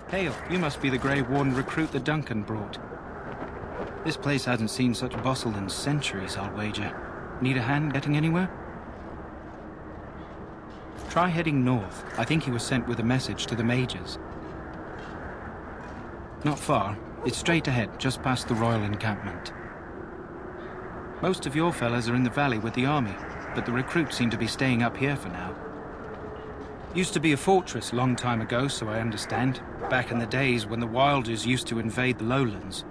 Hail, you must be the Grey Warden recruit that Duncan brought. This place hasn't seen such bustle in centuries, I'll wager. Need a hand getting anywhere? Try heading north. I think he was sent with a message to the mages. Not far. It's straight ahead, just past the royal encampment. Most of your fellas are in the valley with the army, but the recruits seem to be staying up here for now. Used to be a fortress long time ago, so I understand. Back in the days when the Wilders used to invade the lowlands.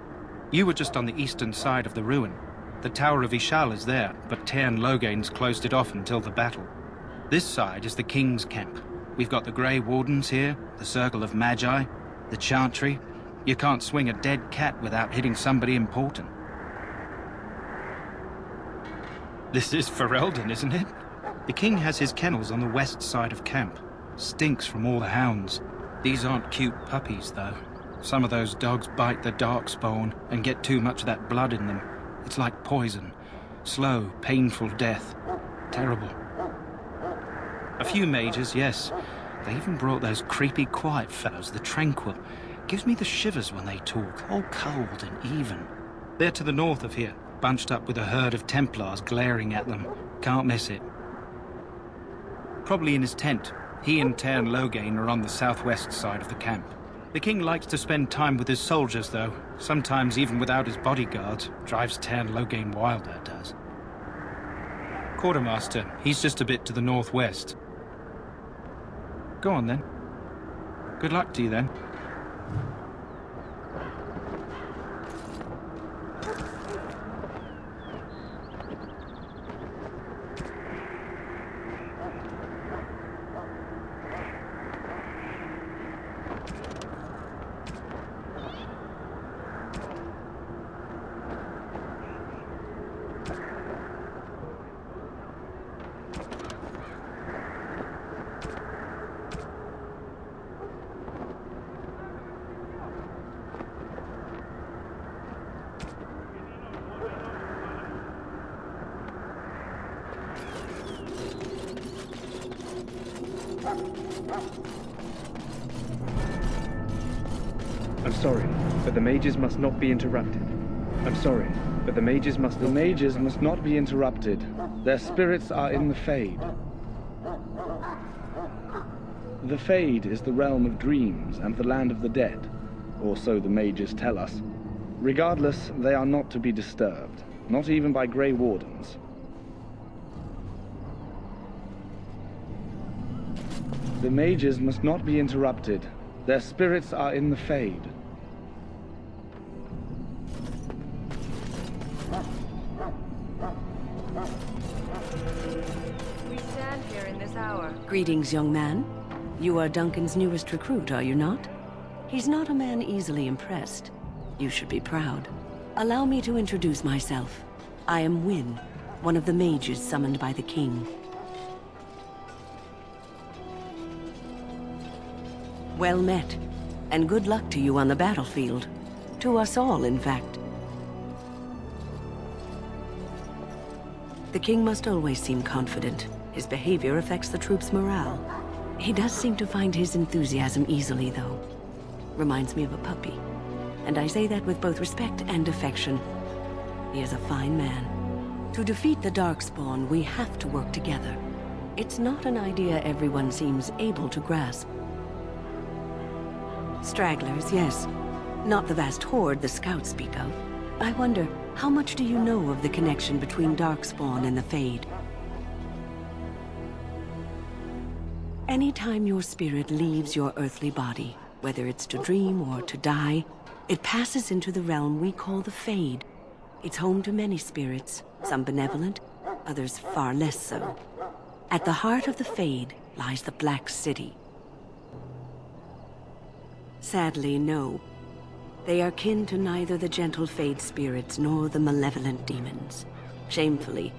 You were just on the eastern side of the ruin. The Tower of Ishal is there, but Tairn Logain's closed it off until the battle. This side is the King's camp. We've got the Grey Wardens here, the Circle of Magi, the Chantry. You can't swing a dead cat without hitting somebody important. This is Ferelden, isn't it? The King has his kennels on the west side of camp. Stinks from all the hounds. These aren't cute puppies, though. Some of those dogs bite the darkspawn and get too much of that blood in them. It's like poison. Slow, painful death. Terrible. A few mages, yes. They even brought those creepy quiet fellows, the Tranquil. Gives me the shivers when they talk, all cold and even. They're to the north of here, bunched up with a herd of Templars glaring at them. Can't miss it. Probably in his tent. He and Tairn Logain are on the southwest side of the camp. The King likes to spend time with his soldiers, though. Sometimes even without his bodyguards. Drives Tairn Logain wild, that does. Quartermaster, he's just a bit to the northwest. Go on, then. Good luck to you, then. I'm sorry, but the mages must not be interrupted. I'm sorry, but the mages must not be interrupted. Their spirits are in the Fade. The Fade is the realm of dreams and the land of the dead, or so the mages tell us. Regardless, they are not to be disturbed, not even by Grey Wardens. The mages must not be interrupted. Their spirits are in the Fade. We stand here in this hour. Greetings, young man. You are Duncan's newest recruit, are you not? He's not a man easily impressed. You should be proud. Allow me to introduce myself. I am Wynne, one of the mages summoned by the King. Well met, and good luck to you on the battlefield. To us all, in fact. The King must always seem confident. His behavior affects the troops' morale. He does seem to find his enthusiasm easily, though. Reminds me of a puppy. And I say that with both respect and affection. He is a fine man. To defeat the Darkspawn, we have to work together. It's not an idea everyone seems able to grasp. Stragglers, yes. Not the vast horde the scouts speak of. I wonder, how much do you know of the connection between Darkspawn and the Fade? Anytime your spirit leaves your earthly body, whether it's to dream or to die, it passes into the realm we call the Fade. It's home to many spirits, some benevolent, others far less so. At the heart of the Fade lies the Black City. Sadly, no. They are kin to neither the gentle Fade spirits nor the malevolent demons. Shamefully,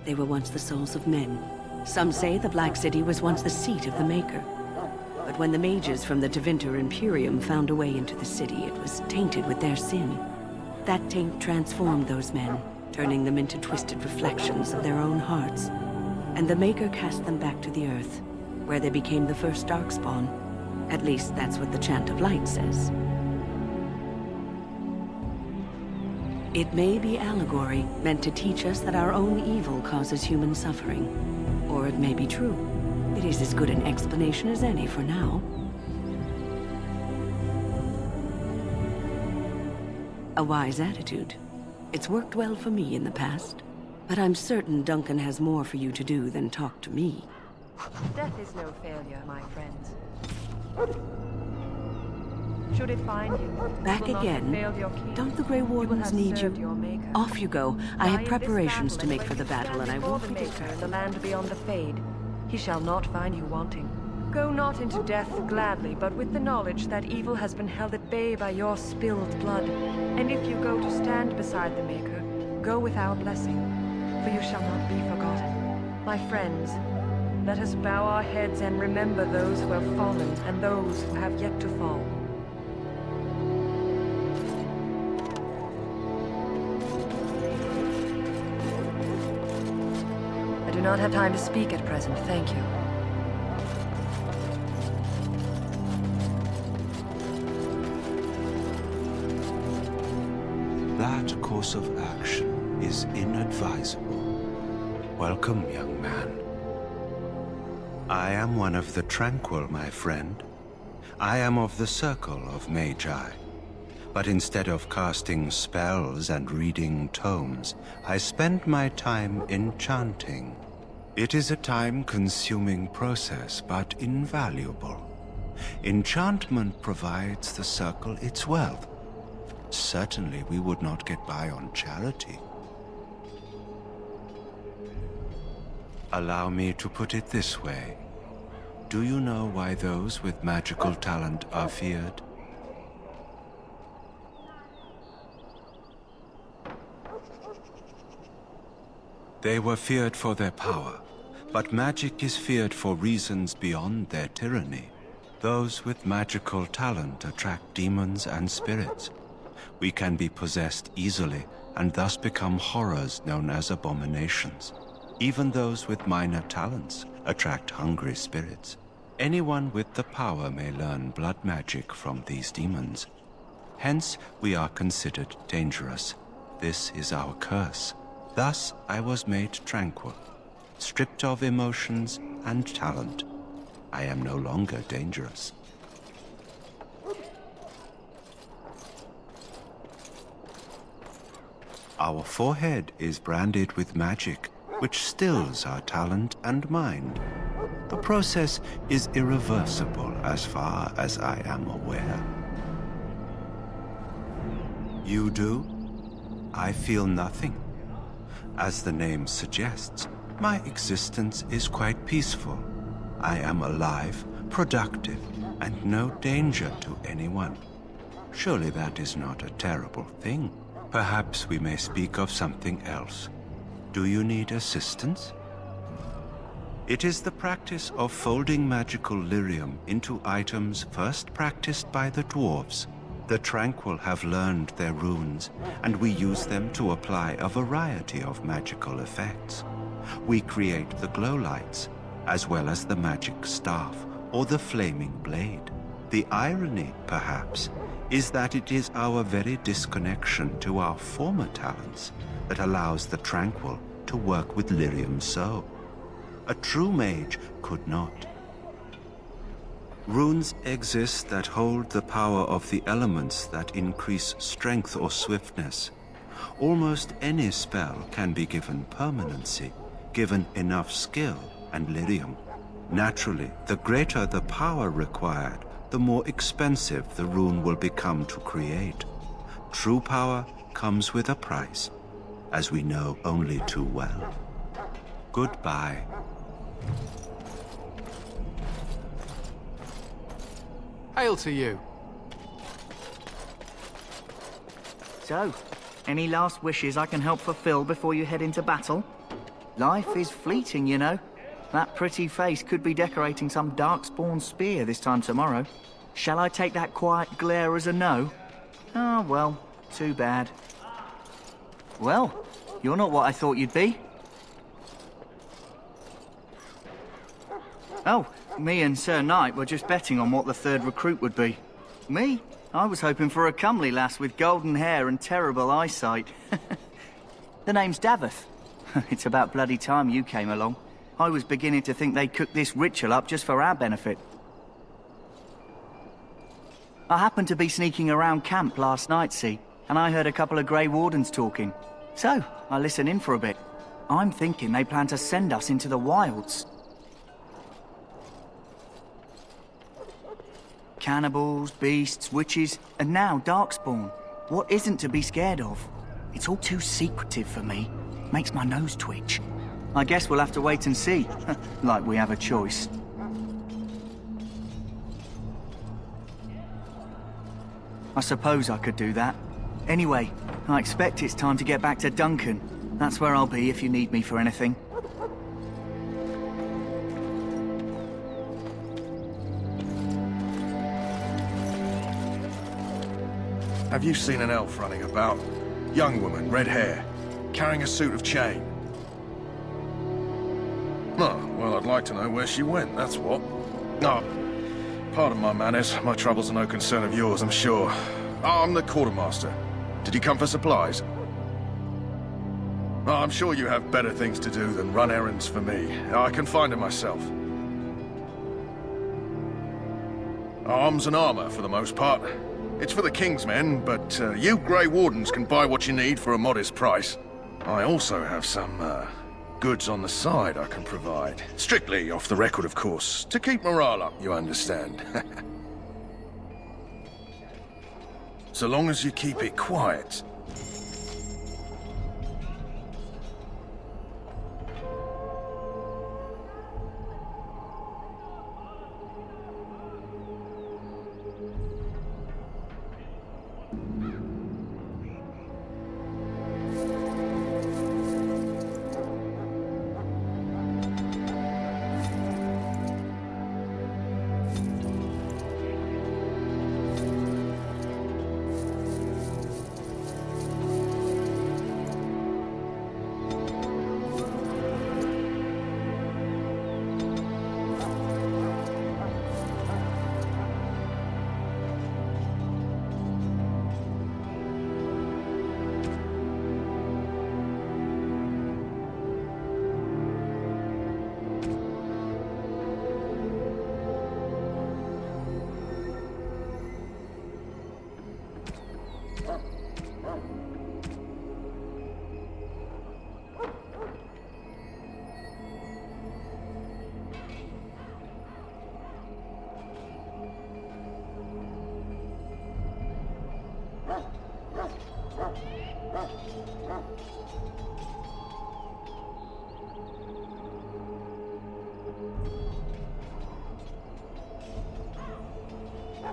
they were once the souls of men. Some say the Black City was once the seat of the Maker. But when the mages from the Tevinter Imperium found a way into the city, it was tainted with their sin. That taint transformed those men, turning them into twisted reflections of their own hearts. And the Maker cast them back to the Earth, where they became the first Darkspawn. At least that's what the Chant of Light says. It may be allegory, meant to teach us that our own evil causes human suffering. Or it may be true. It is as good an explanation as any for now. A wise attitude. It's worked well for me in the past. But I'm certain Duncan has more for you to do than talk to me. Death is no failure, my friends. Should it find you, Back you will not have again? failed your king. Don't the Grey You will Wardens have need served you? your maker. Off you go. I Die have in this preparations to battle, make and for when the you battle, stand and I before won't the be Maker in distracted. the land beyond the Fade, he shall not find you wanting. Go not into death gladly, but with the knowledge that evil has been held at bay by your spilled blood. And if you go to stand beside the Maker, go with our blessing, for you shall not be forgotten. My friends, let us bow our heads and remember those who have fallen and those who have yet to fall. I do not have time to speak at present, thank you. That course of action is inadvisable. Welcome, young man. I am one of the Tranquil, my friend. I am of the Circle of Magi. But instead of casting spells and reading tomes, I spend my time enchanting. It is a time-consuming process, but invaluable. Enchantment provides the Circle its wealth. Certainly we would not get by on charity. Allow me to put it this way. Do you know why those with magical talent are feared? They were feared for their power, but magic is feared for reasons beyond their tyranny. Those with magical talent attract demons and spirits. We can be possessed easily and thus become horrors known as abominations. Even those with minor talents attract hungry spirits. Anyone with the power may learn blood magic from these demons. Hence, we are considered dangerous. This is our curse. Thus, I was made tranquil, stripped of emotions and talent. I am no longer dangerous. Our forehead is branded with magic, which stills our talent and mind. The process is irreversible as far as I am aware. You do? I feel nothing. As the name suggests, my existence is quite peaceful. I am alive, productive, and no danger to anyone. Surely that is not a terrible thing. Perhaps we may speak of something else. Do you need assistance? It is the practice of folding magical lyrium into items first practiced by the dwarves. The Tranquil have learned their runes, and we use them to apply a variety of magical effects. We create the glow lights, as well as the magic staff or the flaming blade. The irony, perhaps, is that it is our very disconnection to our former talents that allows the Tranquil to work with lyrium so. A true mage could not. Runes exist that hold the power of the elements that increase strength or swiftness. Almost any spell can be given permanency, given enough skill and lyrium. Naturally, the greater the power required, the more expensive the rune will become to create. True power comes with a price, as we know only too well. Goodbye. Hail to you. So, any last wishes I can help fulfill before you head into battle? Life is fleeting, you know. That pretty face could be decorating some darkspawn spear this time tomorrow. Shall I take that quiet glare as a no? Oh, well, too bad. Well, you're not what I thought you'd be. Oh, Me and Sir Knight were just betting on what the third recruit would be. Me? I was hoping for a comely lass with golden hair and terrible eyesight. The name's Daveth. It's about bloody time you came along. I was beginning to think they cooked this ritual up just for our benefit. I happened to be sneaking around camp last night, see, and I heard a couple of Grey Wardens talking. So, I listened in for a bit. I'm thinking they plan to send us into the wilds. Cannibals, beasts, witches, and now Darkspawn. What isn't to be scared of? It's all too secretive for me. Makes my nose twitch. I guess we'll have to wait and see. Like we have a choice. I suppose I could do that. Anyway, I expect it's time to get back to Duncan. That's where I'll be if you need me for anything. Have you seen an elf running about? Young woman, red hair, carrying a suit of chain. Oh, well, I'd like to know where she went, that's what. Oh, pardon my manners. My troubles are no concern of yours, I'm sure. Oh, I'm the quartermaster. Did you come for supplies? Oh, I'm sure you have better things to do than run errands for me. I can find them myself. Arms and armor, for the most part. It's for the King's men, but you Grey Wardens can buy what you need for a modest price. I also have some, goods on the side I can provide. Strictly off the record, of course. To keep morale up, you understand. So long as you keep it quiet.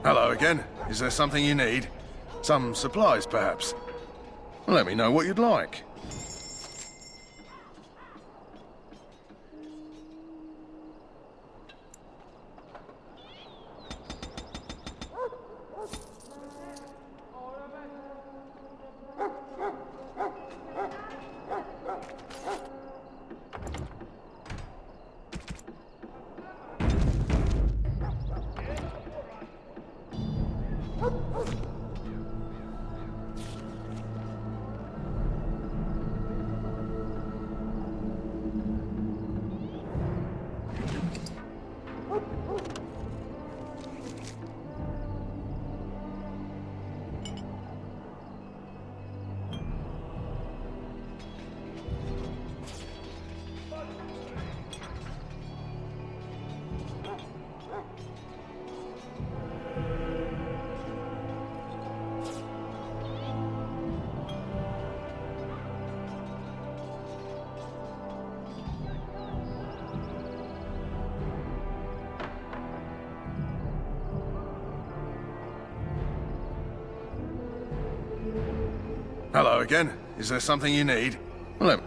Hello again. Is there something you need? Some supplies, perhaps? Let me know what you'd like. Hello again. Is there something you need? Let me...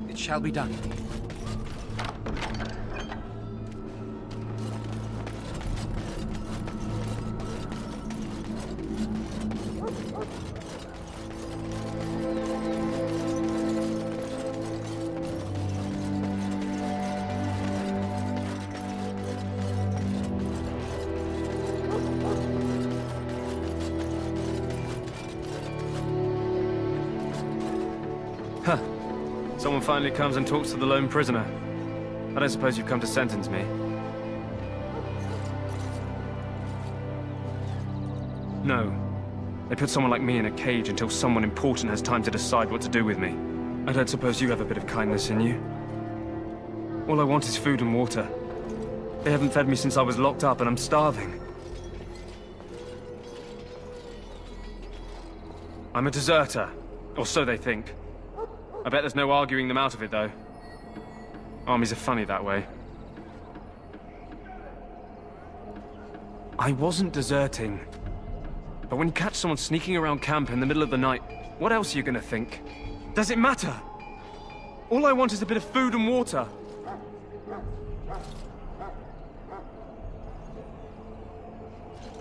It shall be done. Huh. Someone finally comes and talks to the lone prisoner. I don't suppose you've come to sentence me. No. They put someone like me in a cage until someone important has time to decide what to do with me. I don't suppose you have a bit of kindness in you. All I want is food and water. They haven't fed me since I was locked up and I'm starving. I'm a deserter, or so they think. I bet there's no arguing them out of it, though. Armies are funny that way. I wasn't deserting. But when you catch someone sneaking around camp in the middle of the night, what else are you gonna think? Does it matter? All I want is a bit of food and water.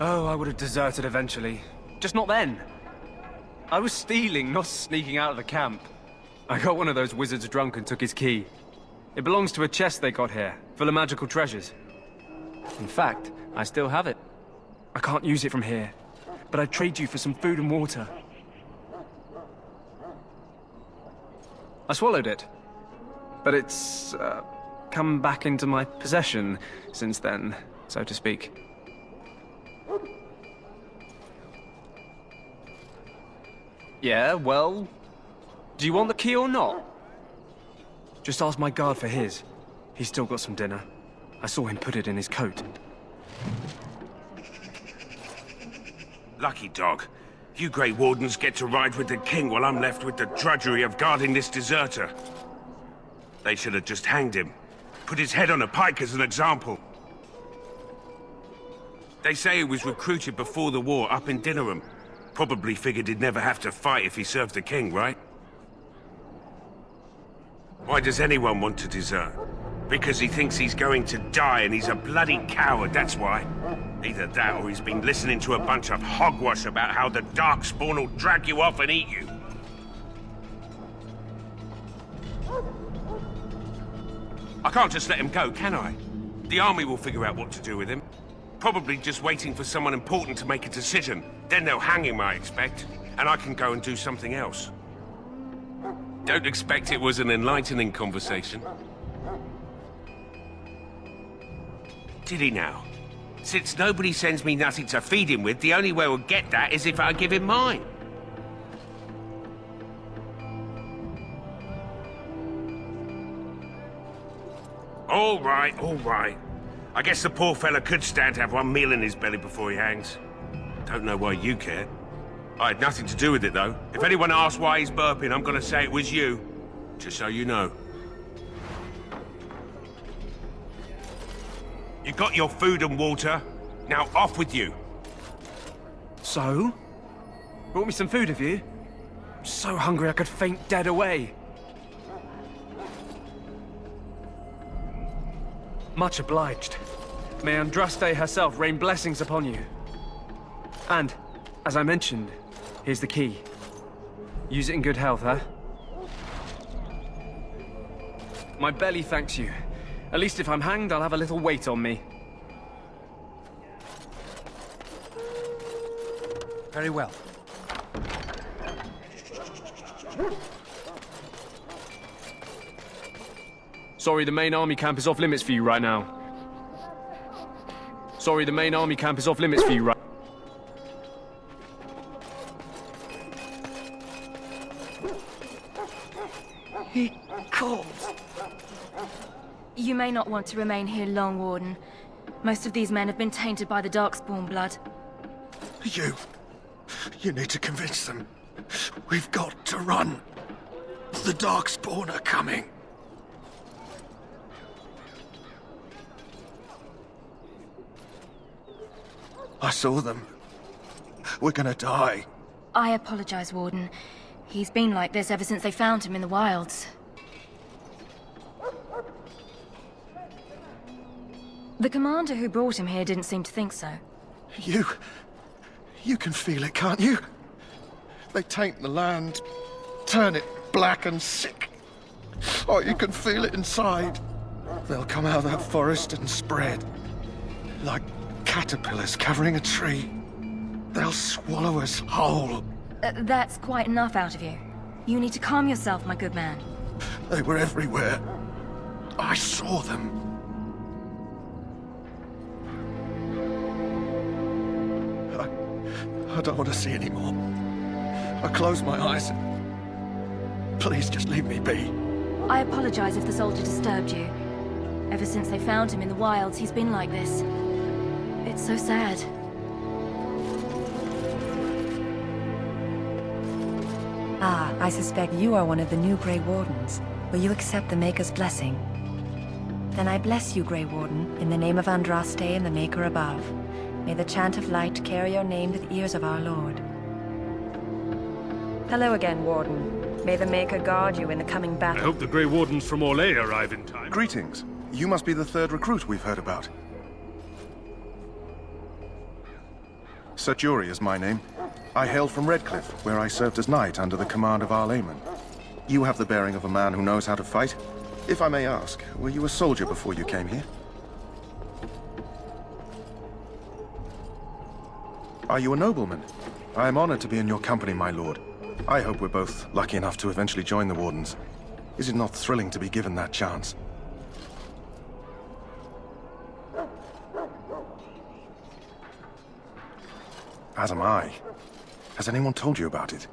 Oh, I would have deserted eventually. Just not then. I was stealing, not sneaking out of the camp. I got one of those wizards drunk and took his key. It belongs to a chest they got here, full of magical treasures. In fact, I still have it. I can't use it from here, but I'd trade you for some food and water. I swallowed it, but it's come back into my possession since then, so to speak. Yeah, well, do you want the key or not? Just ask my guard for his. He's still got some dinner. I saw him put it in his coat. Lucky dog. You Grey Wardens get to ride with the king while I'm left with the drudgery of guarding this deserter. They should have just hanged him. Put his head on a pike as an example. They say he was recruited before the war up in Dinnerham. Probably figured he'd never have to fight if he served the king, right? Why does anyone want to desert? Because he thinks he's going to die and he's a bloody coward, that's why. Either that or he's been listening to a bunch of hogwash about how the Darkspawn will drag you off and eat you. I can't just let him go, can I? The army will figure out what to do with him. Probably just waiting for someone important to make a decision. Then they'll hang him, I expect. And I can go and do something else. Don't expect it was an enlightening conversation. Did he now? Since nobody sends me nothing to feed him with, the only way we'll get that is if I give him mine. All right, all right. I guess the poor fella could stand to have one meal in his belly before he hangs. Don't know why you care. I had nothing to do with it, though. If anyone asks why he's burping, I'm gonna say it was you. Just so you know. You got your food and water. Now off with you. So? Brought me some food, have you? I'm so hungry I could faint dead away. Much obliged. May Andraste herself rain blessings upon you. And, as I mentioned, here's the key. Use it in good health, huh? My belly thanks you. At least if I'm hanged, I'll have a little weight on me. Very well. Sorry, the main army camp is off limits for you right now. Sorry, the main army camp is off limits for you right... He calls. You may not want to remain here long, Warden. Most of these men have been tainted by the Darkspawn blood. You need to convince them. We've got to run. The Darkspawn are coming. I saw them. We're gonna die. I apologize, Warden. He's been like this ever since they found him in the wilds. The commander who brought him here didn't seem to think so. You can feel it, can't you? They taint the land, turn it black and sick. Oh, you can feel it inside. They'll come out of that forest and spread. Like caterpillars covering a tree. They'll swallow us whole. That's quite enough out of you. You need to calm yourself, my good man. They were everywhere. I saw them. I don't want to see anymore. I close my eyes. Please just leave me be. I apologize if the soldier disturbed you. Ever since they found him in the wilds, he's been like this. It's so sad. Ah, I suspect you are one of the new Grey Wardens. Will you accept the Maker's blessing? Then I bless you, Grey Warden, in the name of Andraste and the Maker above. May the chant of light carry your name to the ears of our Lord. Hello again, Warden. May the Maker guard you in the coming battle. I hope the Grey Wardens from Orlais arrive in time. Greetings. You must be the third recruit we've heard about. Sir Jury is my name. I hail from Redcliffe, where I served as knight under the command of Arl Eamon. You have the bearing of a man who knows how to fight. If I may ask, were you a soldier before you came here? Are you a nobleman? I am honored to be in your company, my lord. I hope we're both lucky enough to eventually join the Wardens. Is it not thrilling to be given that chance? As am I. Has anyone told you about it?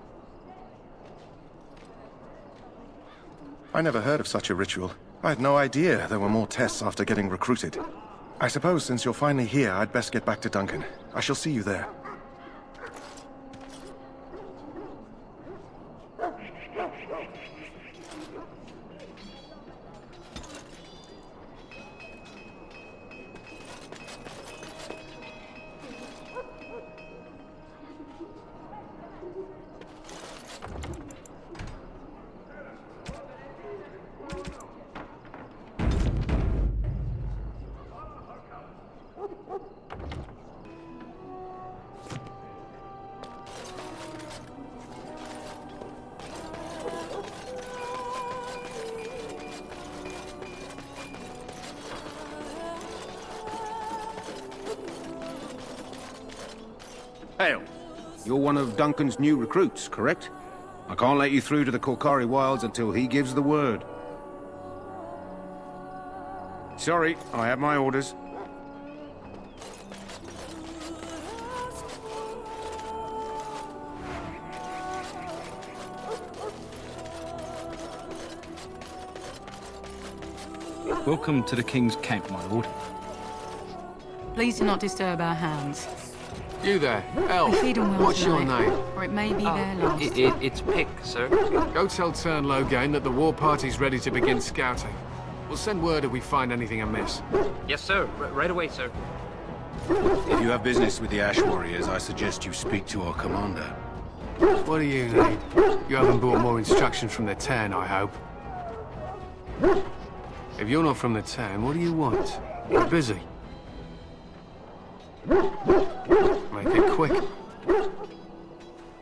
I never heard of such a ritual. I had no idea there were more tests after getting recruited. I suppose since you're finally here, I'd best get back to Duncan. I shall see you there. Hail. You're one of Duncan's new recruits, correct? I can't let you through to the Korcari Wilds until he gives the word. Sorry, I have my orders. Welcome to the King's Camp, my lord. Please do not disturb our hounds. You there, Elf. Feed 'em well What's your tonight, name? or it may be their last. It's Pick, sir. Go tell Tern Loghain that the war party's ready to begin scouting. We'll send word if we find anything amiss. Yes, sir. Right away, sir. If you have business with the Ash Warriors, I suggest you speak to our commander. What do you need? You haven't brought more instructions from the town, I hope. If you're not from the town, what do you want? You're busy. Make it quick.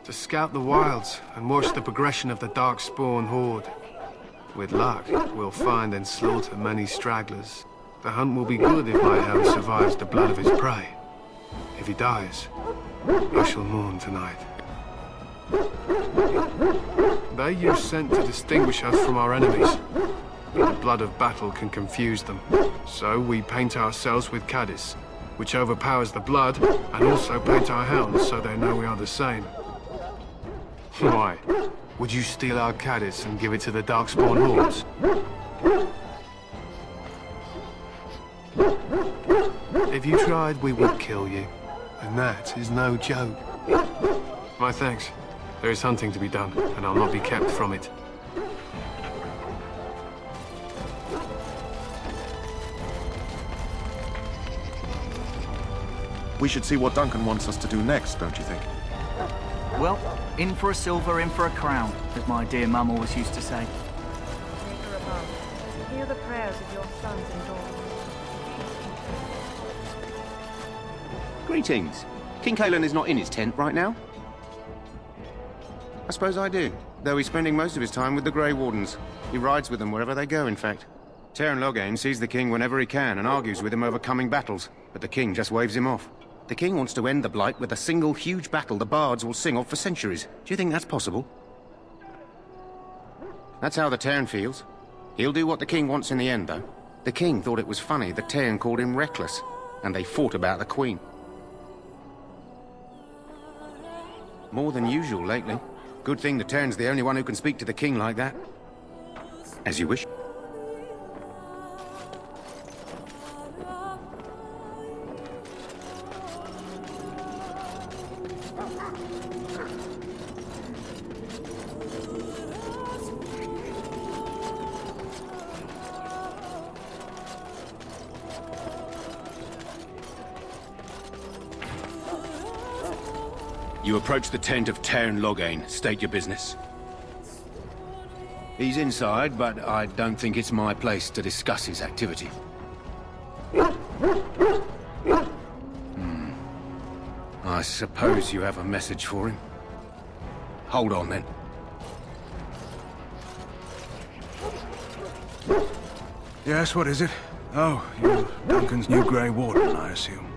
To scout the wilds and watch the progression of the Darkspawn horde. With luck, we'll find and slaughter many stragglers. The hunt will be good if my hound survives the blood of his prey. If he dies, I shall mourn tonight. They use scent to distinguish us from our enemies. But the blood of battle can confuse them. So we paint ourselves with Caddis, which overpowers the blood, and also paint our hounds so they know we are the same. Why? Would you steal our Caddis and give it to the Darkspawn hordes? If you tried, we would kill you. And that is no joke. My thanks. There is hunting to be done, and I'll not be kept from it. We should see what Duncan wants us to do next, don't you think? Well, in for a silver, in for a crown, as my dear mum always used to say. Maker above, hear the prayers of your sons and daughters. Greetings. King Cailan is not in his tent right now? I suppose I do, though he's spending most of his time with the Grey Wardens. He rides with them wherever they go, in fact. Teyrn Loghain sees the king whenever he can and argues with him over coming battles, but the king just waves him off. The king wants to end the Blight with a single huge battle the bards will sing of for centuries. Do you think that's possible? That's how the Teyrn feels. He'll do what the king wants in the end, though. The king thought it was funny that Teyrn called him reckless, and they fought about the queen. More than usual lately. Good thing the Teyrn's the only one who can speak to the king like that. As you wish. You approach the tent of Teyrn Loghain. State your business. He's inside, but I don't think it's my place to discuss his activity. I suppose you have a message for him. Hold on, then. Yes, what is it? Oh, you're Duncan's new Grey Warden, I assume.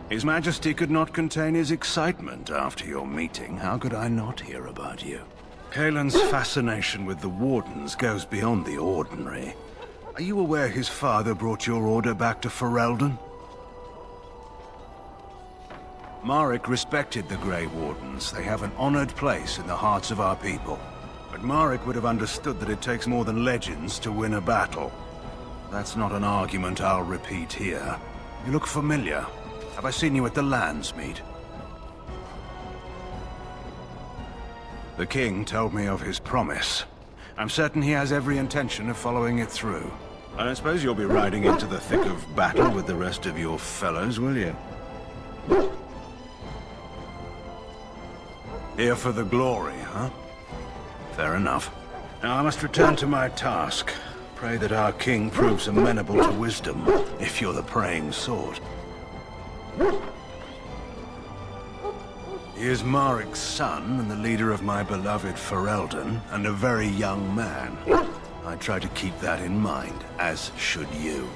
His Majesty could not contain his excitement after your meeting. How could I not hear about you? Cailan's fascination with the Wardens goes beyond the ordinary. Are you aware his father brought your order back to Ferelden? Maric respected the Grey Wardens. They have an honored place in the hearts of our people. But Maric would have understood that it takes more than legends to win a battle. That's not an argument I'll repeat here. You look familiar. Have I seen you at the Landsmeet? The king told me of his promise. I'm certain he has every intention of following it through. I don't suppose you'll be riding into the thick of battle with the rest of your fellows, will you? Here for the glory, huh? Fair enough. Now I must return to my task. Pray that our king proves amenable to wisdom, if you're the praying sort. He is Maric's son and the leader of my beloved Ferelden, and a very young man. I try to keep that in mind, as should you.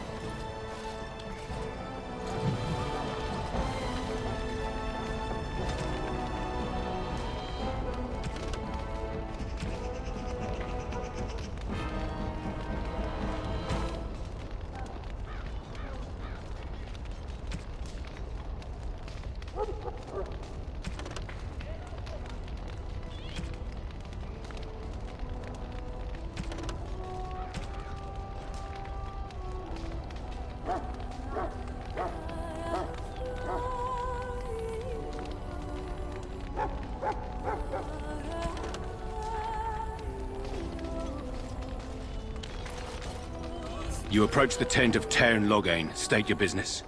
You approach the tent of Teyrn Loghain. State your business.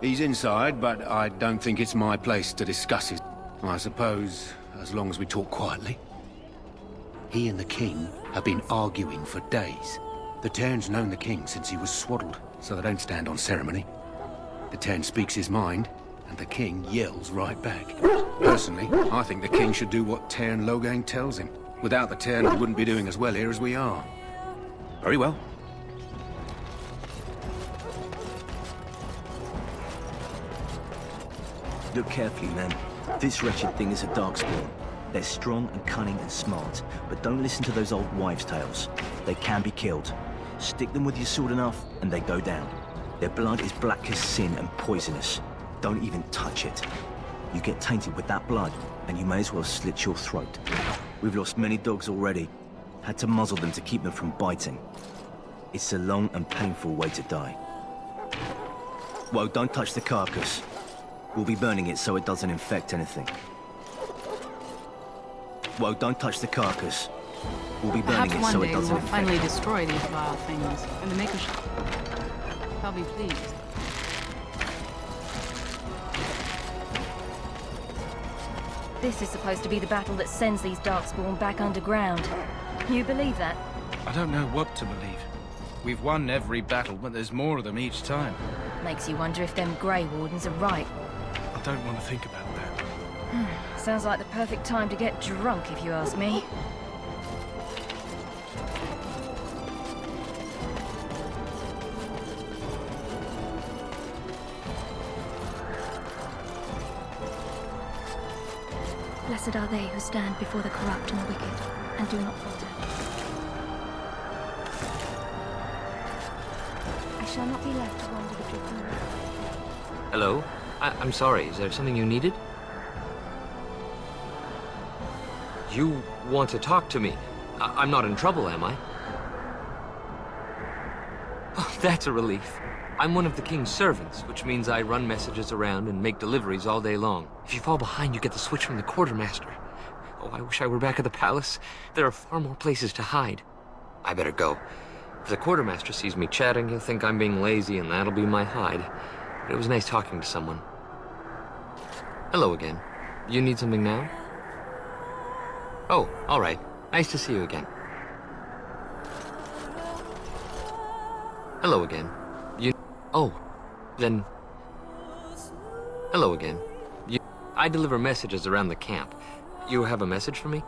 He's inside, but I don't think it's my place to discuss it. I suppose, as long as we talk quietly. He and the king have been arguing for days. The Tern's known the king since he was swaddled, so they don't stand on ceremony. The Tern speaks his mind, and the king yells right back. Personally, I think the king should do what Tern Loghain tells him. Without the Tern, we wouldn't be doing as well here as we are. Very well. Look carefully, men. This wretched thing is a Darkspawn. They're strong and cunning and smart, but don't listen to those old wives' tales. They can be killed. Stick them with your sword enough, and they go down. Their blood is black as sin and poisonous. Don't even touch it. You get tainted with that blood, and you may as well slit your throat. We've lost many dogs already. Had to muzzle them to keep them from biting. It's a long and painful way to die. Whoa, don't touch the carcass. We'll be burning it so it doesn't infect anything. Whoa, don't touch the carcass. We'll be burning it so it doesn't infect. Perhaps one day we'll finally destroy these vile things, and the Makers shall be pleased. This is supposed to be the battle that sends these Darkspawn back underground. You believe that? I don't know what to believe. We've won every battle, but there's more of them each time. Makes you wonder if them Grey Wardens are right. I don't want to think about that. Sounds like the perfect time to get drunk, if you ask me. Blessed are they who stand before the corrupt and the wicked, and do not falter. I shall not be left to wander the drifting road. Hello? I'm sorry, is there something you needed? You want to talk to me? I'm not in trouble, am I? Oh, that's a relief. I'm one of the king's servants, which means I run messages around and make deliveries all day long. If you fall behind, you get the switch from the quartermaster. Oh, I wish I were back at the palace. There are far more places to hide. I better go. If the quartermaster sees me chatting, he'll think I'm being lazy, and that'll be my hide. But it was nice talking to someone. Hello again. You need something now? Oh, all right. Nice to see you again. Hello again. Oh, then... Hello again. I deliver messages around the camp. You have a message for me?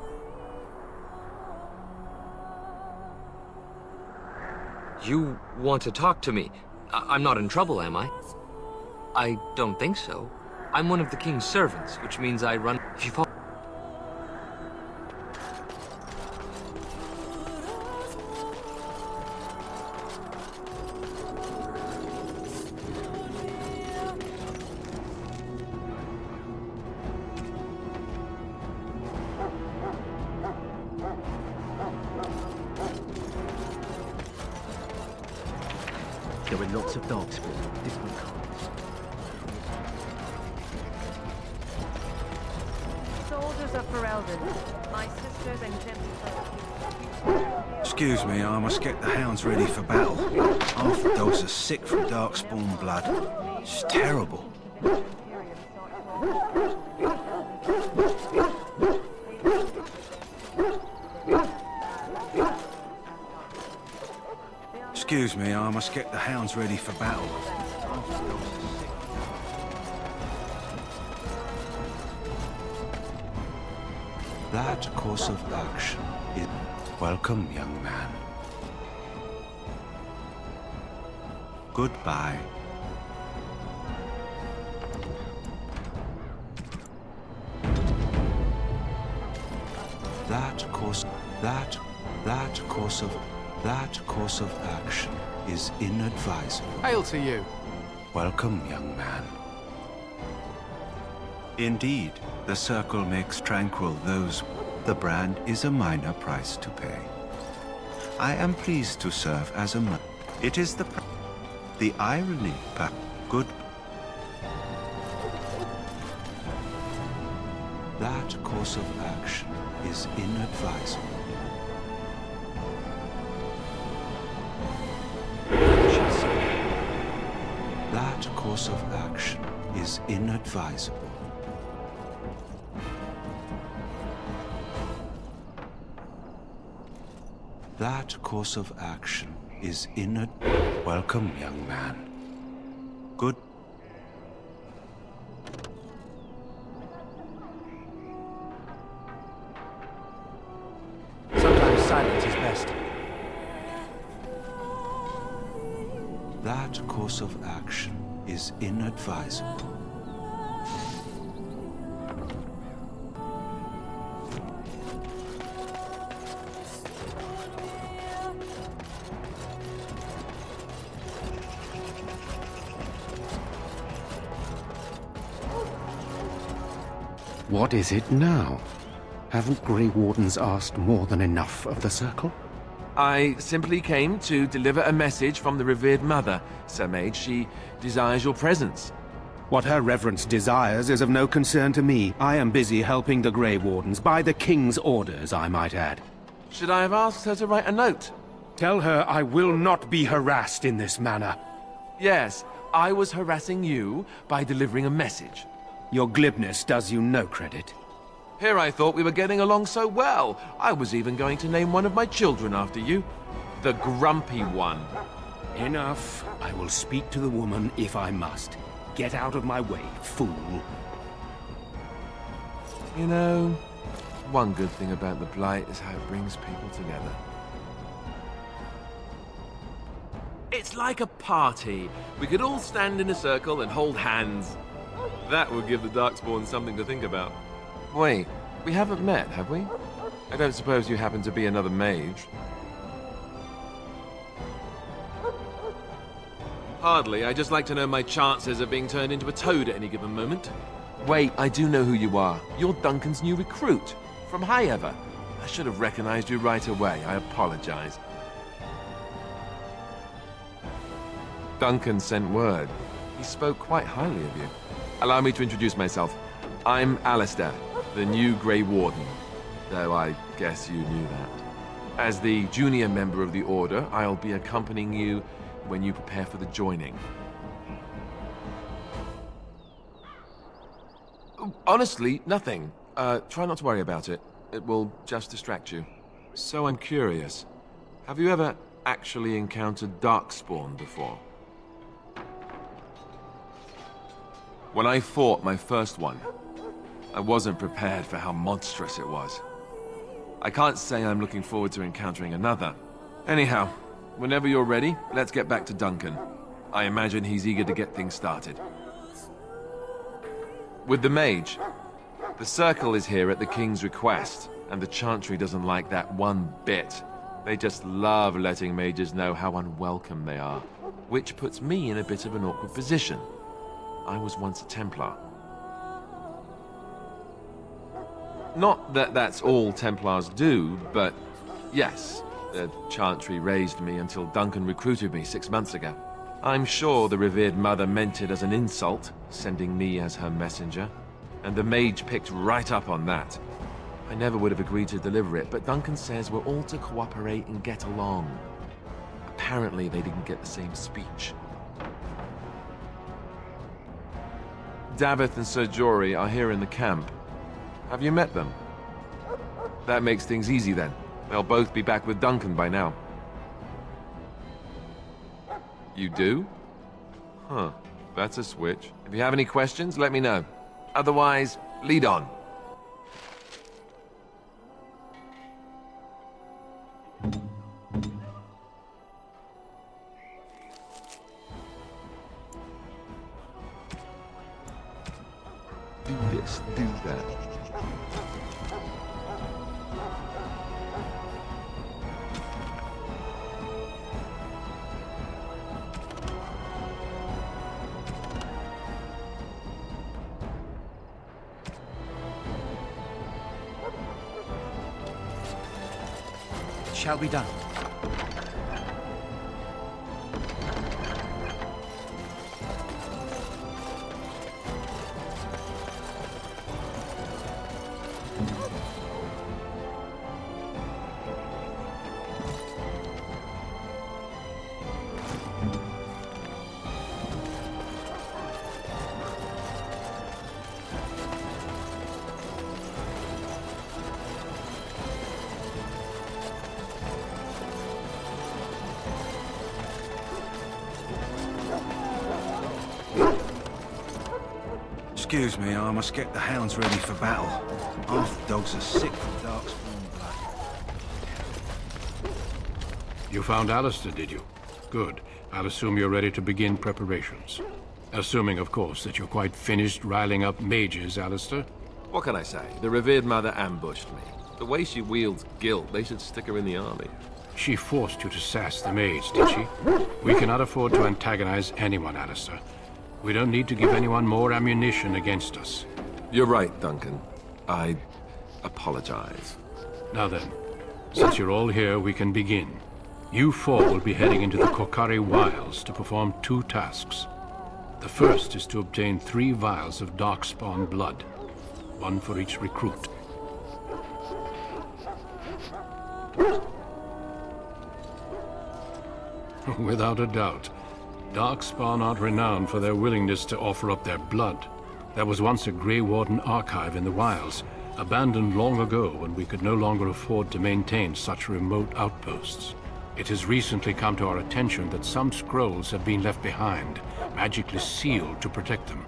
You want to talk to me? I'm not in trouble, am I? I don't think so. I'm one of the king's servants, which means I run... If you fall... There are lots of Darkspawn, different kinds. Soldiers of Ferelden, my sisters and gentlefolk. Excuse me, I must get the hounds ready for battle. Half the dogs are sick from Darkspawn blood. It's terrible. Excuse me, I must get the hounds ready for battle. That course of action is... Welcome, young man. Goodbye. That course of action is inadvisable. Hail to you. Welcome, young man. Indeed, the circle makes tranquil those. The brand is a minor price to pay. I am pleased to serve as a It is the irony, good. That course of action is inadvisable. That course of action is inadvisable. That course of action is in. Welcome, young man. Good. Sometimes silence is best. That course of action is inadvisable. What is it now? Haven't Grey Wardens asked more than enough of the Circle? I simply came to deliver a message from the revered mother, Sir Mage. She desires your presence. What her reverence desires is of no concern to me. I am busy helping the Grey Wardens, by the King's orders, I might add. Should I have asked her to write a note? Tell her I will not be harassed in this manner. Yes, I was harassing you by delivering a message. Your glibness does you no credit. Here I thought we were getting along so well. I was even going to name one of my children after you. The Grumpy One. Enough. I will speak to the woman if I must. Get out of my way, fool. You know, one good thing about the Blight is how it brings people together. It's like a party. We could all stand in a circle and hold hands. That would give the Darkspawn something to think about. Wait, we haven't met, have we? I don't suppose you happen to be another mage? Hardly. I just like to know my chances of being turned into a toad at any given moment. Wait, I do know who you are. You're Duncan's new recruit. From Highever. I should have recognized you right away. I apologize. Duncan sent word. He spoke quite highly of you. Allow me to introduce myself. I'm Alistair, the new Grey Warden. Though I guess you knew that. As the junior member of the Order, I'll be accompanying you when you prepare for the joining. Honestly, nothing. Try not to worry about it. It will just distract you. So I'm curious. Have you ever actually encountered Darkspawn before? When I fought my first one, I wasn't prepared for how monstrous it was. I can't say I'm looking forward to encountering another. Anyhow, whenever you're ready, let's get back to Duncan. I imagine he's eager to get things started. With the mage, the Circle is here at the King's request, and the Chantry doesn't like that one bit. They just love letting mages know how unwelcome they are, which puts me in a bit of an awkward position. I was once a Templar. Not that that's all Templars do, but yes, the Chantry raised me until Duncan recruited me 6 months ago. I'm sure the revered mother meant it as an insult, sending me as her messenger, and the mage picked right up on that. I never would have agreed to deliver it, but Duncan says we're all to cooperate and get along. Apparently they didn't get the same speech. Daveth and Sir Jory are here in the camp. Have you met them? That makes things easy then. They'll both be back with Duncan by now. You do? Huh. That's a switch. If you have any questions, let me know. Otherwise, lead on. Do this, do that. It shall be done. Excuse me, I must get the hounds ready for battle. Half the dogs are sick with darkspawn blood. You found Alistair, did you? Good. I'll assume you're ready to begin preparations. Assuming, of course, that you're quite finished riling up mages, Alistair. What can I say? The revered mother ambushed me. The way she wields guilt, they should stick her in the army. She forced you to sass the mage, did she? We cannot afford to antagonize anyone, Alistair. We don't need to give anyone more ammunition against us. You're right, Duncan. I apologize. Now then, since you're all here, we can begin. You four will be heading into the Korcari Wilds to perform 2 tasks. The first is to obtain 3 vials of darkspawn blood, 1 for each recruit. Without a doubt, darkspawn aren't renowned for their willingness to offer up their blood. There was once a Grey Warden archive in the wilds, abandoned long ago when we could no longer afford to maintain such remote outposts. It has recently come to our attention that some scrolls have been left behind, magically sealed to protect them.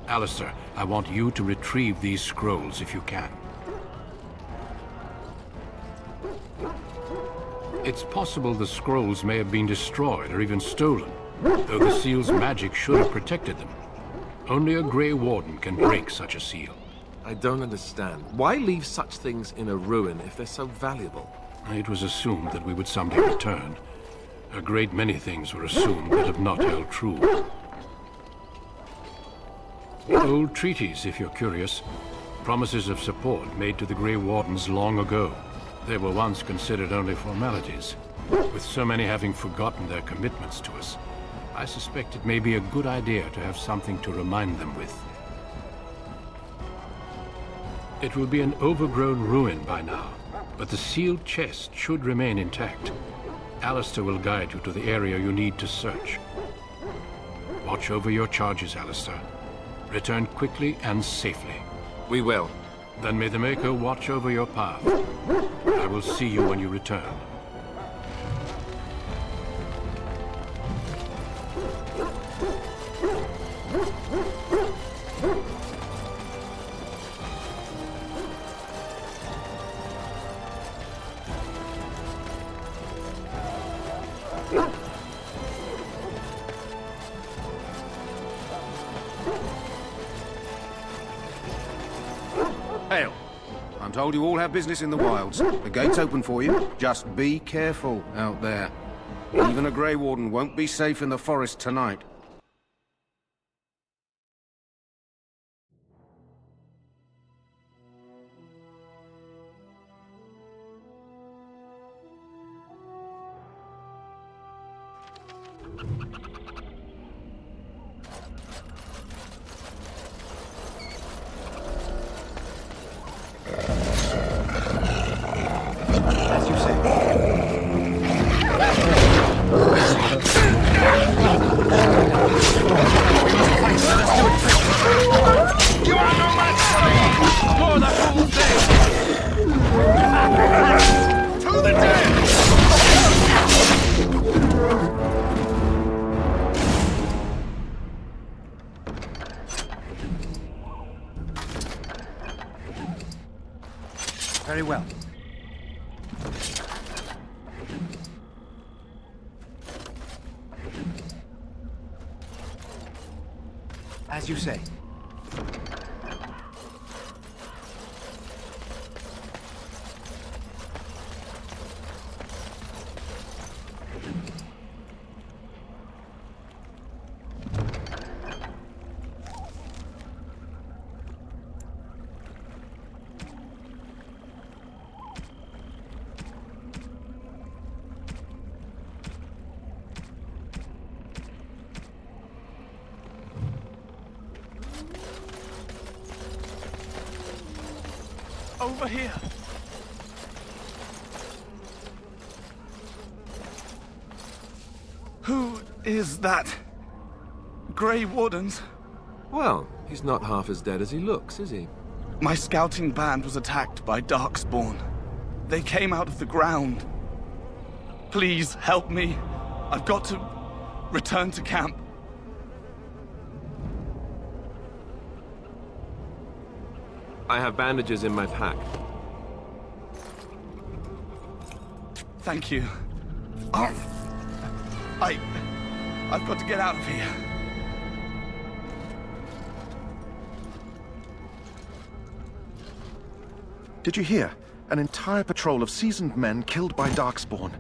Alistair, I want you to retrieve these scrolls if you can. It's possible the scrolls may have been destroyed or even stolen, though the seal's magic should have protected them. Only a Grey Warden can break such a seal. I don't understand. Why leave such things in a ruin if they're so valuable? It was assumed that we would someday return. A great many things were assumed that have not held true. Old treaties, if you're curious. Promises of support made to the Grey Wardens long ago. They were once considered only formalities. With so many having forgotten their commitments to us, I suspect it may be a good idea to have something to remind them with. It will be an overgrown ruin by now, but the sealed chest should remain intact. Alistair will guide you to the area you need to search. Watch over your charges, Alistair. Return quickly and safely. We will. Then may the Maker watch over your path. I will see you when you return. Hail. I'm told you all have business in the wilds. The gate's open for you. Just be careful out there. Even a Grey Warden won't be safe in the forest tonight. Very well. As you say. Over here. Who is that? Grey Wardens? Well, he's not half as dead as he looks, is he? My scouting band was attacked by Darkspawn. They came out of the ground. Please help me. I've got to return to camp. I have bandages in my pack. Thank you. I've got to get out of here. Did you hear? An entire patrol of seasoned men killed by Darkspawn.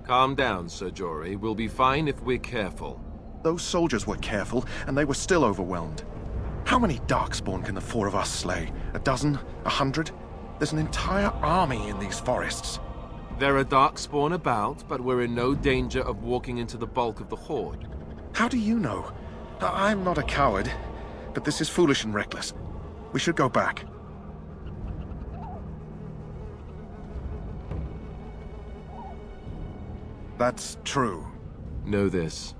Calm down, Sir Jory. We'll be fine if we're careful. Those soldiers were careful, and they were still overwhelmed. How many Darkspawn can the four of us slay? A dozen? 100? There's an entire army in these forests. There are Darkspawn about, but we're in no danger of walking into the bulk of the Horde. How do you know? I'm not a coward, but this is foolish and reckless. We should go back. That's true. Know this.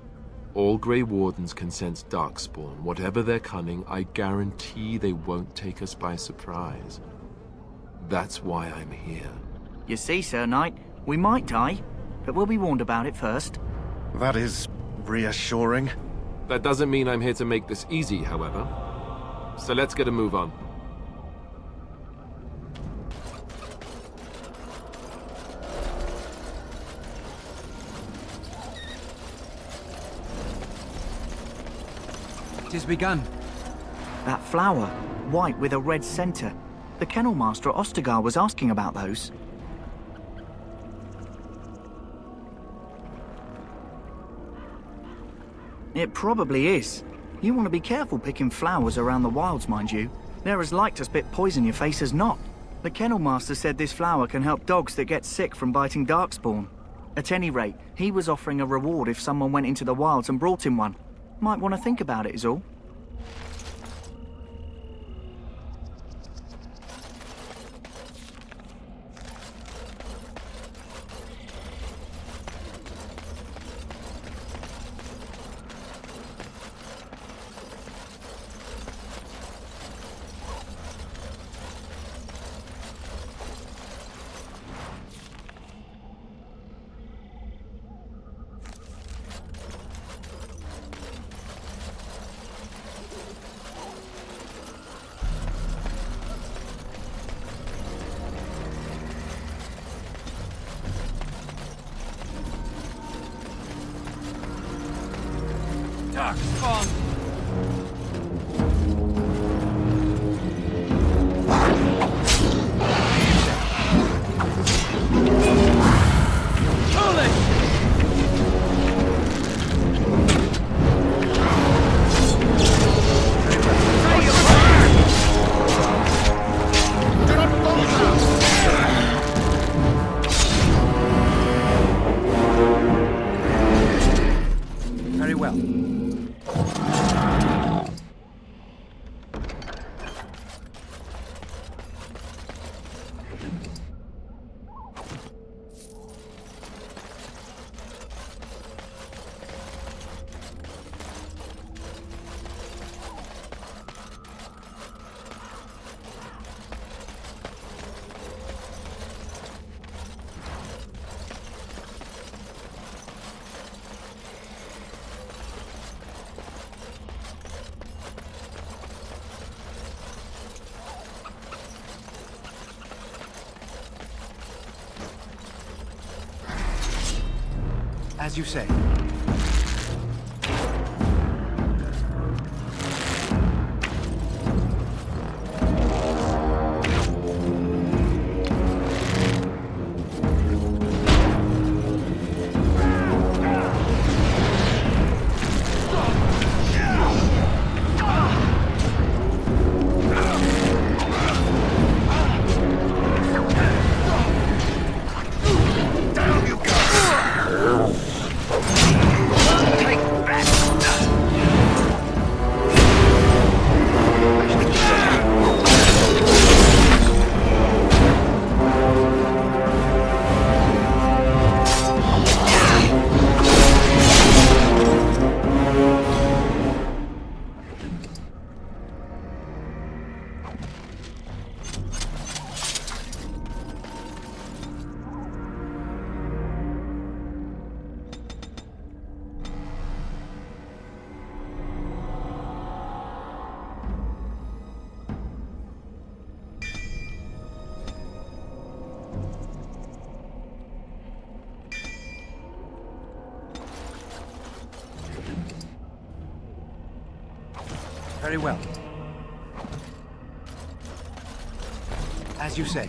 All Grey Wardens can sense Darkspawn. Whatever their cunning, I guarantee they won't take us by surprise. That's why I'm here. You see, Sir Knight, we might die, but we'll be warned about it first. That is reassuring. That doesn't mean I'm here to make this easy, however. So let's get a move on. Tis begun. That flower, white with a red center. The Kennel Master at Ostagar was asking about those. It probably is. You want to be careful picking flowers around the wilds, mind you. They're as like to spit poison your face as not. The Kennel Master said this flower can help dogs that get sick from biting Darkspawn. At any rate, he was offering a reward if someone went into the wilds and brought him one. Might want to think about it is all. Darkspawn! Very well. As you say. Down you go! Very well. As you say.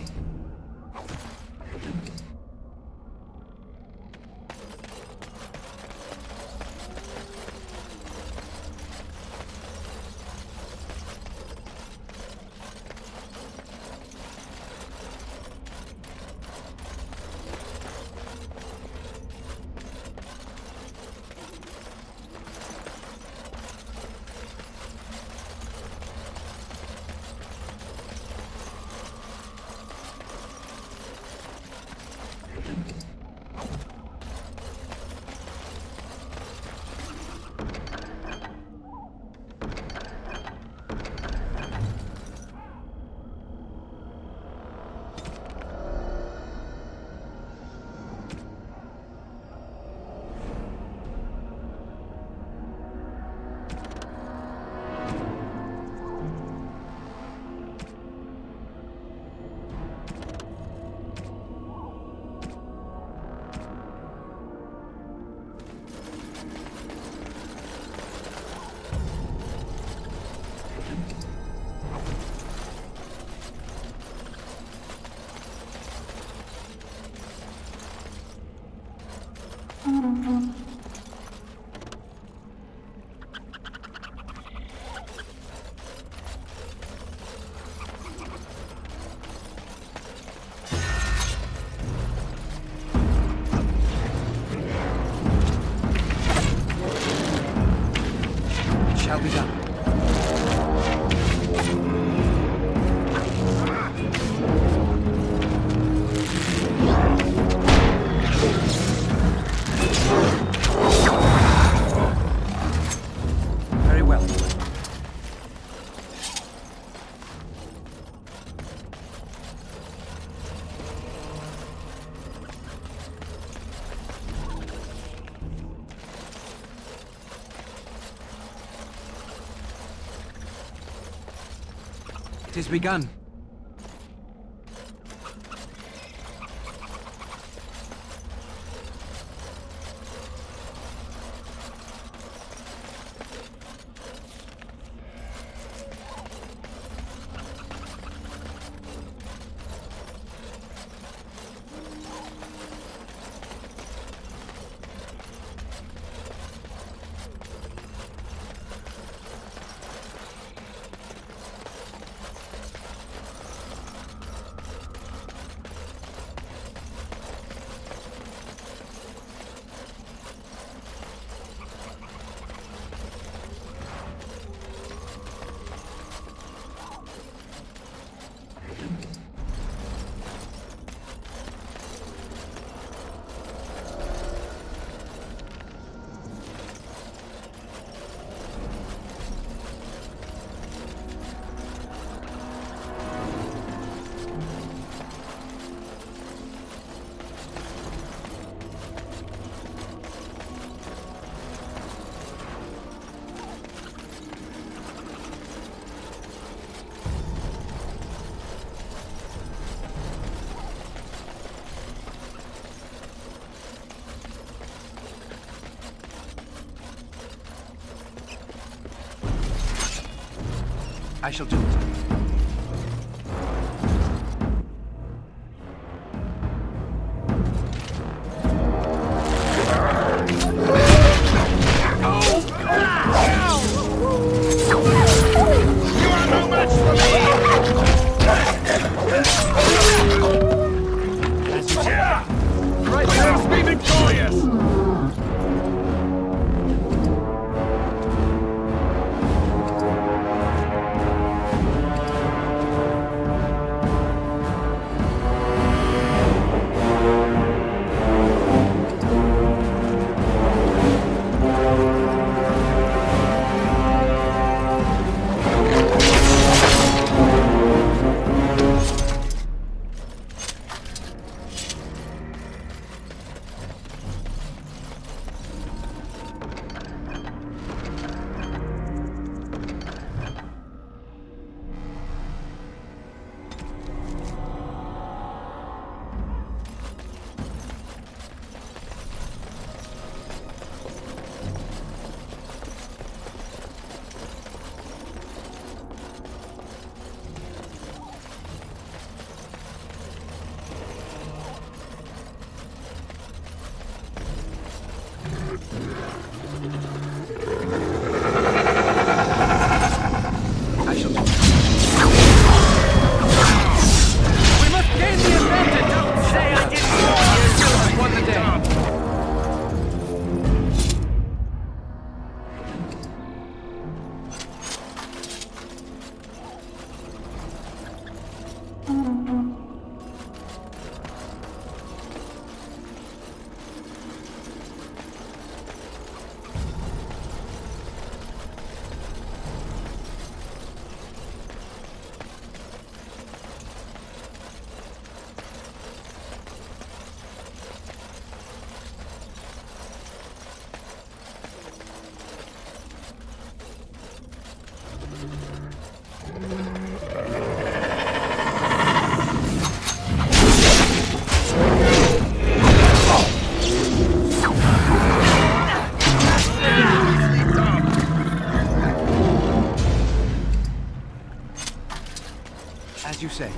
Shall be done. Very well. It is begun. I shall do it. you say.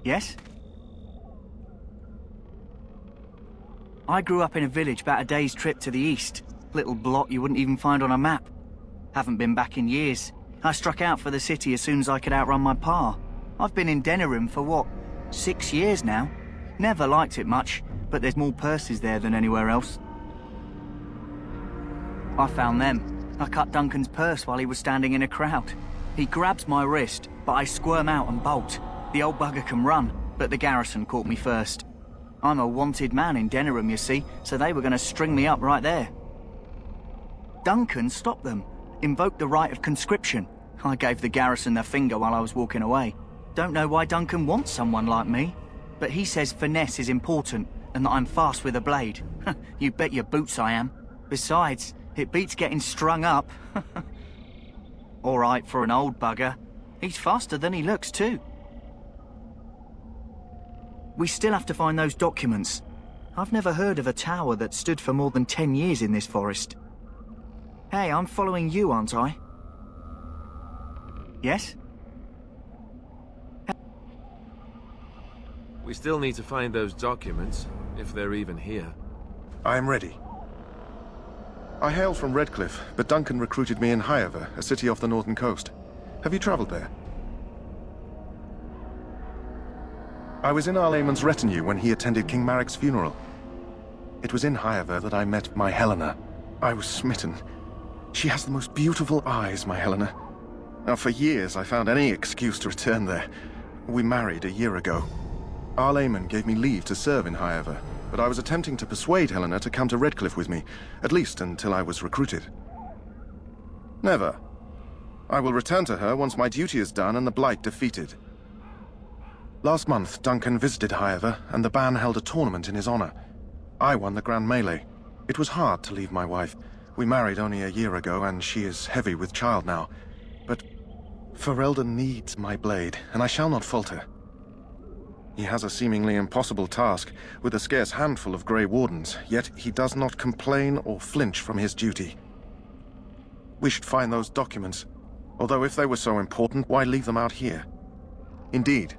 Yes? I grew up in a village about a day's trip to the east. Little blot you wouldn't even find on a map. Haven't been back in years. I struck out for the city as soon as I could outrun my pa. I've been in Denerim for what, 6 years now? Never liked it much, but there's more purses there than anywhere else. I found them. I cut Duncan's purse while he was standing in a crowd. He grabs my wrist, but I squirm out and bolt. The old bugger can run, but the garrison caught me first. I'm a wanted man in Denerim, you see, so they were going to string me up right there. Duncan stopped them, invoked the right of conscription. I gave the garrison the finger while I was walking away. Don't know why Duncan wants someone like me, but he says finesse is important and that I'm fast with a blade. You bet your boots I am. Besides, it beats getting strung up. All right for an old bugger. He's faster than he looks too. We still have to find those documents. I've never heard of a tower that stood for more than 10 years in this forest. Hey, I'm following you, aren't I? Yes? We still need to find those documents, if they're even here. I am ready. I hail from Redcliffe, but Duncan recruited me in Highever, a city off the northern coast. Have you traveled there? I was in Arlayman's retinue when he attended King Maric's funeral. It was in Highever that I met my Helena. I was smitten. She has the most beautiful eyes, my Helena. Now, for years I found any excuse to return there. We married a year ago. Arlayman gave me leave to serve in Highever, but I was attempting to persuade Helena to come to Redcliffe with me, at least until I was recruited. Never. I will return to her once my duty is done and the Blight defeated. Last month, Duncan visited Highever, and the band held a tournament in his honor. I won the Grand Melee. It was hard to leave my wife. We married only a year ago, and she is heavy with child now. But Ferelden needs my blade, and I shall not falter. He has a seemingly impossible task, with a scarce handful of Grey Wardens, yet he does not complain or flinch from his duty. We should find those documents, although if they were so important, why leave them out here? Indeed.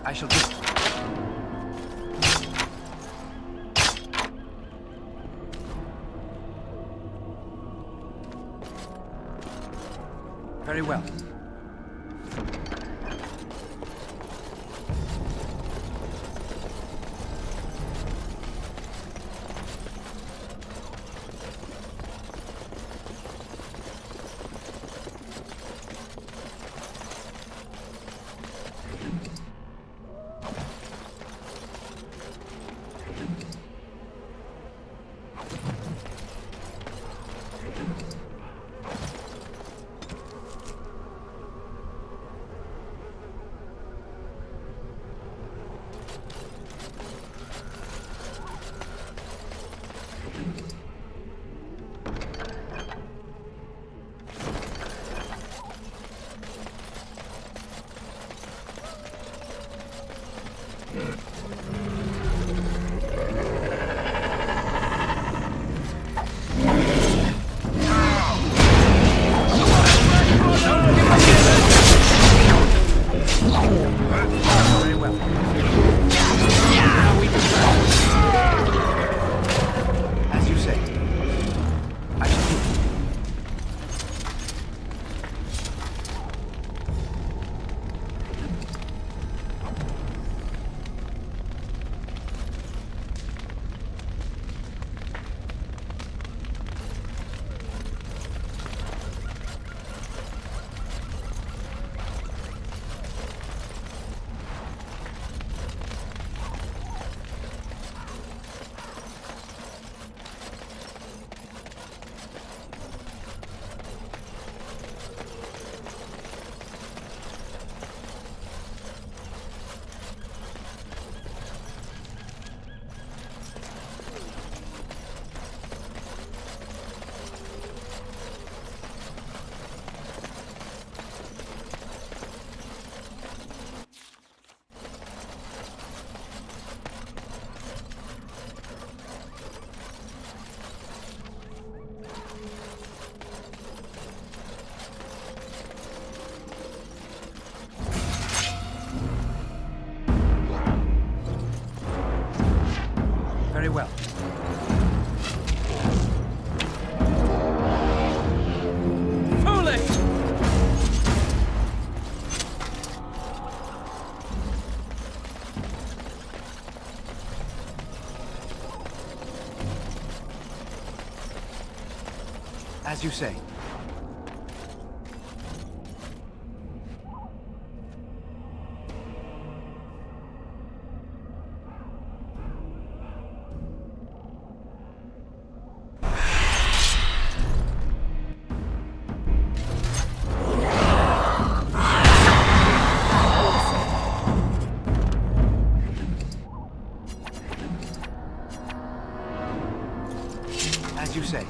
I shall do. Very well. Very well. Foolish! As you say. As you say.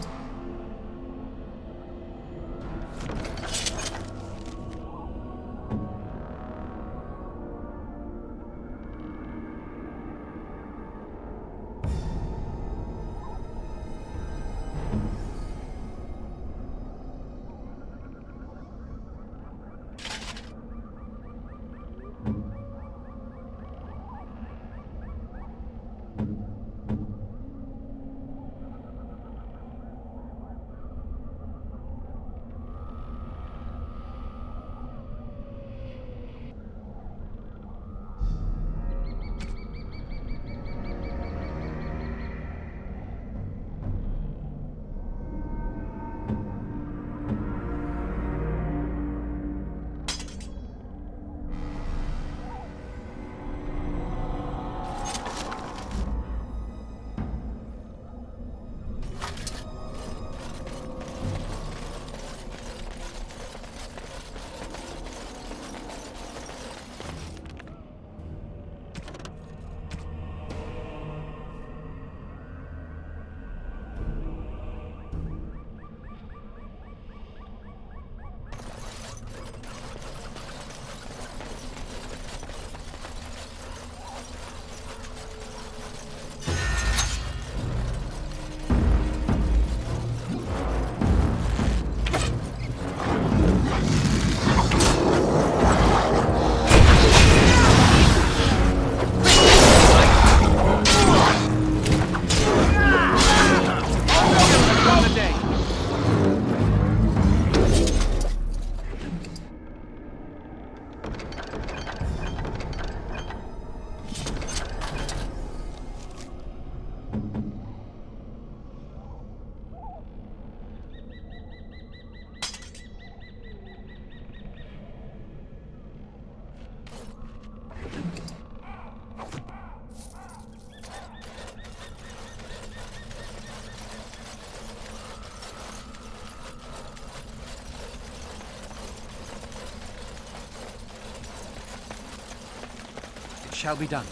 shall be done.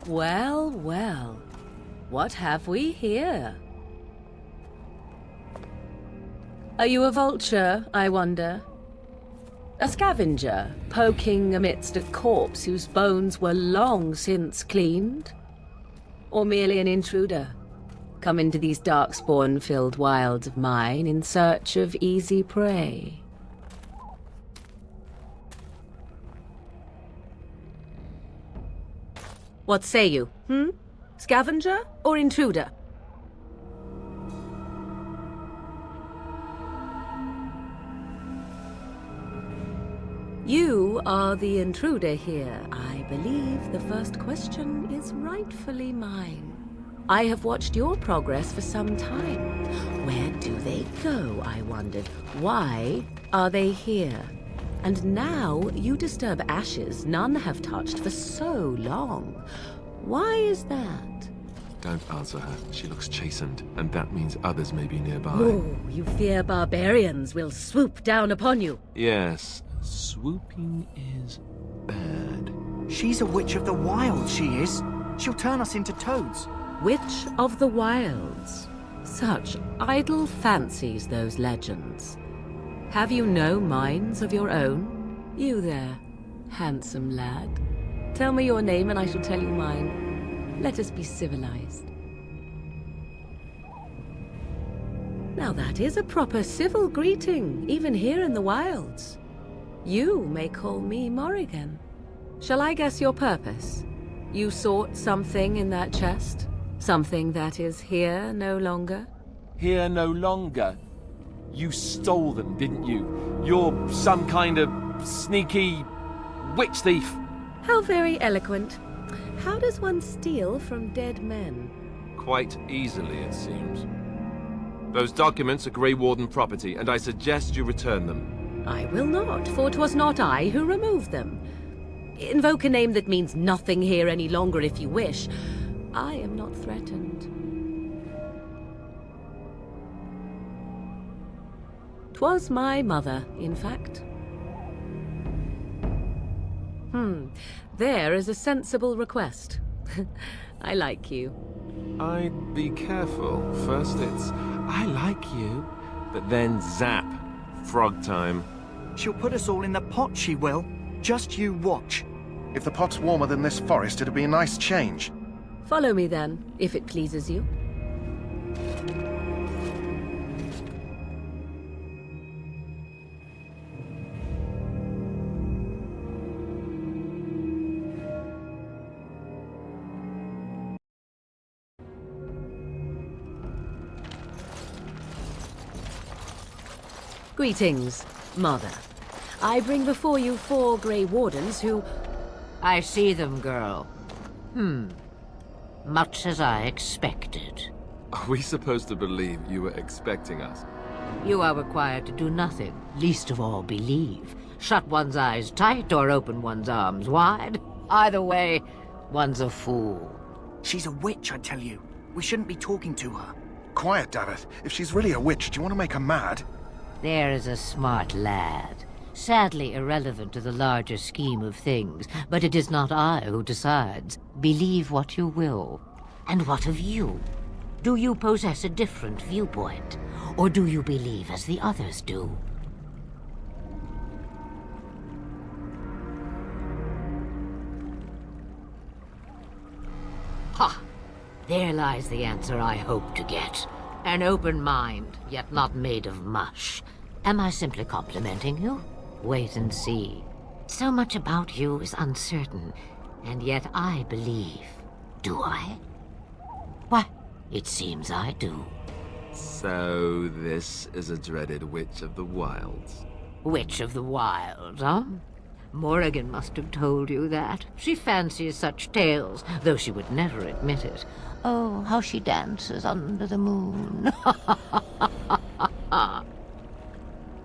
Well, well. What have we here? Are you a vulture, I wonder? A scavenger, poking amidst a corpse whose bones were long since cleaned? Or merely an intruder, come into these darkspawn-filled wilds of mine in search of easy prey? What say you, Scavenger or intruder? You are the intruder here. I believe the first question is rightfully mine. I have watched your progress for some time. Where do they go, I wondered? Why are they here? And now you disturb ashes none have touched for so long. Why is that? Don't answer her. She looks chastened, and that means others may be nearby. Oh, you fear barbarians will swoop down upon you. Yes, swooping is bad. She's a witch of the wilds, she is. She'll turn us into toads. Witch of the wilds. Such idle fancies, those legends. Have you no minds of your own? You there, handsome lad. Tell me your name and I shall tell you mine. Let us be civilized. Now that is a proper civil greeting, even here in the wilds. You may call me Morrigan. Shall I guess your purpose? You sought something in that chest? Something that is here no longer? Here no longer? You stole them, didn't you? You're some kind of sneaky witch thief. How very eloquent. How does one steal from dead men? Quite easily, it seems. Those documents are Grey Warden property, and I suggest you return them. I will not, for 'twas not I who removed them. Invoke a name that means nothing here any longer if you wish. I am not threatened. 'Twas my mother, in fact. There is a sensible request. I like you. I'd be careful. First it's, I like you, but then zap. Frog time. She'll put us all in the pot, she will. Just you watch. If the pot's warmer than this forest, it'll be a nice change. Follow me then, if it pleases you. Greetings, Mother. I bring before you 4 Grey Wardens who... I see them, girl. Much as I expected. Are we supposed to believe you were expecting us? You are required to do nothing, least of all believe. Shut one's eyes tight or open one's arms wide. Either way, one's a fool. She's a witch, I tell you. We shouldn't be talking to her. Quiet, Daveth. If she's really a witch, do you want to make her mad? There is a smart lad. Sadly irrelevant to the larger scheme of things, but it is not I who decides. Believe what you will. And what of you? Do you possess a different viewpoint? Or do you believe as the others do? Ha! There lies the answer I hope to get. An open mind, yet not made of mush. Am I simply complimenting you? Wait and see. So much about you is uncertain, and yet I believe. Do I? Why, it seems I do. So this is a dreaded Witch of the Wilds. Witch of the Wilds, huh? Morrigan must have told you that. She fancies such tales, though she would never admit it. Oh, how she dances under the moon.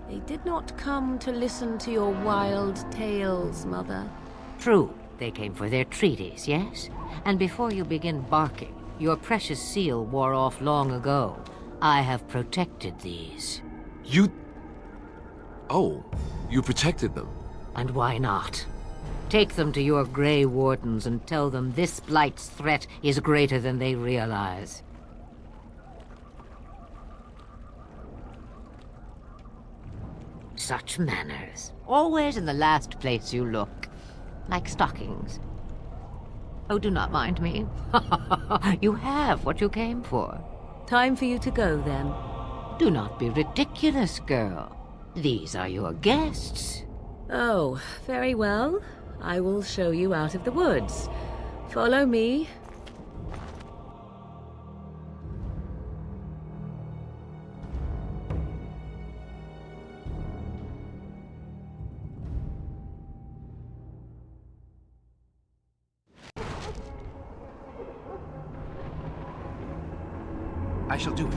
They did not come to listen to your wild tales, Mother. True, they came for their treaties, yes? And before you begin barking, your precious seal wore off long ago. I have protected these. You... Oh, you protected them? And why not? Take them to your Grey Wardens and tell them this Blight's threat is greater than they realize. Such manners. Always in the last place you look. Like stockings. Oh, do not mind me. You have what you came for. Time for you to go, then. Do not be ridiculous, girl. These are your guests. Oh, very well. I will show you out of the woods. Follow me. I shall do it.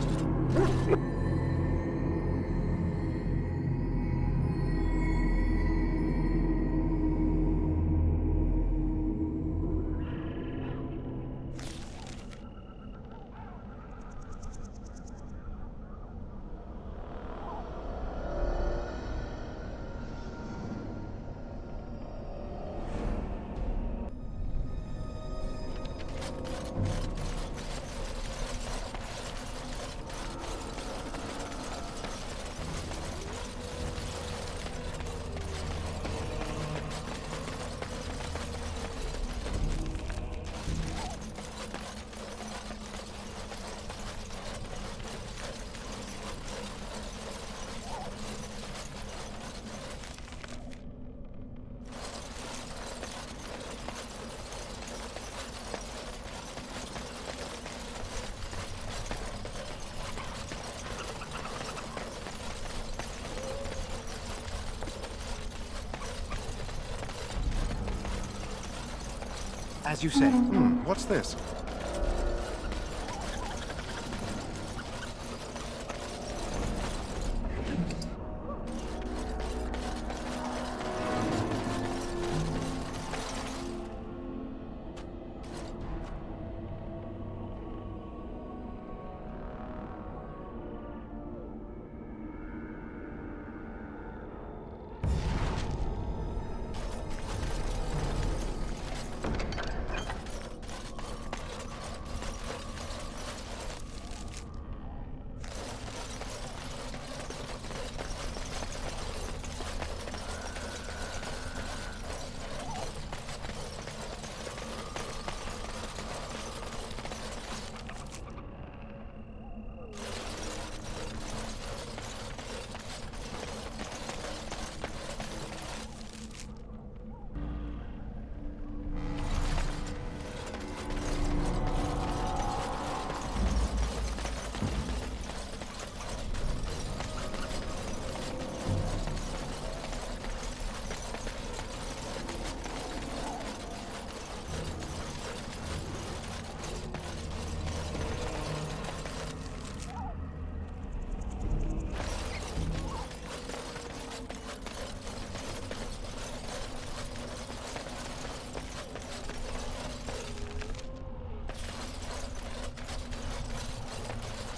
As you say. What's this?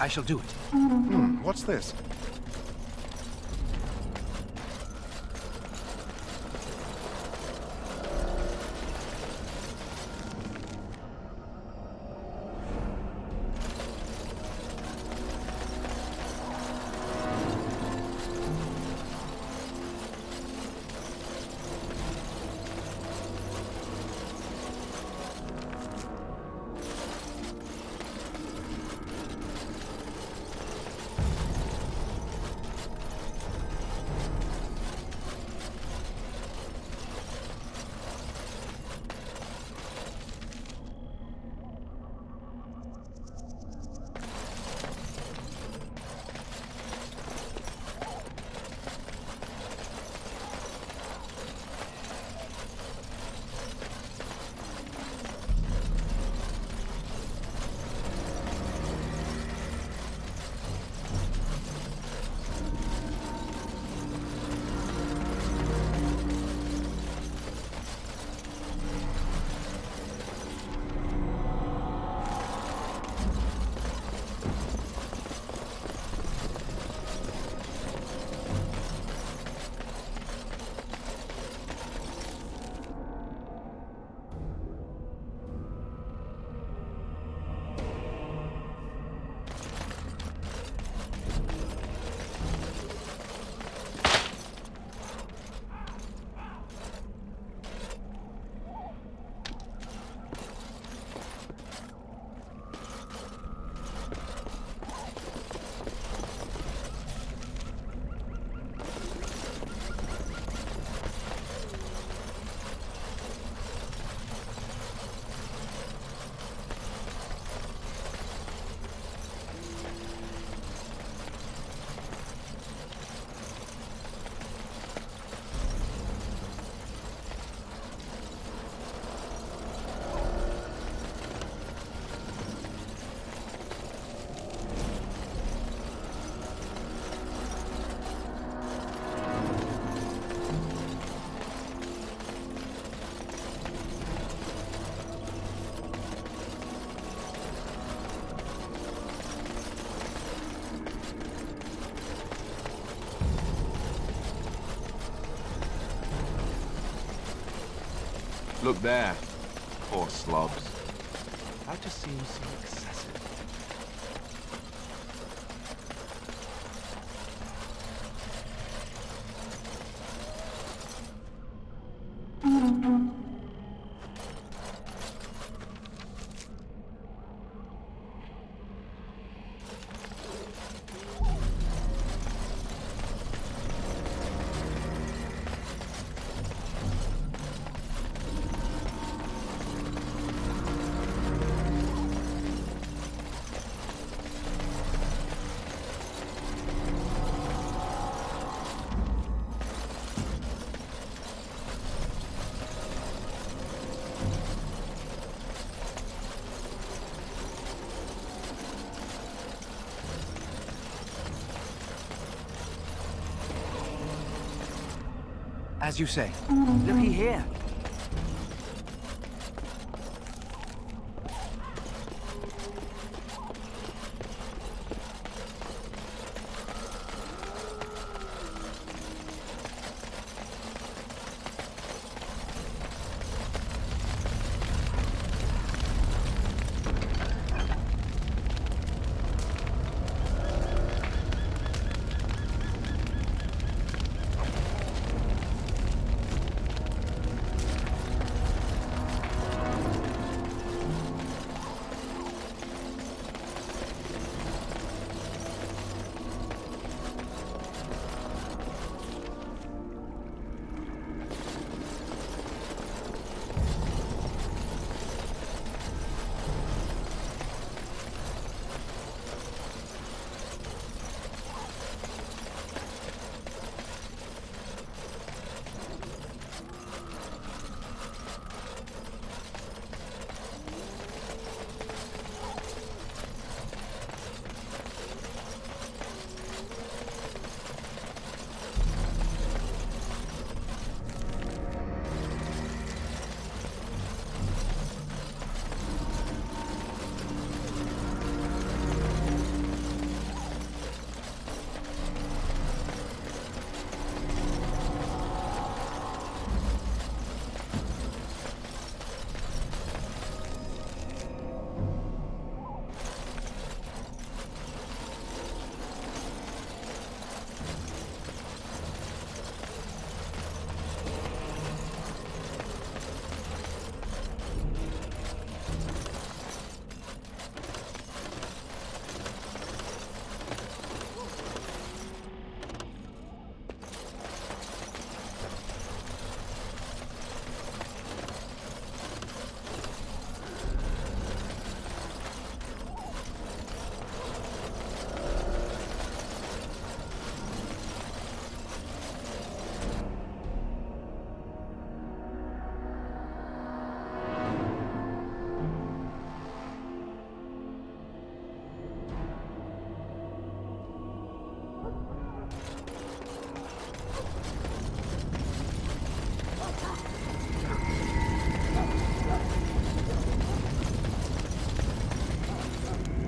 I shall do it. What's this? Look there. Poor slobs. That just seems so excessive. As you say. Looky here.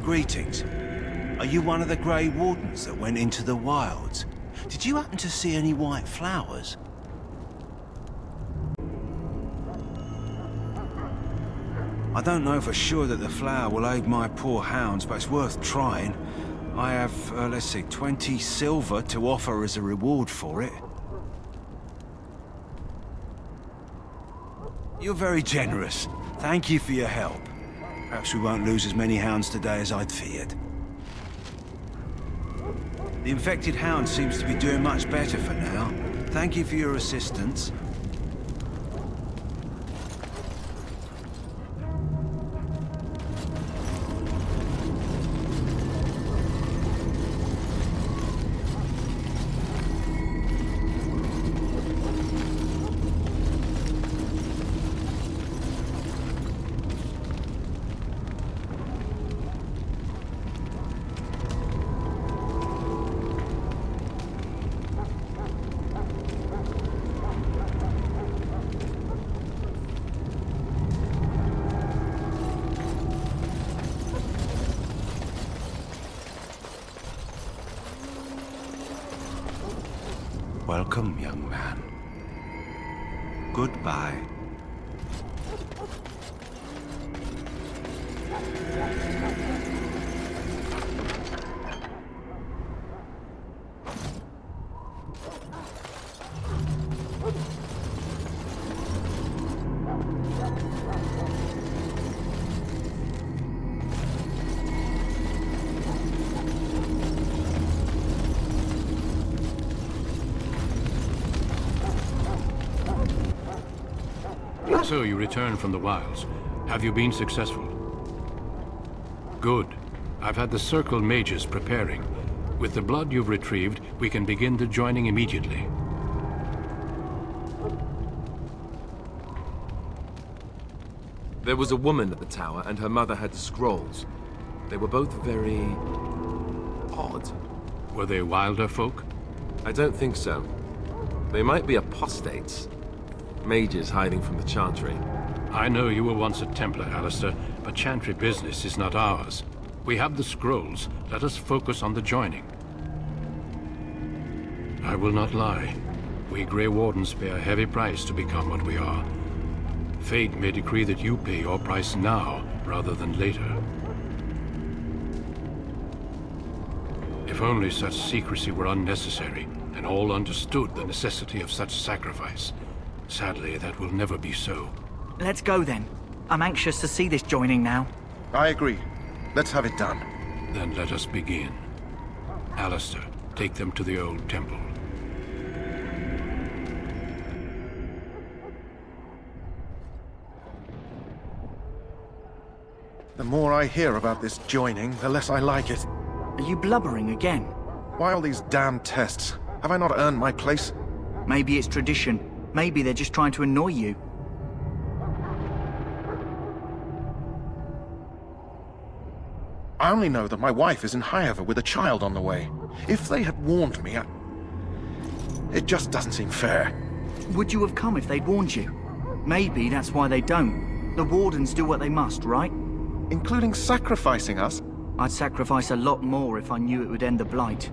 Greetings. Are you one of the Grey Wardens that went into the wilds? Did you happen to see any white flowers? I don't know for sure that the flower will aid my poor hounds, but it's worth trying. I have, let's see, 20 silver to offer as a reward for it. You're very generous. Thank you for your help. Perhaps we won't lose as many hounds today as I'd feared. The infected hound seems to be doing much better for now. Thank you for your assistance. Welcome, young man. Goodbye. So you returned from the wilds. Have you been successful? Good. I've had the Circle mages preparing. With the blood you've retrieved, we can begin the joining immediately. There was a woman at the tower, and her mother had the scrolls. They were both very... odd. Were they Wilder folk? I don't think so. They might be apostates. Mages hiding from the Chantry. I know you were once a Templar, Alistair, but Chantry business is not ours. We have the scrolls. Let us focus on the joining. I will not lie. We Grey Wardens pay a heavy price to become what we are. Fate may decree that you pay your price now, rather than later. If only such secrecy were unnecessary, and all understood the necessity of such sacrifice. Sadly, that will never be so. Let's go then. I'm anxious to see this joining now. I agree. Let's have it done. Then let us begin. Alistair, take them to the old temple. The more I hear about this joining, the less I like it. Are you blubbering again? Why all these damn tests? Have I not earned my place? Maybe it's tradition. Maybe they're just trying to annoy you. I only know that my wife is in Highever with a child on the way. If they had warned me, it just doesn't seem fair. Would you have come if they'd warned you? Maybe that's why they don't. The Wardens do what they must, right? Including sacrificing us? I'd sacrifice a lot more if I knew it would end the Blight.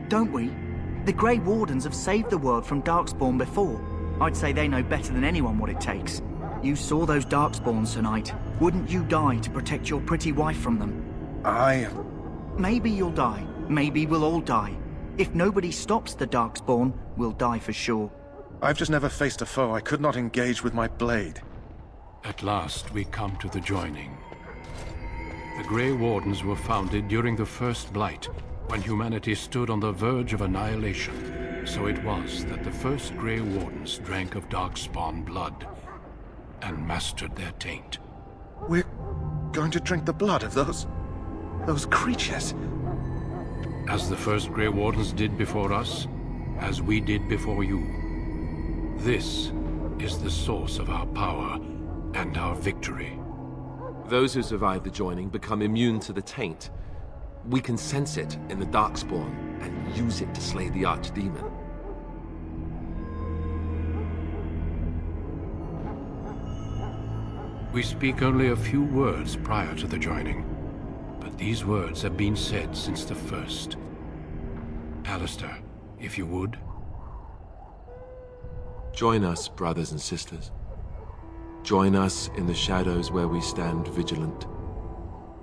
Don't we? The Grey Wardens have saved the world from Darkspawn before. I'd say they know better than anyone what it takes. You saw those Darkspawns tonight. Wouldn't you die to protect your pretty wife from them? Maybe you'll die. Maybe we'll all die. If nobody stops the Darkspawn, we'll die for sure. I've just never faced a foe I could not engage with my blade. At last, we come to the joining. The Grey Wardens were founded during the First Blight, when humanity stood on the verge of annihilation. So it was that the first Grey Wardens drank of Darkspawn blood and mastered their taint. We're going to drink the blood of those creatures? As the first Grey Wardens did before us, as we did before you. This is the source of our power and our victory. Those who survive the joining become immune to the taint. We can sense it in the Darkspawn and use it to slay the Archdemon. We speak only a few words prior to the joining, but these words have been said since the first. Alistair, if you would. Join us, brothers and sisters. Join us in the shadows where we stand vigilant.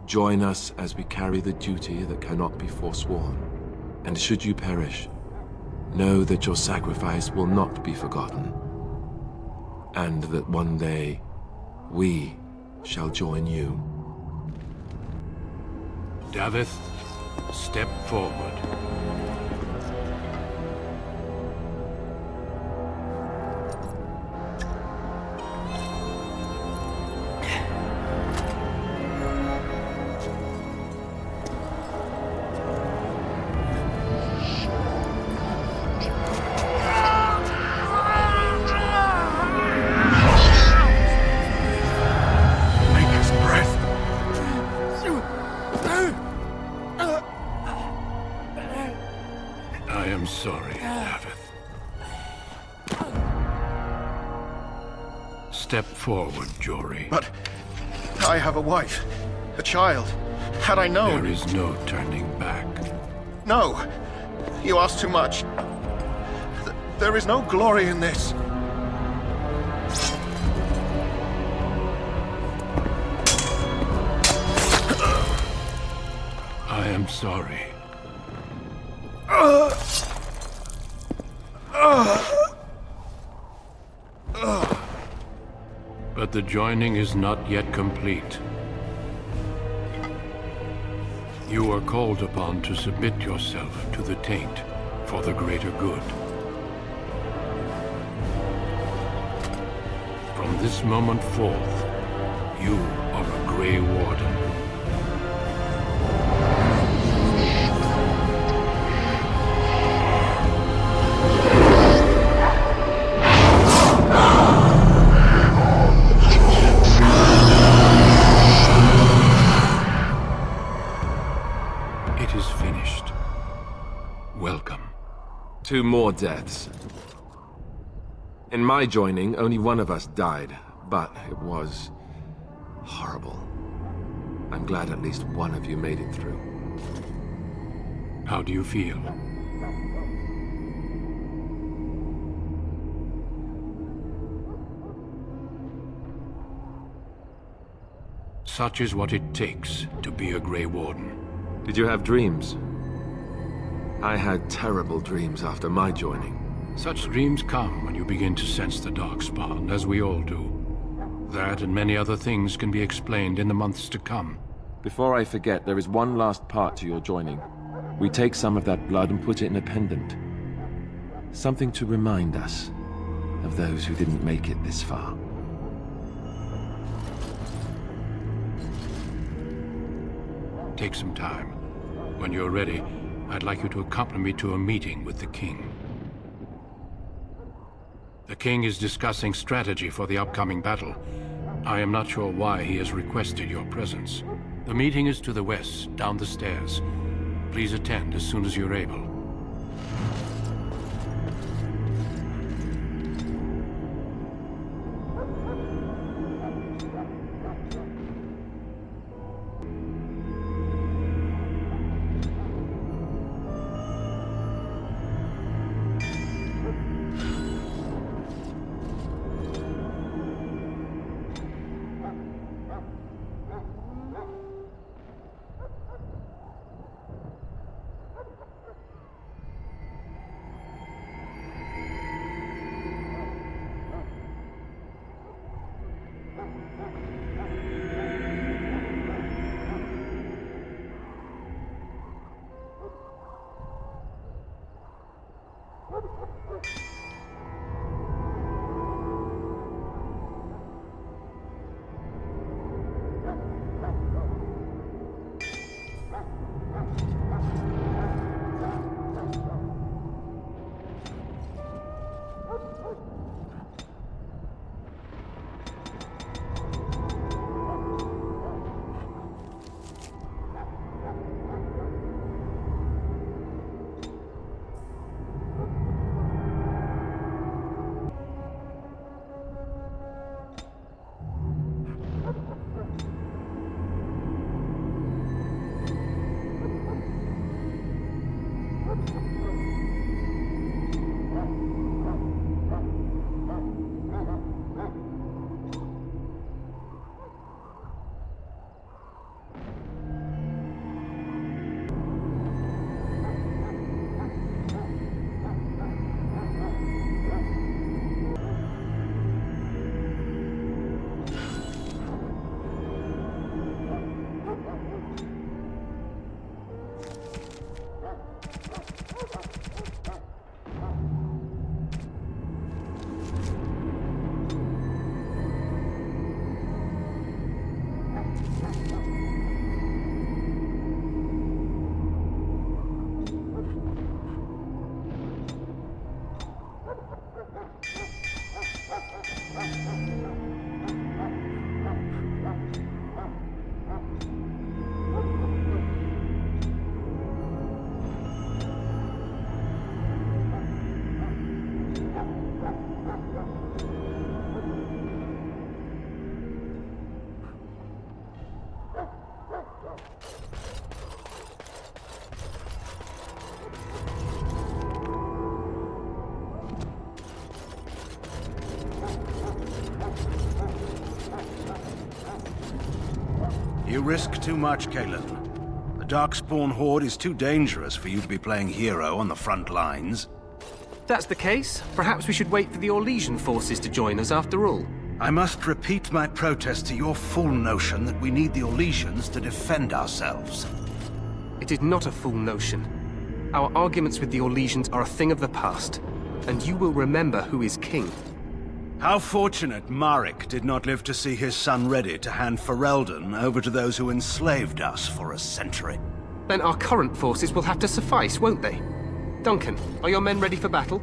Join us as we carry the duty that cannot be forsworn. And should you perish, know that your sacrifice will not be forgotten. And that one day, we shall join you. Davith, step forward. Step forward, Jory. But I have a wife, a child. Had I known... There is no turning back. No! You ask too much. There is no glory in this. I am sorry. But the joining is not yet complete. You are called upon to submit yourself to the taint for the greater good. From this moment forth, you are a Grey Warden. It is finished. Welcome. 2 more deaths. In my joining, only one of us died, but it was horrible. I'm glad at least one of you made it through. How do you feel? Such is what it takes to be a Grey Warden. Did you have dreams? I had terrible dreams after my joining. Such dreams come when you begin to sense the Darkspawn, as we all do. That and many other things can be explained in the months to come. Before I forget, there is one last part to your joining. We take some of that blood and put it in a pendant. Something to remind us of those who didn't make it this far. Take some time. When you're ready, I'd like you to accompany me to a meeting with the King. The King is discussing strategy for the upcoming battle. I am not sure why he has requested your presence. The meeting is to the west, down the stairs. Please attend as soon as you're able. You risk too much, Cailan. The Darkspawn Horde is too dangerous for you to be playing hero on the front lines. If that's the case, perhaps we should wait for the Orlesian forces to join us after all. I must repeat my protest to your fool notion that we need the Orlesians to defend ourselves. It is not a fool notion. Our arguments with the Orlesians are a thing of the past, and you will remember who is king. How fortunate Marek did not live to see his son ready to hand Ferelden over to those who enslaved us for a century. Then our current forces will have to suffice, won't they? Duncan, are your men ready for battle?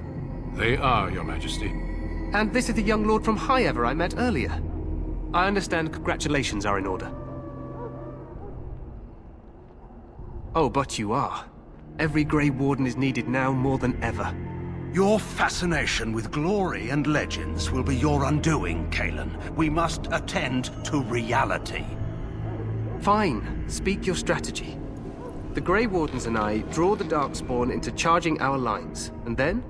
They are, Your Majesty. And this is the young lord from High Ever I met earlier. I understand congratulations are in order. Oh, but you are. Every Grey Warden is needed now more than ever. Your fascination with glory and legends will be your undoing, Cailan. We must attend to reality. Fine. Speak your strategy. The Grey Wardens and I draw the Darkspawn into charging our lines, and then?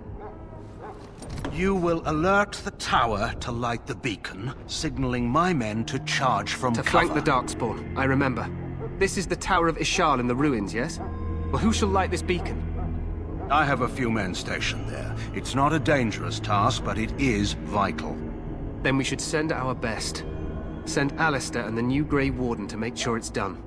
You will alert the tower to light the beacon, signaling my men to charge from cover. To flank the Darkspawn, I remember. This is the Tower of Ishal in the ruins, yes? Well, who shall light this beacon? I have a few men stationed there. It's not a dangerous task, but it is vital. Then we should send our best. Send Alistair and the new Grey Warden to make sure it's done.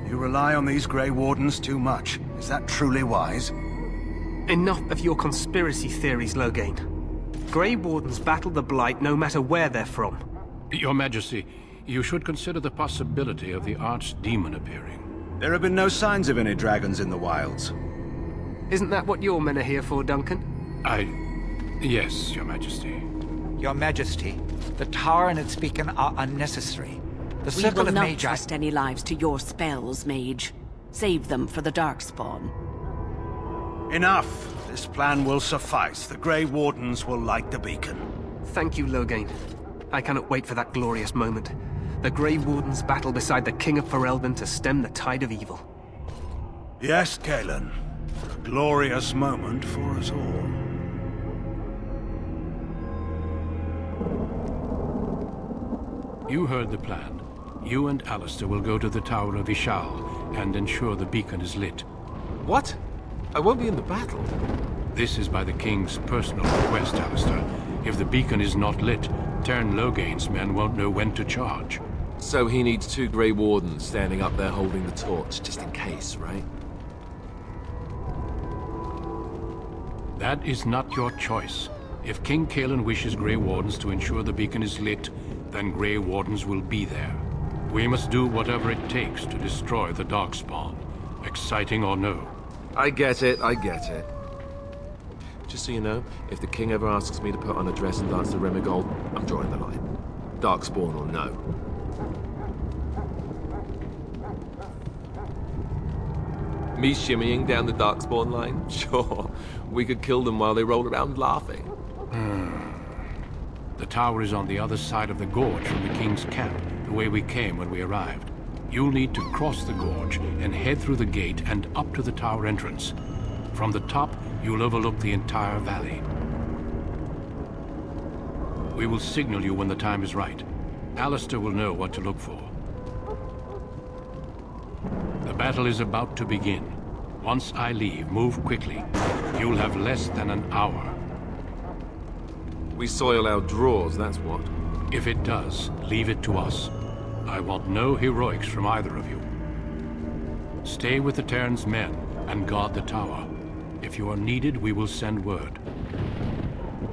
You rely on these Grey Wardens too much. Is that truly wise? Enough of your conspiracy theories, Loghain. Grey Wardens battle the Blight no matter where they're from. Your Majesty, you should consider the possibility of the Archdemon appearing. There have been no signs of any dragons in the wilds. Isn't that what your men are here for, Duncan? Yes, Your Majesty. Your Majesty, the tower and its beacon are unnecessary. The We circle will of not Magi... trust any lives to your spells, Mage. Save them for the Darkspawn. Enough! This plan will suffice. The Grey Wardens will light the beacon. Thank you, Loghain. I cannot wait for that glorious moment. The Grey Wardens battle beside the King of Ferelden to stem the tide of evil. Yes, Cailan. A glorious moment for us all. You heard the plan. You and Alistair will go to the Tower of Ishal and ensure the beacon is lit. What? I won't be in the battle. This is by the King's personal request, Alistair. If the beacon is not lit, Teyrn Loghain's men won't know when to charge. So he needs 2 Grey Wardens standing up there holding the torch, just in case, right? That is not your choice. If King Cailan wishes Grey Wardens to ensure the beacon is lit, then Grey Wardens will be there. We must do whatever it takes to destroy the Darkspawn, exciting or no. I get it, I get it. Just so you know, if the King ever asks me to put on a dress and dance to Remigold, I'm drawing the line. Darkspawn or no. Me shimmying down the Darkspawn line? Sure. We could kill them while they roll around laughing. The tower is on the other side of the gorge from the King's camp, the way we came when we arrived. You'll need to cross the gorge and head through the gate and up to the tower entrance. From the top, you'll overlook the entire valley. We will signal you when the time is right. Alistair will know what to look for. The battle is about to begin. Once I leave, move quickly. You'll have less than an hour. We soil our drawers, that's what. If it does, leave it to us. I want no heroics from either of you. Stay with the Teyrn's men and guard the tower. If you are needed, we will send word.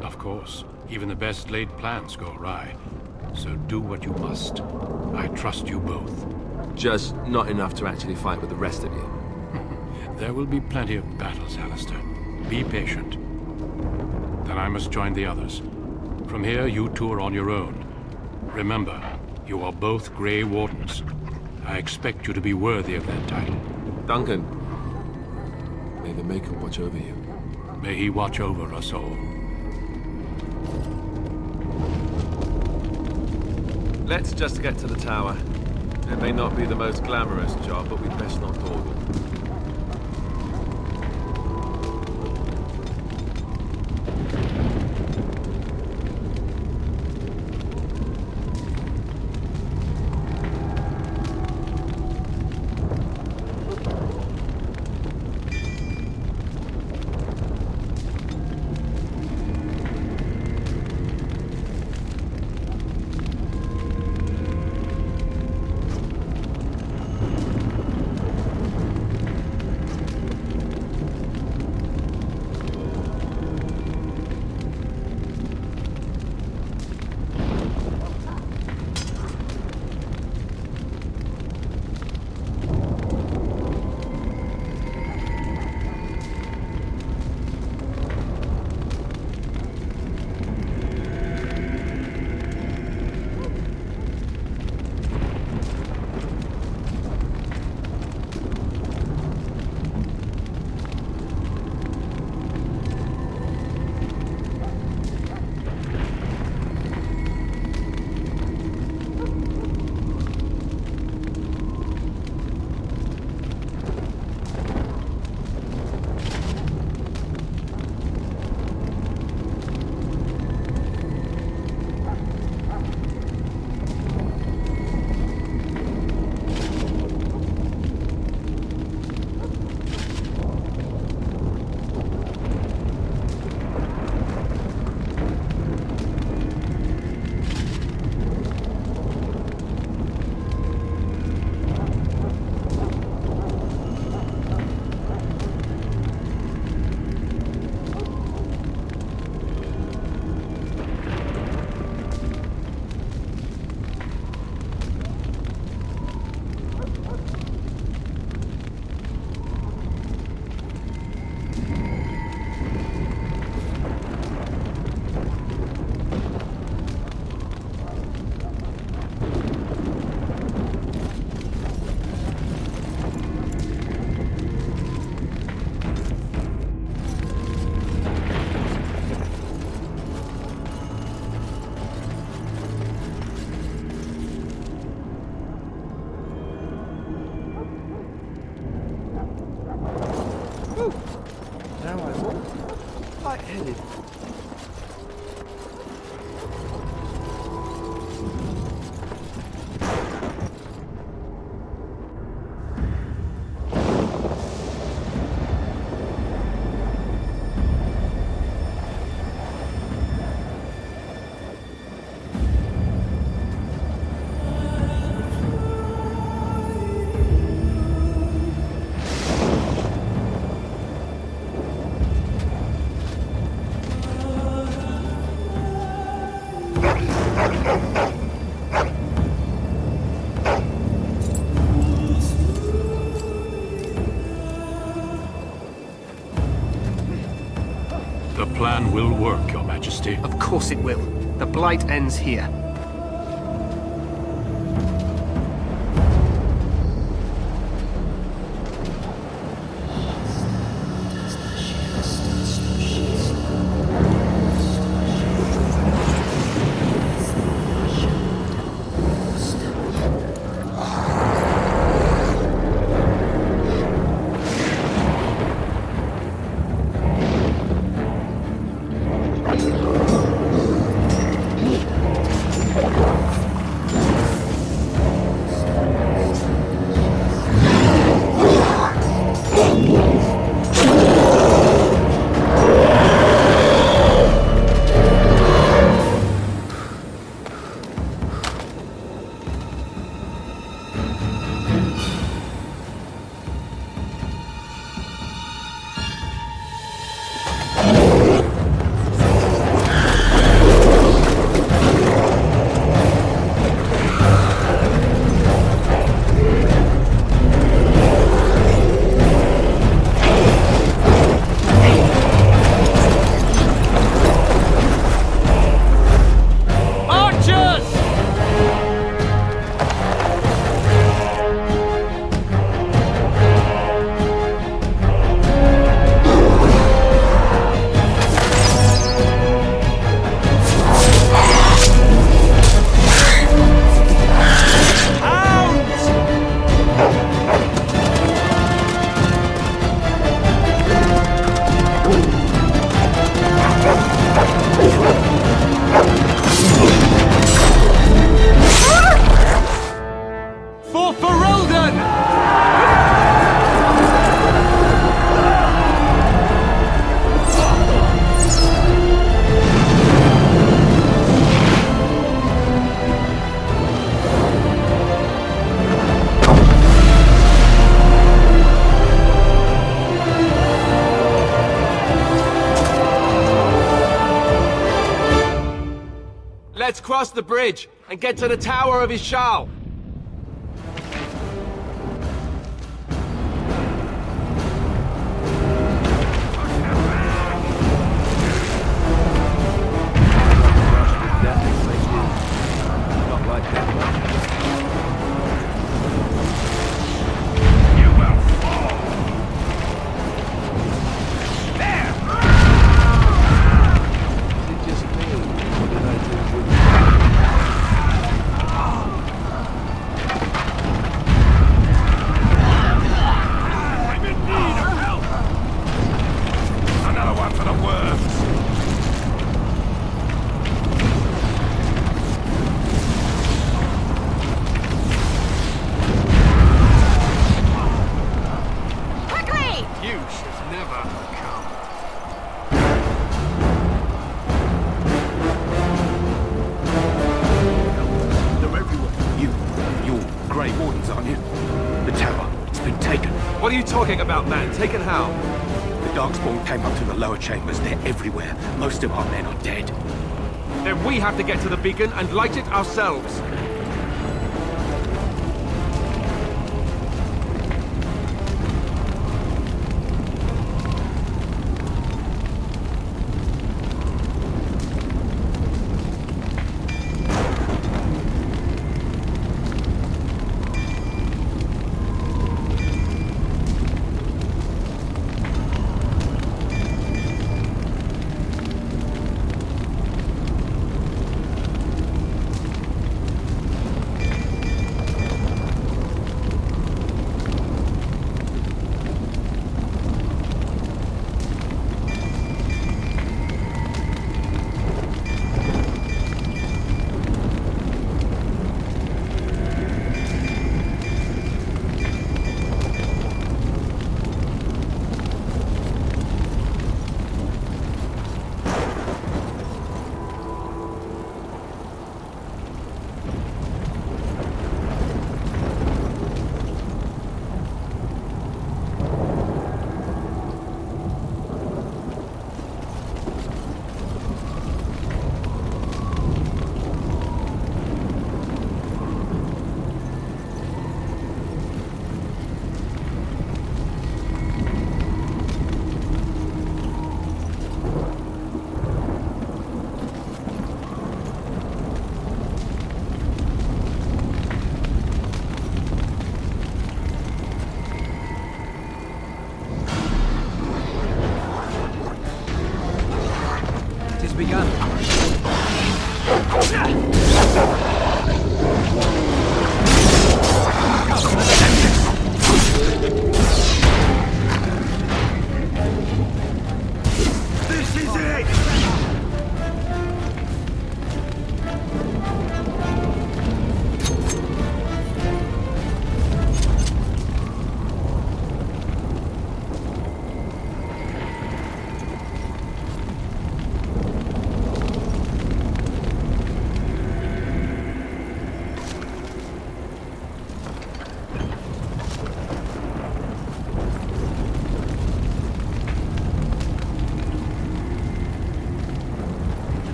Of course, even the best laid plans go awry. So do what you must. I trust you both. Just not enough to actually fight with the rest of you. There will be plenty of battles, Alistair. Be patient. Then I must join the others. From here, you two are on your own. Remember, you are both Grey Wardens. I expect you to be worthy of that title. Duncan, may the Maker watch over you. May he watch over us all. Let's just get to the tower. It may not be the most glamorous job, but we'd best not dawdle. will work, Your Majesty. Of course it will. The Blight ends here. Let's cross the bridge and get to the Tower of Ishal. Not like that. What are you talking about, man? Taken how? The Darkspawn came up through the lower chambers. They're everywhere. Most of our men are dead. Then we have to get to the beacon and light it ourselves.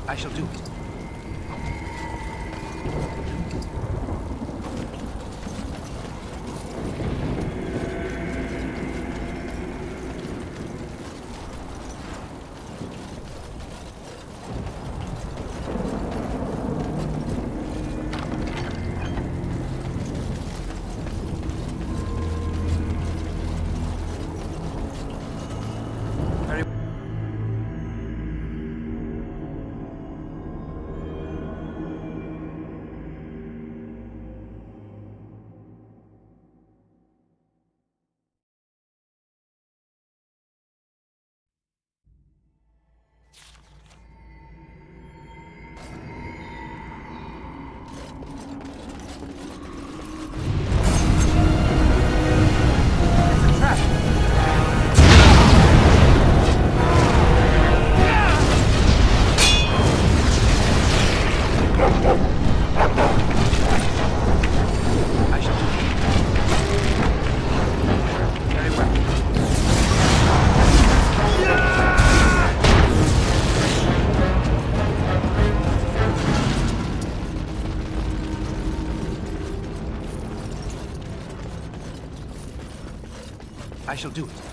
I shall do it. I shall do it.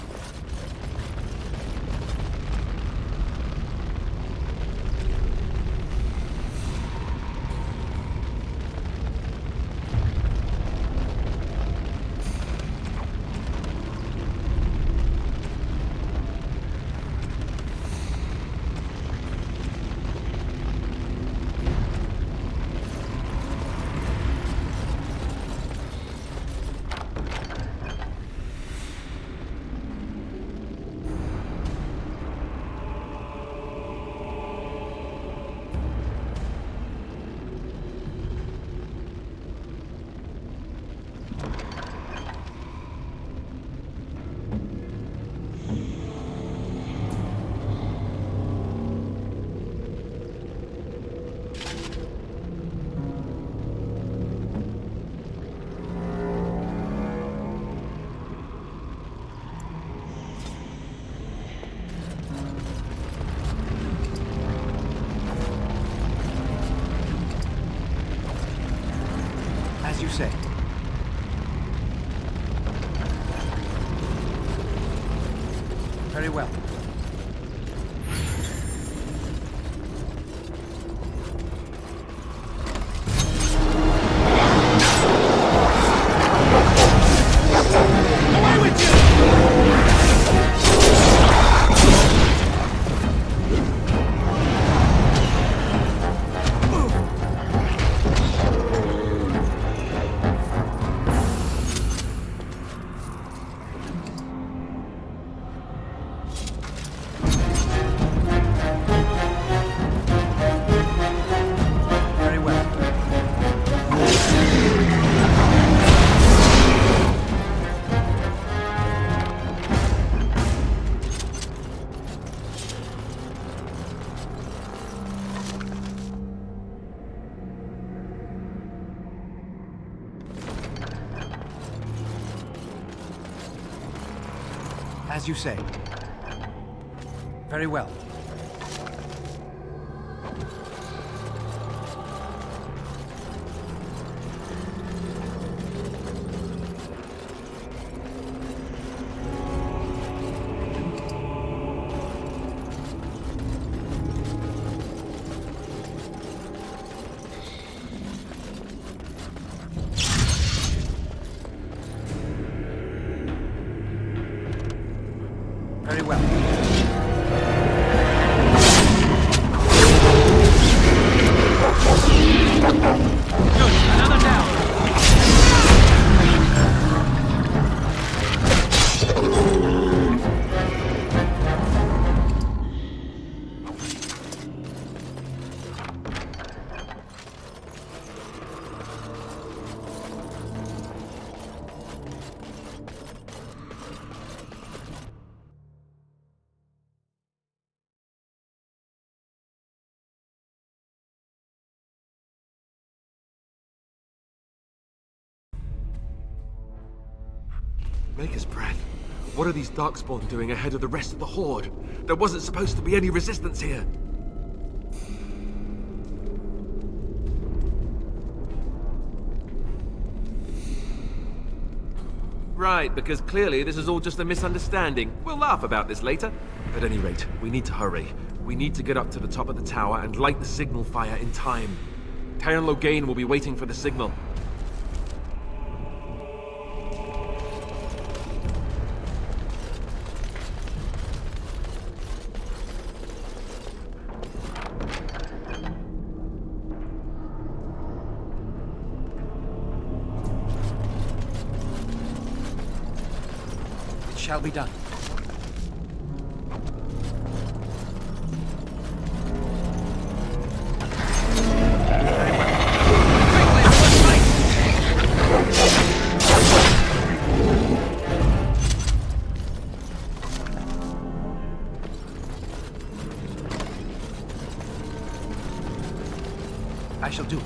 Very well. As you say. Very well. Very well. Good. Another down. Maker's breath. What are these Darkspawn doing ahead of the rest of the Horde? There wasn't supposed to be any resistance here. Right, because clearly this is all just a misunderstanding. We'll laugh about this later. At any rate, we need to hurry. We need to get up to the top of the tower and light the signal fire in time. Teyrn Loghain will be waiting for the signal. Shall be done. I shall do it.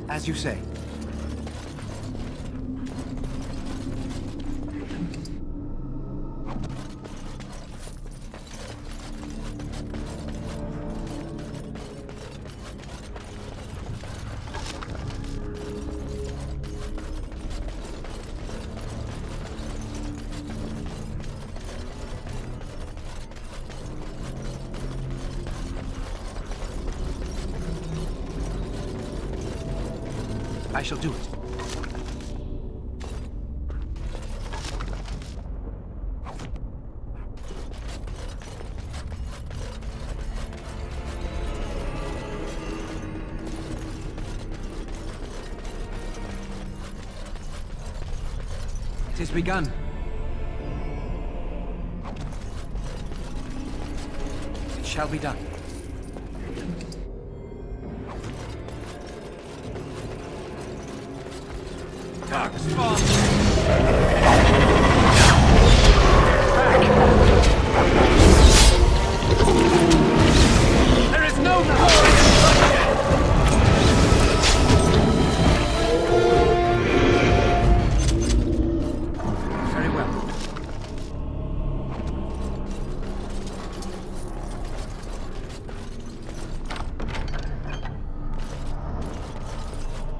As you say. I shall do it. It has begun. It shall be done. There is no Very well.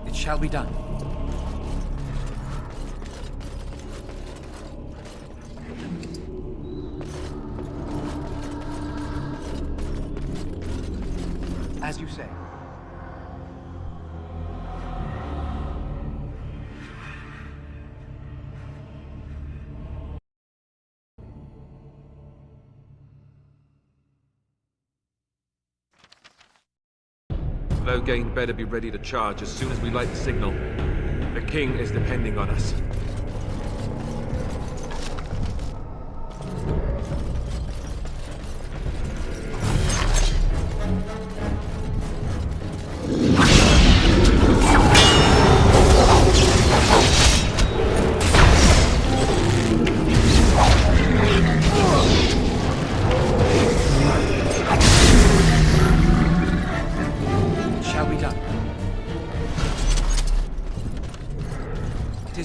It shall be done. As you say. Loghain better be ready to charge as soon as we light the signal. The king is depending on us.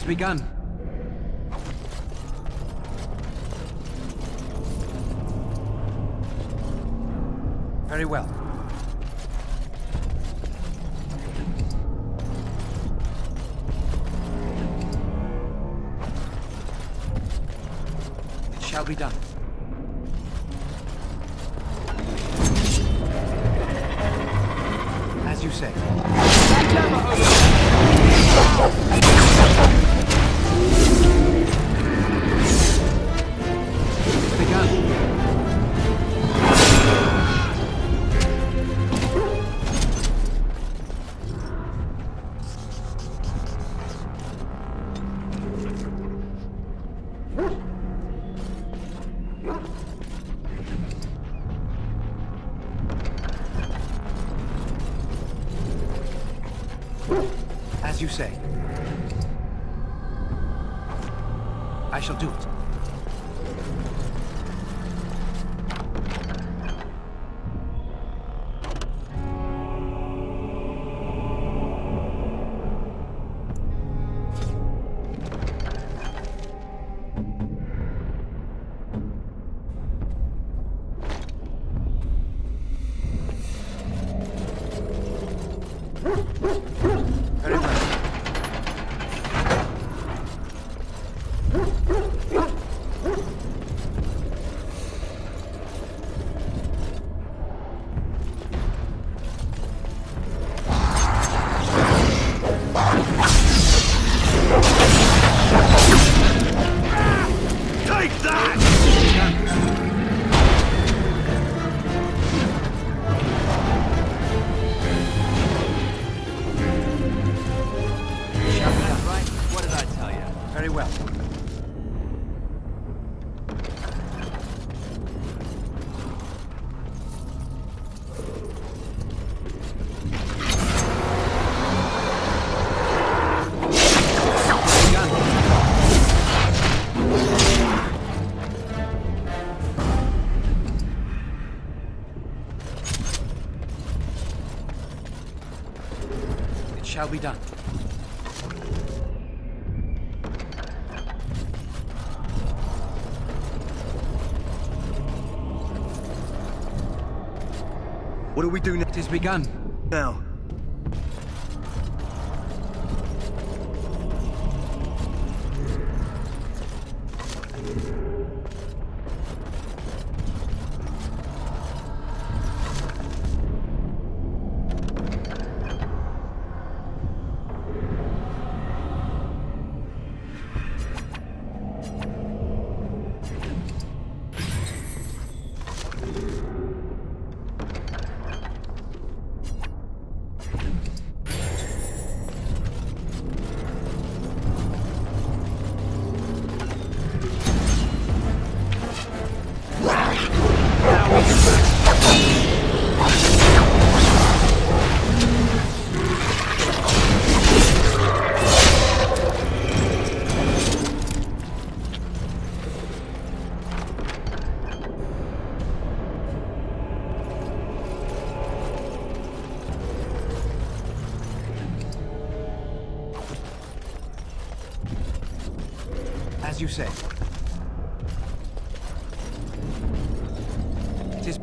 Begun. Very well. It shall be done. As you say. As you say. I shall do it. Shall be done. What do we do next? It has begun. Now. As you say. It is...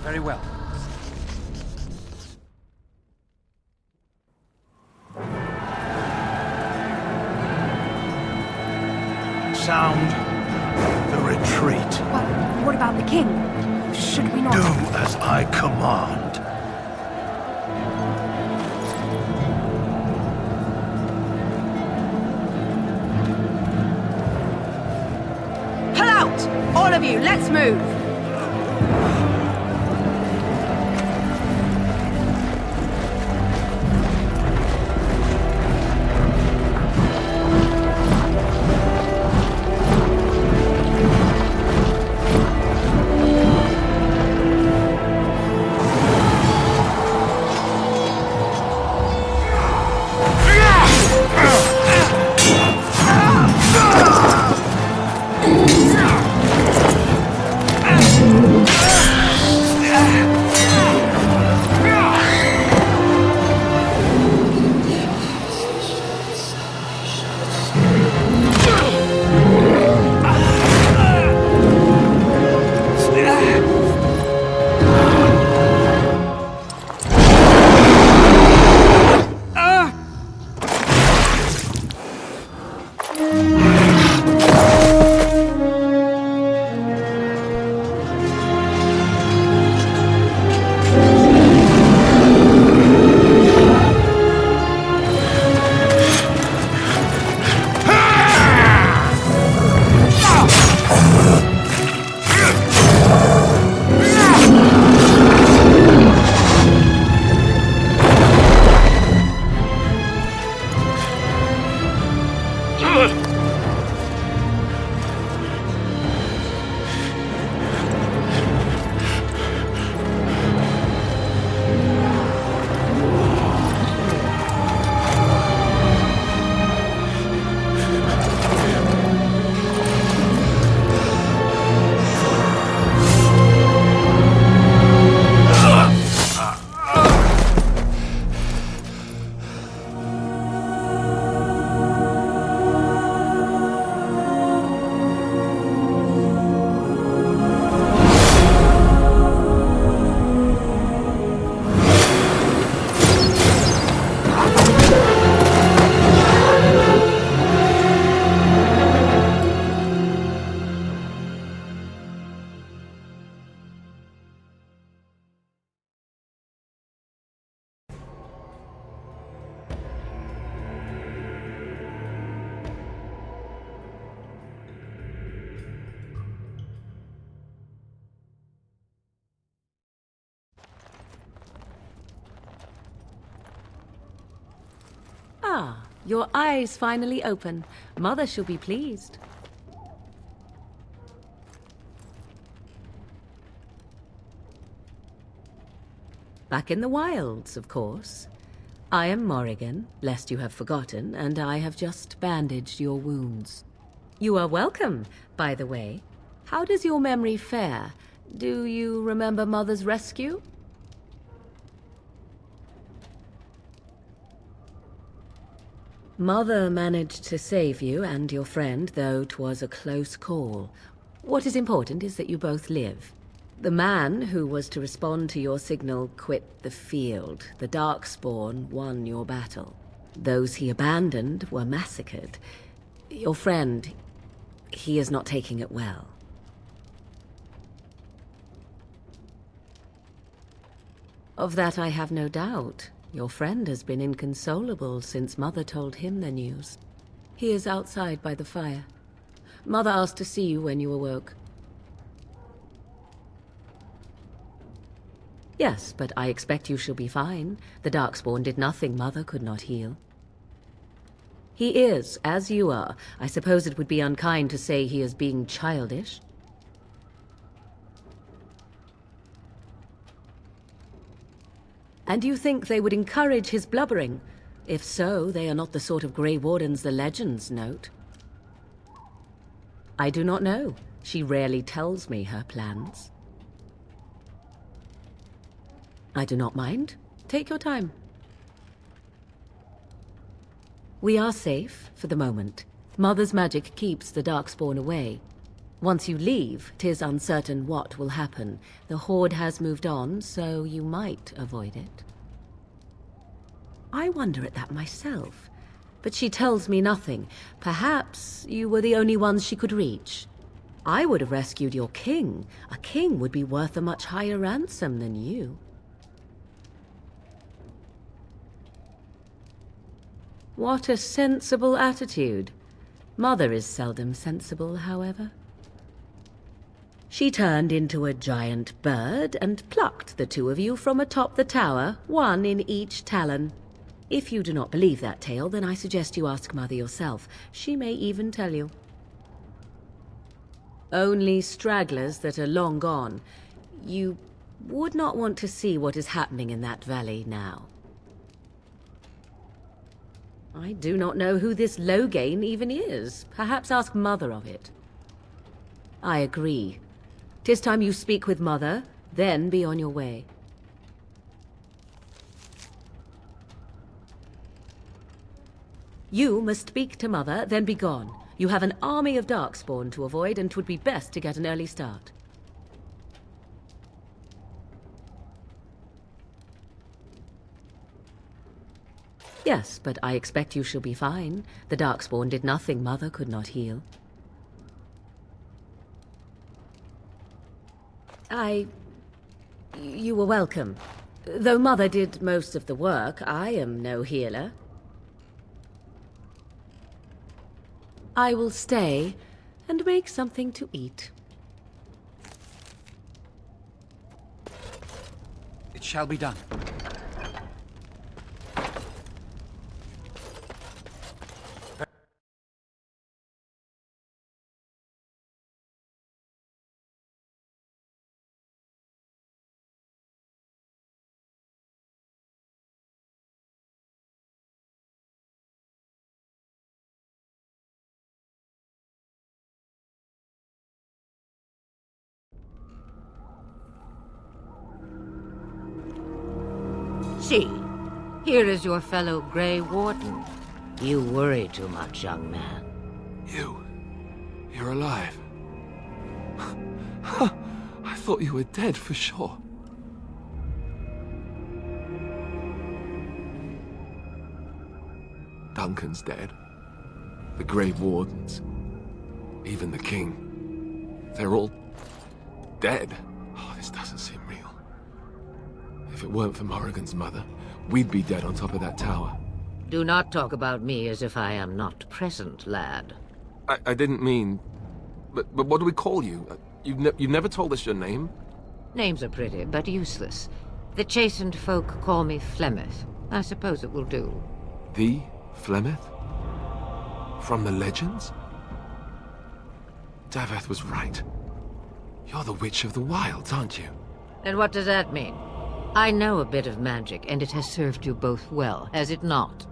Very well. Sound the retreat. But what about the king? Should we not... Do as I command. Pull out! All of you, let's move! Ah! Ah, your eyes finally open. Mother shall be pleased. Back in the wilds, of course. I am Morrigan, lest you have forgotten, and I have just bandaged your wounds. You are welcome, by the way. How does your memory fare? Do you remember Mother's rescue? Mother managed to save you and your friend, though 'twas a close call. What is important is that you both live. The man who was to respond to your signal quit the field. The Darkspawn won your battle. Those he abandoned were massacred. Your friend, he is not taking it well. Of that I have no doubt. Your friend has been inconsolable since Mother told him the news. He is outside by the fire. Mother asked to see you when you awoke. Yes, but I expect you shall be fine. The Darkspawn did nothing Mother could not heal. He is, as you are. I suppose it would be unkind to say he is being childish. And you think they would encourage his blubbering? If so, they are not the sort of Grey Wardens the legends note. I do not know. She rarely tells me her plans. I do not mind. Take your time. We are safe, for the moment. Mother's magic keeps the Darkspawn away. Once you leave, 'tis uncertain what will happen. The Horde has moved on, so you might avoid it. I wonder at that myself, but she tells me nothing. Perhaps you were the only ones she could reach. I would have rescued your king. A king would be worth a much higher ransom than you. What a sensible attitude. Mother is seldom sensible, however. She turned into a giant bird and plucked the two of you from atop the tower, one in each talon. If you do not believe that tale, then I suggest you ask Mother yourself. She may even tell you. Only stragglers that are long gone. You would not want to see what is happening in that valley now. I do not know who this Loghain even is. Perhaps ask Mother of it. I agree. 'Tis time you speak with Mother, then be on your way. You must speak to Mother, then be gone. You have an army of Darkspawn to avoid, and 'twould be best to get an early start. Yes, but I expect you shall be fine. The Darkspawn did nothing Mother could not heal. You were welcome. Though Mother did most of the work, I am no healer. I will stay and make something to eat. It shall be done. See, here is your fellow Grey Warden. You worry too much, young man. You're alive. I thought you were dead for sure. Duncan's dead. The Grey Wardens. Even the King. They're all dead. Oh, this doesn't seem real. If it weren't for Morrigan's mother, we'd be dead on top of that tower. Do not talk about me as if I am not present, lad. I didn't mean... But what do we call you? You've never told us your name? Names are pretty, but useless. The chastened folk call me Flemeth. I suppose it will do. The Flemeth? From the legends? Daveth was right. You're the Witch of the Wilds, aren't you? And what does that mean? I know a bit of magic, and it has served you both well, has it not?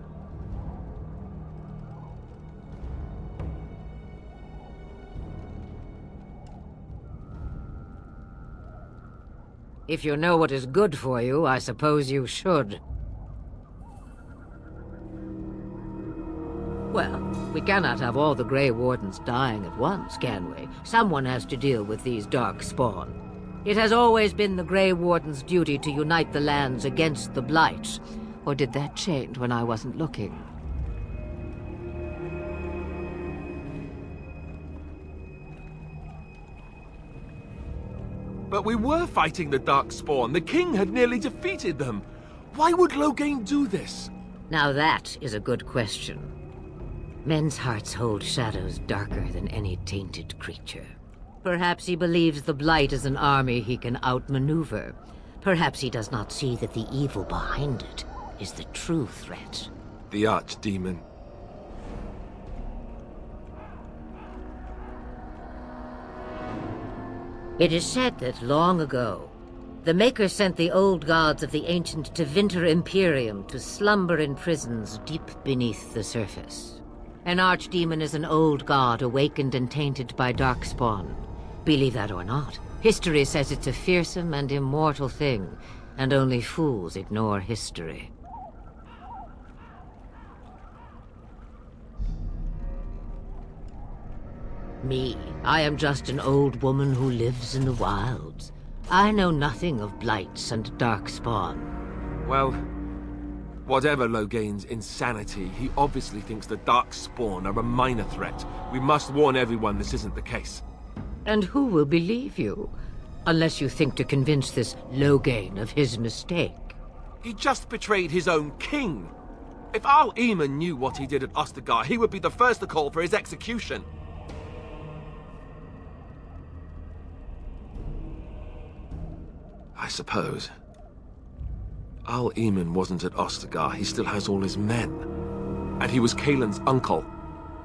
If you know what is good for you, I suppose you should. Well, we cannot have all the Grey Wardens dying at once, can we? Someone has to deal with these Darkspawn. It has always been the Grey Warden's duty to unite the lands against the Blight. Or did that change when I wasn't looking? But we were fighting the Darkspawn. The king had nearly defeated them. Why would Loghain do this? Now that is a good question. Men's hearts hold shadows darker than any tainted creature. Perhaps he believes the Blight is an army he can outmaneuver. Perhaps he does not see that the evil behind it is the true threat. The Archdemon. It is said that long ago, the Maker sent the old gods of the ancient Tevinter Imperium to slumber in prisons deep beneath the surface. An Archdemon is an old god awakened and tainted by Darkspawn. Believe that or not, history says it's a fearsome and immortal thing, and only fools ignore history. Me, I am just an old woman who lives in the wilds. I know nothing of blights and Darkspawn. Well, whatever Loghain's insanity, he obviously thinks the Darkspawn are a minor threat. We must warn everyone this isn't the case. And who will believe you? Unless you think to convince this Loghain of his mistake. He just betrayed his own king. If Arl Eamon knew what he did at Ostagar, he would be the first to call for his execution. I suppose. Arl Eamon wasn't at Ostagar. He still has all his men. And he was Cailan's uncle.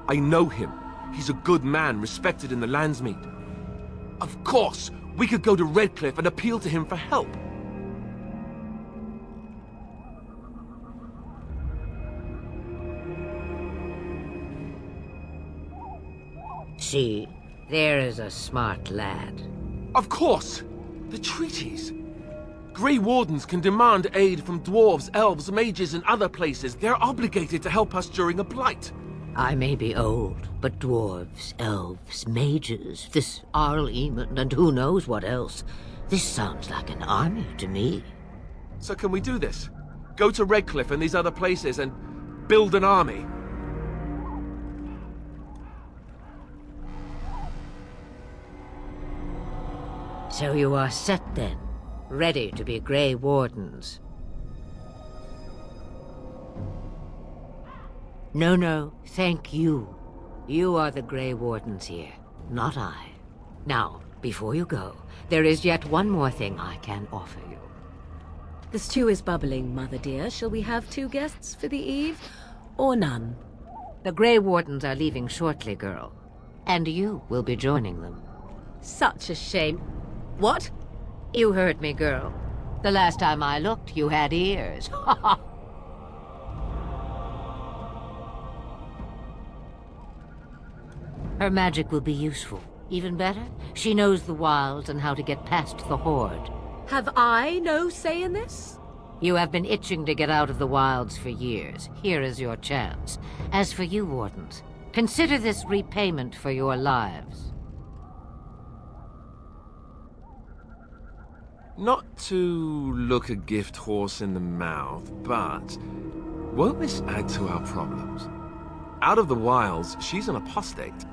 I know him. He's a good man, respected in the Landsmeet. Of course, we could go to Redcliffe and appeal to him for help. See, there is a smart lad. Of course! The treaties! Grey Wardens can demand aid from dwarves, elves, mages, and other places. They're obligated to help us during a blight. I may be old, but dwarves, elves, mages, this Arl Eamon, and who knows what else. This sounds like an army to me. So can we do this? Go to Redcliffe and these other places and build an army? So you are set then, ready to be Grey Wardens. No, thank you. You are the Grey Wardens here, not I. Now, before you go, there is yet one more thing I can offer you. The stew is bubbling, Mother dear. Shall we have 2 guests for the eve, or none? The Grey Wardens are leaving shortly, girl. And you will be joining them. Such a shame. What? You heard me, girl. The last time I looked, you had ears. Her magic will be useful. Even better, she knows the wilds and how to get past the Horde. Have I no say in this? You have been itching to get out of the wilds for years. Here is your chance. As for you, Wardens, consider this repayment for your lives. Not to look a gift horse in the mouth, but won't this add to our problems? Out of the wilds, she's an apostate.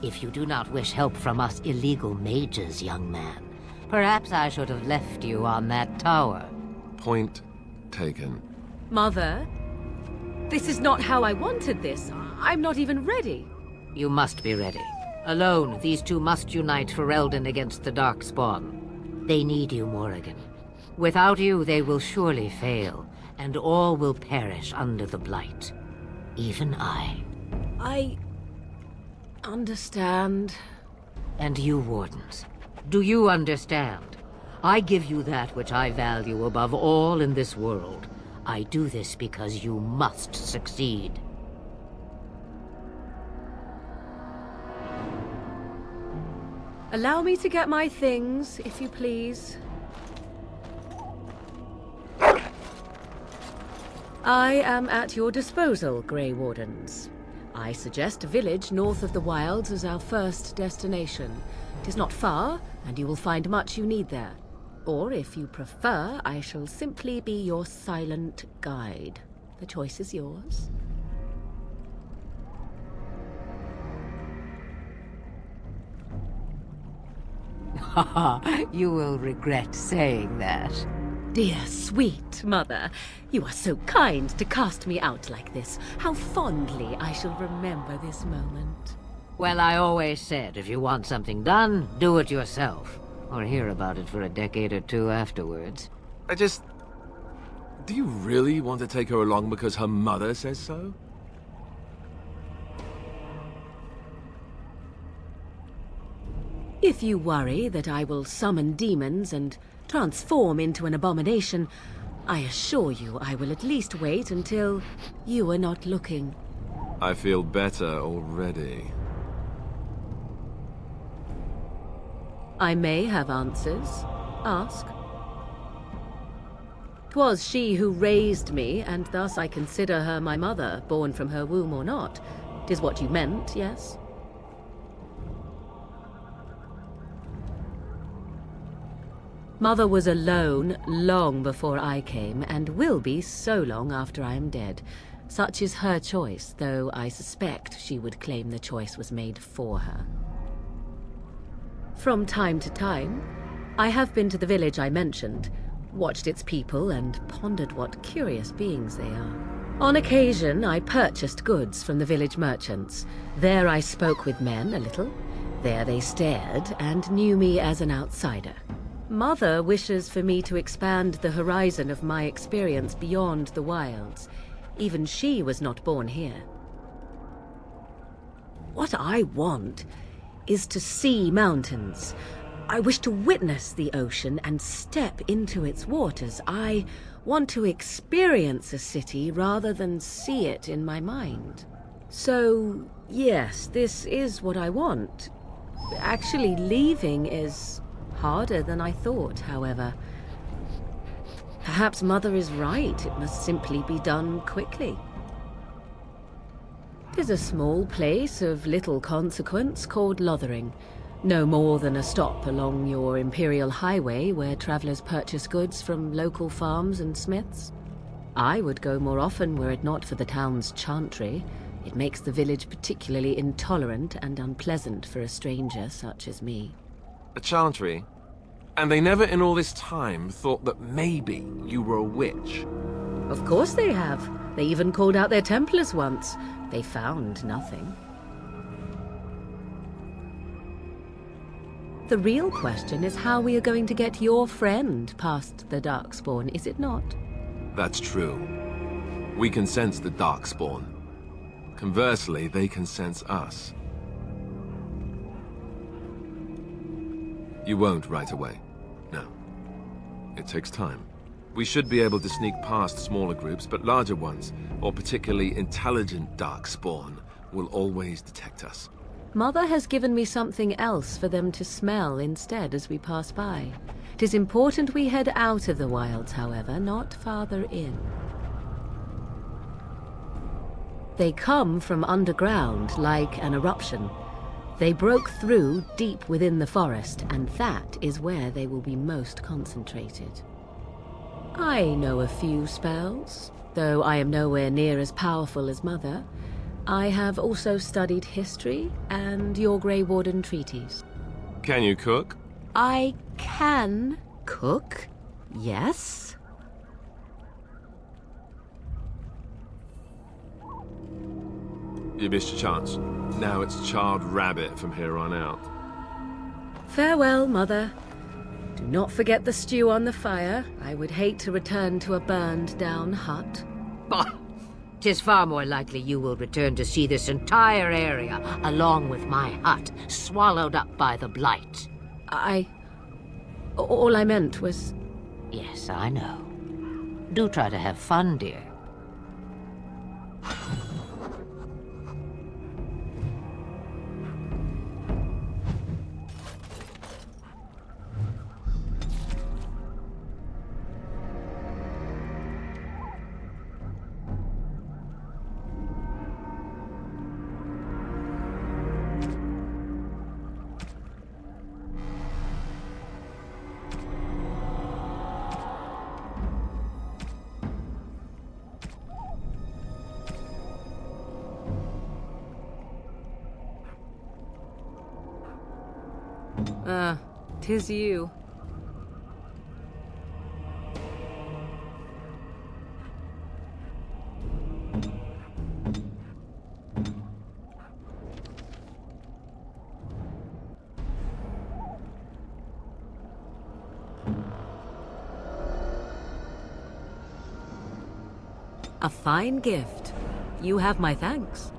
If you do not wish help from us illegal mages, young man, perhaps I should have left you on that tower. Point taken. Mother, this is not how I wanted this. I'm not even ready. You must be ready. Alone, these two must unite Ferelden against the Darkspawn. They need you, Morrigan. Without you, they will surely fail, and all will perish under the Blight. Even I. I understand. And you, Wardens, do you understand? I give you that which I value above all in this world. I do this because you must succeed. Allow me to get my things, if you please. I am at your disposal, Grey Wardens. I suggest a village north of the Wilds as our first destination. It is not far, and you will find much you need there. Or, if you prefer, I shall simply be your silent guide. The choice is yours. You will regret saying that. Dear, sweet mother, you are so kind to cast me out like this. How fondly I shall remember this moment. Well, I always said, if you want something done, do it yourself. Or hear about it for a decade or two afterwards. Do you really want to take her along because her mother says so? If you worry that I will summon demons and transform into an abomination, I assure you I will at least wait until you are not looking. I feel better already. I may have answers. Ask. 'Twas she who raised me, and thus I consider her my mother, born from her womb or not. 'Tis what you meant, yes? Mother was alone long before I came, and will be so long after I am dead. Such is her choice, though I suspect she would claim the choice was made for her. From time to time, I have been to the village I mentioned, watched its people, and pondered what curious beings they are. On occasion, I purchased goods from the village merchants. There I spoke with men a little. There they stared and knew me as an outsider. Mother wishes for me to expand the horizon of my experience beyond the wilds. Even she was not born here. What I want is to see mountains. I wish to witness the ocean and step into its waters. I want to experience a city rather than see it in my mind. So, yes, this is what I want. Actually, leaving is harder than I thought, however. Perhaps Mother is right. It must simply be done quickly. 'Tis a small place of little consequence called Lothering. No more than a stop along your Imperial Highway where travelers purchase goods from local farms and smiths. I would go more often were it not for the town's chantry. It makes the village particularly intolerant and unpleasant for a stranger such as me. A chantry? And they never in all this time thought that maybe you were a witch? Of course they have. They even called out their Templars once. They found nothing. The real question is how we are going to get your friend past the Darkspawn, is it not? That's true. We can sense the Darkspawn. Conversely, they can sense us. You won't right away. No. It takes time. We should be able to sneak past smaller groups, but larger ones, or particularly intelligent Darkspawn, will always detect us. Mother has given me something else for them to smell instead as we pass by. It is important we head out of the wilds, however, not farther in. They come from underground, like an eruption. They broke through deep within the forest, and that is where they will be most concentrated. I know a few spells, though I am nowhere near as powerful as Mother. I have also studied history and your Grey Warden treaties. Can you cook? I can cook, yes. You missed your chance. Now it's charred rabbit from here on out. Farewell, Mother. Do not forget the stew on the fire. I would hate to return to a burned-down hut. 'Tis far more likely you will return to see this entire area, along with my hut, swallowed up by the Blight. All I meant was... Yes, I know. Do try to have fun, dear. Tis you. A fine gift. You have my thanks.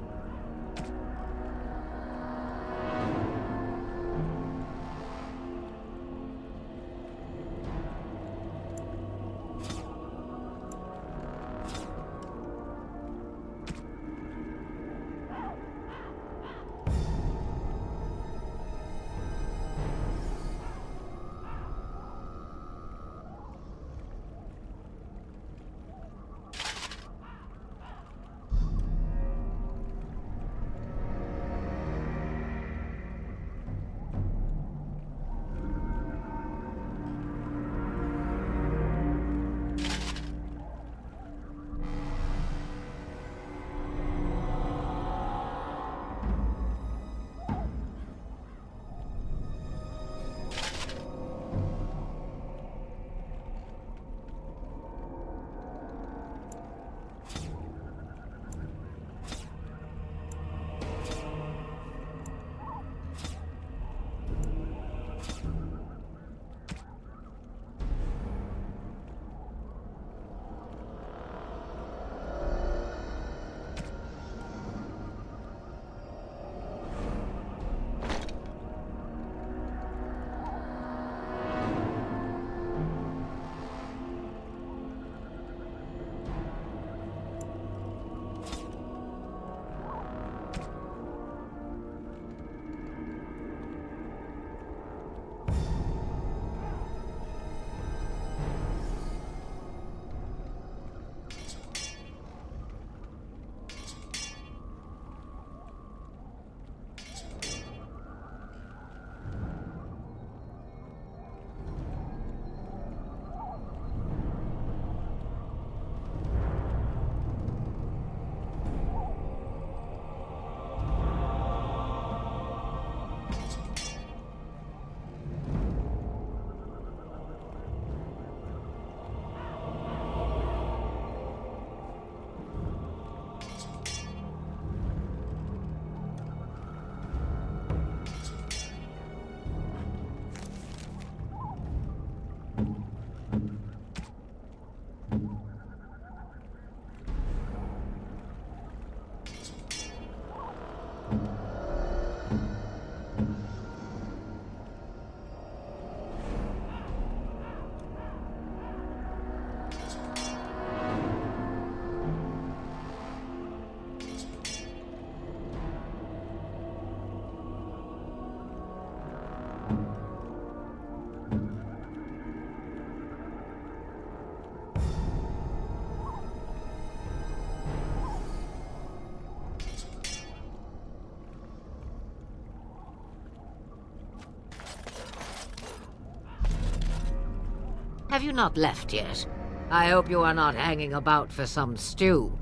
Have you not left yet? I hope you are not hanging about for some stew.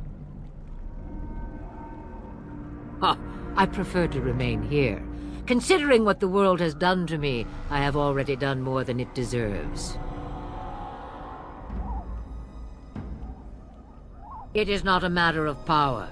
Huh, I prefer to remain here. Considering what the world has done to me, I have already done more than it deserves. It is not a matter of power.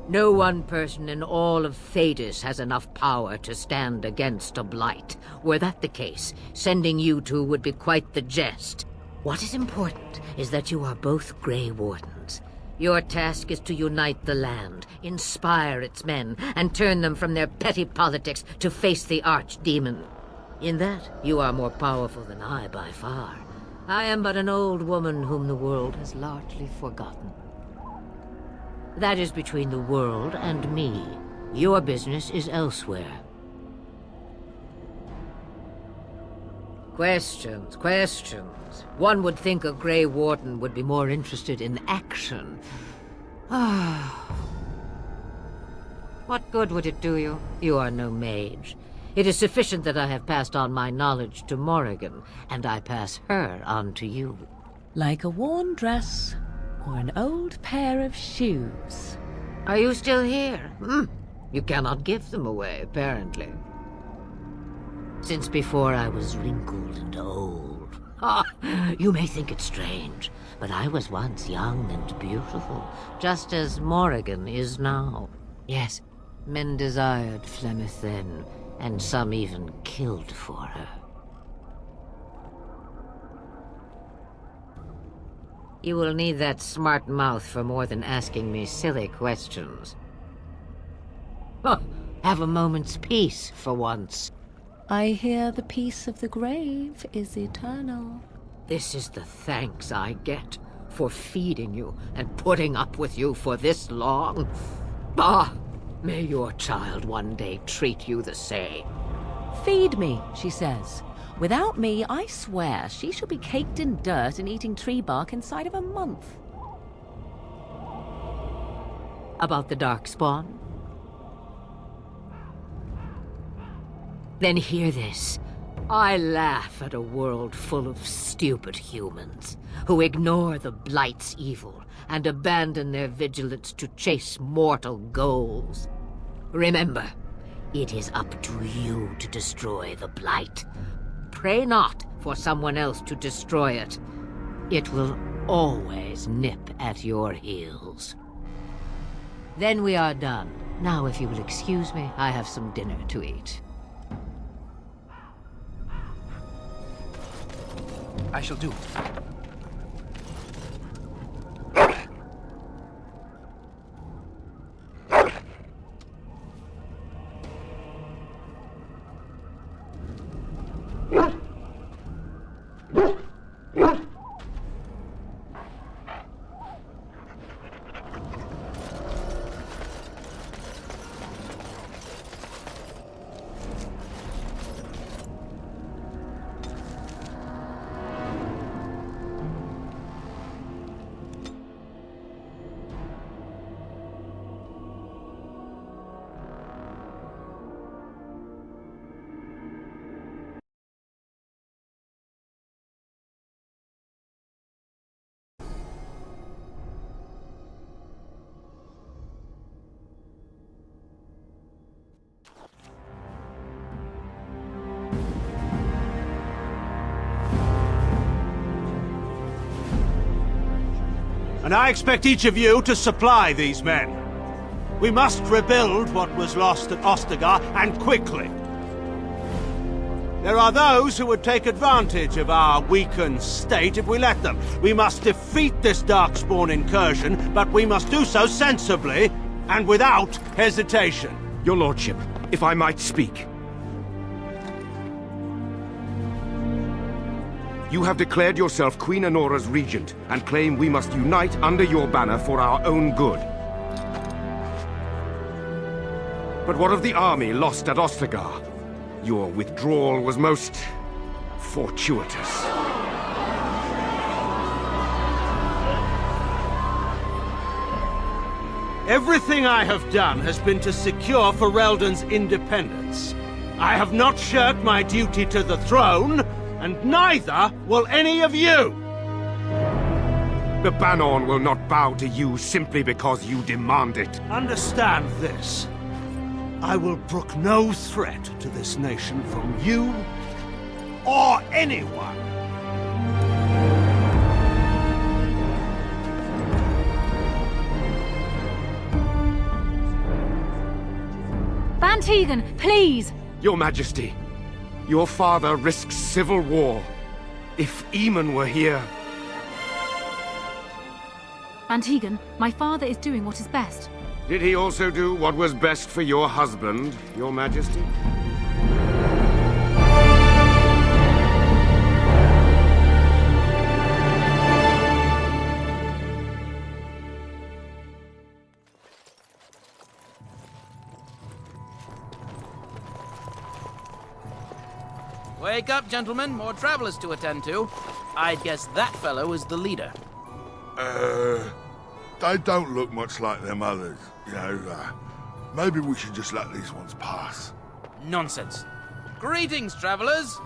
No one person in all of Thedas has enough power to stand against a Blight. Were that the case, sending you two would be quite the jest. What is important is that you are both Grey Wardens. Your task is to unite the land, inspire its men, and turn them from their petty politics to face the archdemon. In that, you are more powerful than I by far. I am but an old woman whom the world has largely forgotten. That is between the world and me. Your business is elsewhere. Questions, questions. One would think a Grey Warden would be more interested in action. What good would it do you? You are no mage. It is sufficient that I have passed on my knowledge to Morrigan, and I pass her on to you. Like a worn dress or an old pair of shoes. Are you still here? You cannot give them away, apparently. Since before I was wrinkled and old. You may think it strange, but I was once young and beautiful, just as Morrigan is now. Yes, men desired Flemeth then, and some even killed for her. You will need that smart mouth for more than asking me silly questions. Have a moment's peace for once. I hear the peace of the grave is eternal. This is the thanks I get for feeding you and putting up with you for this long. Bah! May your child one day treat you the same. Feed me, she says. Without me, I swear, she shall be caked in dirt and eating tree bark inside of a month. About the Darkspawn? Then hear this. I laugh at a world full of stupid humans who ignore the Blight's evil and abandon their vigilance to chase mortal goals. Remember, it is up to you to destroy the Blight. Pray not for someone else to destroy it. It will always nip at your heels. Then we are done. Now, if you will excuse me, I have some dinner to eat. I shall do. And I expect each of you to supply these men. We must rebuild what was lost at Ostagar, and quickly. There are those who would take advantage of our weakened state if we let them. We must defeat this Darkspawn incursion, but we must do so sensibly and without hesitation. Your Lordship, if I might speak. You have declared yourself Queen Anora's regent, and claim we must unite under your banner for our own good. But what of the army lost at Ostagar? Your withdrawal was most fortuitous. Everything I have done has been to secure Ferelden's independence. I have not shirked my duty to the throne, and neither will any of you! The Bannorn will not bow to you simply because you demand it. Understand this. I will brook no threat to this nation from you or anyone. Van Tegan, please! Your Majesty, your father risks civil war. If Eamon were here... Antigon, my father is doing what is best. Did he also do what was best for your husband, Your Majesty? Wake up, gentlemen. More travelers to attend to. I'd guess that fellow is the leader. They don't look much like them others, you know. Maybe we should just let these ones pass. Nonsense. Greetings, travelers.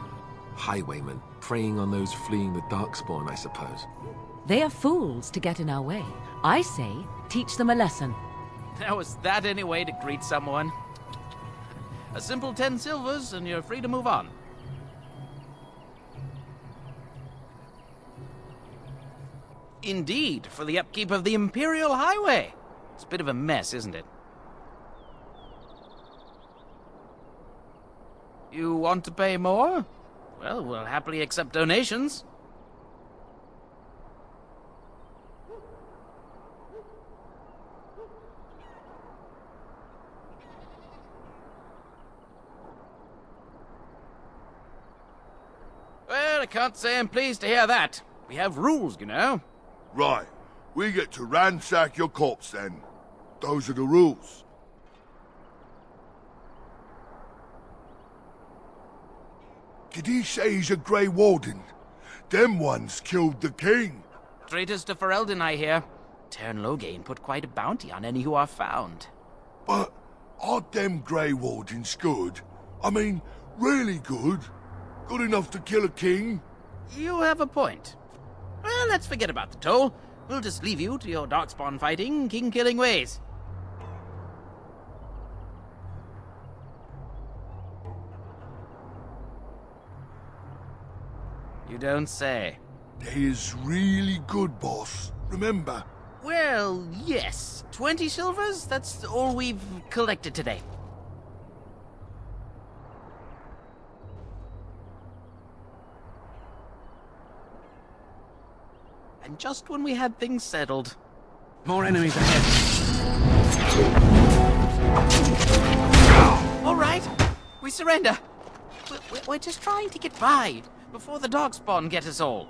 Highwaymen, preying on those fleeing the Darkspawn, I suppose. They are fools to get in our way. I say, teach them a lesson. Now, is that any way to greet someone? A simple 10 silvers, and you're free to move on. Indeed, for the upkeep of the Imperial Highway. It's a bit of a mess, isn't it? You want to pay more? Well, we'll happily accept donations. Well, I can't say I'm pleased to hear that. We have rules, you know. Right. We get to ransack your corpse then. Those are the rules. Did he say he's a Grey Warden? Them ones killed the king. Traitors to Ferelden, I hear. Teyrn Loghain put quite a bounty on any who are found. But aren't them Grey Wardens good? I mean, really good? Good enough to kill a king? You have a point. Well, let's forget about the toll. We'll just leave you to your Darkspawn fighting, king-killing ways. You don't say. They is really good, boss. Remember? Well, yes. 20 silvers? That's all we've collected today. And just when we had things settled. More enemies ahead. All right, we surrender. We're just trying to get by before the Darkspawn get us all.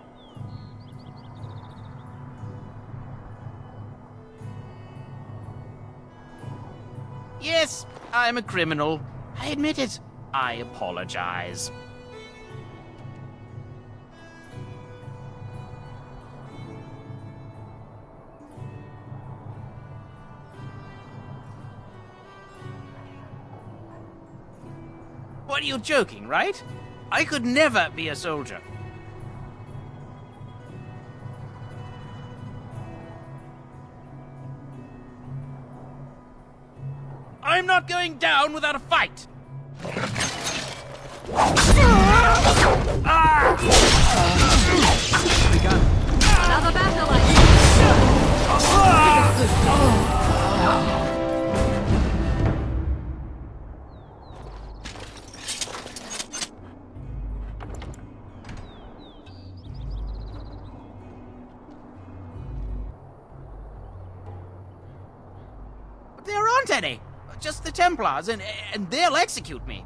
Yes, I'm a criminal. I admit it. I apologize. What are you joking, right? I could never be a soldier. I'm not going down without a fight! Another battle, I There aren't any. Just the Templars, and they'll execute me.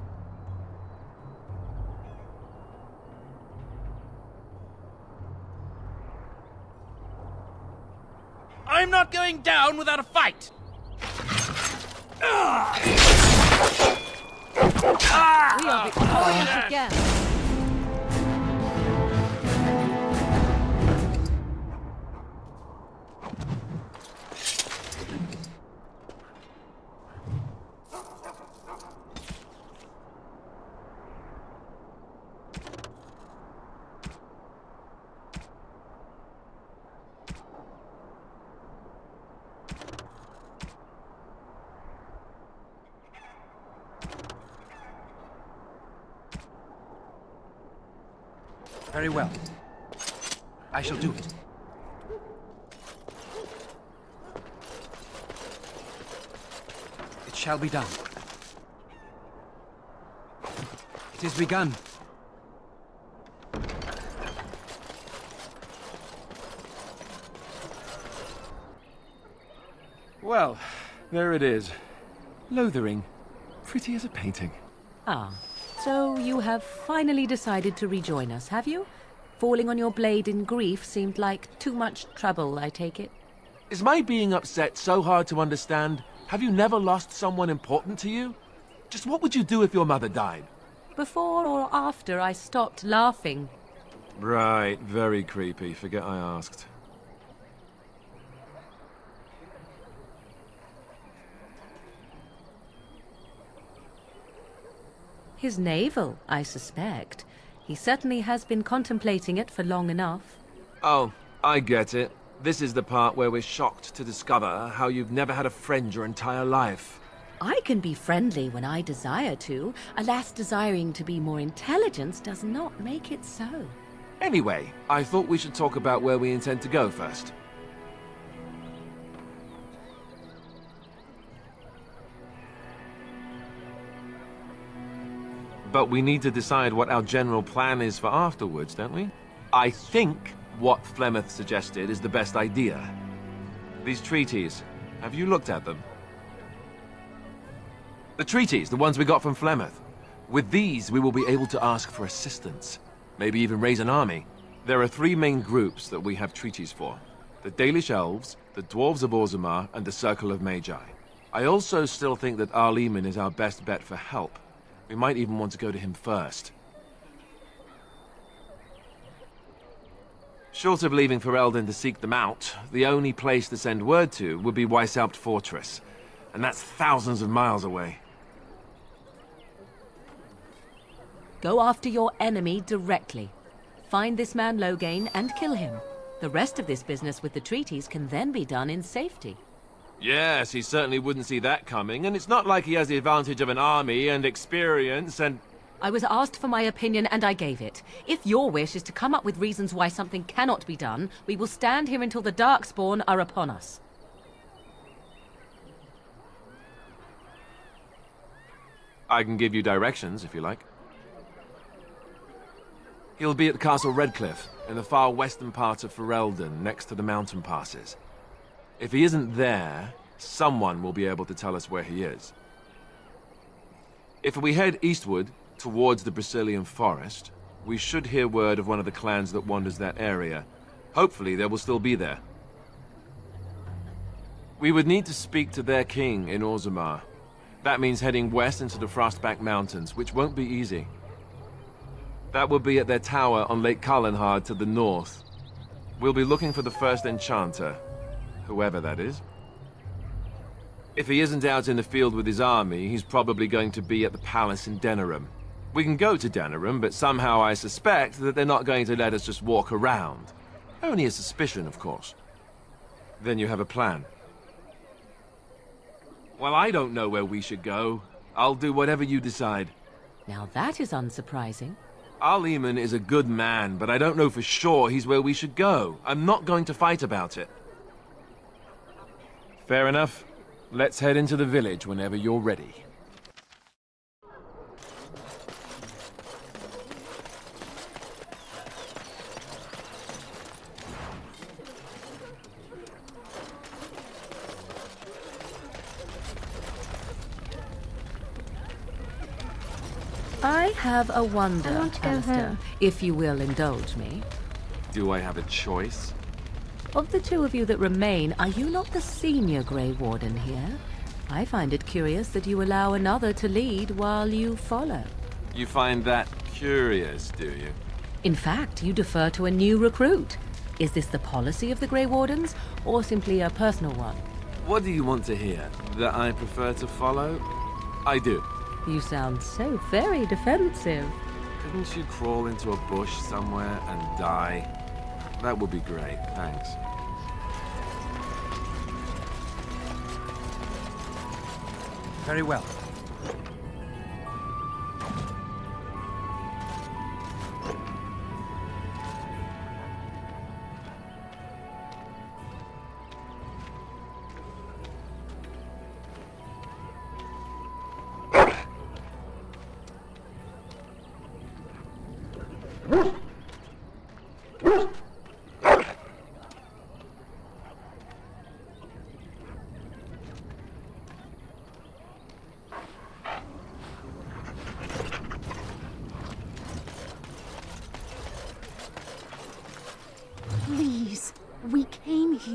I'm not going down without a fight. We are victorious again. Very well. I shall do it. It shall be done. It is begun. Well, there it is. Lothering. Pretty as a painting. Ah, so you have finally decided to rejoin us, have you? Falling on your blade in grief seemed like too much trouble, I take it. Is my being upset so hard to understand? Have you never lost someone important to you? Just what would you do if your mother died? Before or after I stopped laughing? Right, very creepy. Forget I asked. His navel, I suspect. He certainly has been contemplating it for long enough. Oh, I get it. This is the part where we're shocked to discover how you've never had a friend your entire life. I can be friendly when I desire to. Alas, desiring to be more intelligent does not make it so. Anyway, I thought we should talk about where we intend to go first. But we need to decide what our general plan is for afterwards, don't we? I think what Flemeth suggested is the best idea. These treaties, have you looked at them? The treaties, the ones we got from Flemeth. With these, we will be able to ask for assistance. Maybe even raise an army. There are 3 main groups that we have treaties for. The Dalish Elves, the Dwarves of Orzammar, and the Circle of Magi. I also still think that Arl Eamon is our best bet for help. We might even want to go to him first. Short of leaving Ferelden to seek them out, the only place to send word to would be Weishaupt Fortress. And that's thousands of miles away. Go after your enemy directly. Find this man Loghain and kill him. The rest of this business with the treaties can then be done in safety. Yes, he certainly wouldn't see that coming, and it's not like he has the advantage of an army and experience and... I was asked for my opinion and I gave it. If your wish is to come up with reasons why something cannot be done, we will stand here until the Darkspawn are upon us. I can give you directions, if you like. He'll be at Castle Redcliffe, in the far western part of Ferelden, next to the mountain passes. If he isn't there, someone will be able to tell us where he is. If we head eastward, towards the Brecilian Forest, we should hear word of one of the clans that wanders that area. Hopefully they will still be there. We would need to speak to their king in Orzammar. That means heading west into the Frostback Mountains, which won't be easy. That will be at their tower on Lake Carlinhard to the north. We'll be looking for the first enchanter, whoever that is. If he isn't out in the field with his army, he's probably going to be at the palace in Denerim. We can go to Denerim, but somehow I suspect that they're not going to let us just walk around. Only a suspicion, of course. Then you have a plan. Well, I don't know where we should go. I'll do whatever you decide. Now that is unsurprising. Arl Eamon is a good man, but I don't know for sure he's where we should go. I'm not going to fight about it. Fair enough. Let's head into the village whenever you're ready. I have a wonder, I want to go Alistair, home. if you will indulge me. Do I have a choice? Of the 2 of you that remain, are you not the senior Grey Warden here? I find it curious that you allow another to lead while you follow. You find that curious, do you? In fact, you defer to a new recruit. Is this the policy of the Grey Wardens, or simply a personal one? What do you want to hear? That I prefer to follow? I do. You sound so very defensive. Couldn't you crawl into a bush somewhere and die? That would be great, thanks. Very well.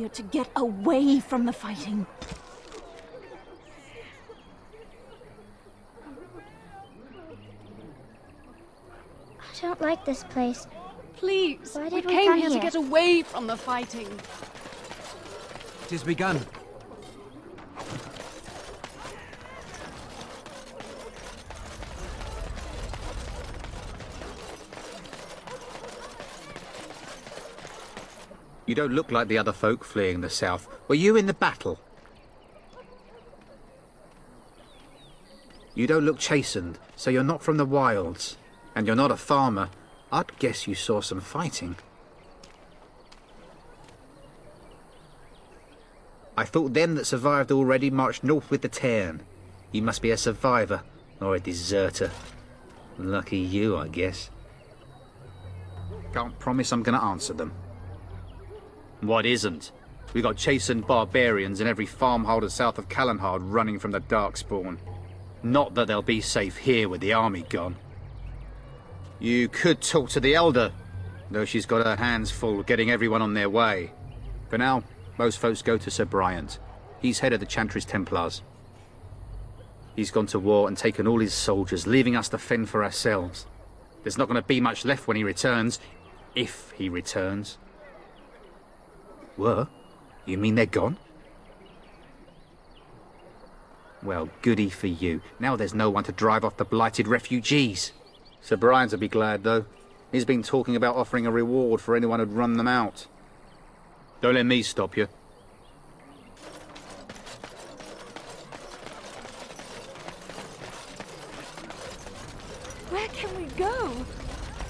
here to get away from the fighting. I don't like this place. Please, Why we did we came come here to here? get away from the fighting. It has begun. You don't look like the other folk fleeing the south. Were you in the battle? You don't look chastened, so you're not from the wilds. And you're not a farmer. I'd guess you saw some fighting. I thought them that survived already marched north with the Tairn. You must be a survivor, or a deserter. Lucky you, I guess. Can't promise I'm gonna answer them. What isn't? We got chastened barbarians in every farmholder south of Callanhard running from the Darkspawn. Not that they'll be safe here with the army gone. You could talk to the Elder, though she's got her hands full getting everyone on their way. For now, most folks go to Sir Bryant. He's head of the Chantry's Templars. He's gone to war and taken all his soldiers, leaving us to fend for ourselves. There's not going to be much left when he returns, if he returns. Were? You mean they're gone? Well, goody for you. Now there's no one to drive off the blighted refugees. Sir Brian'll be glad, though. He's been talking about offering a reward for anyone who'd run them out. Don't let me stop you. Where can we go?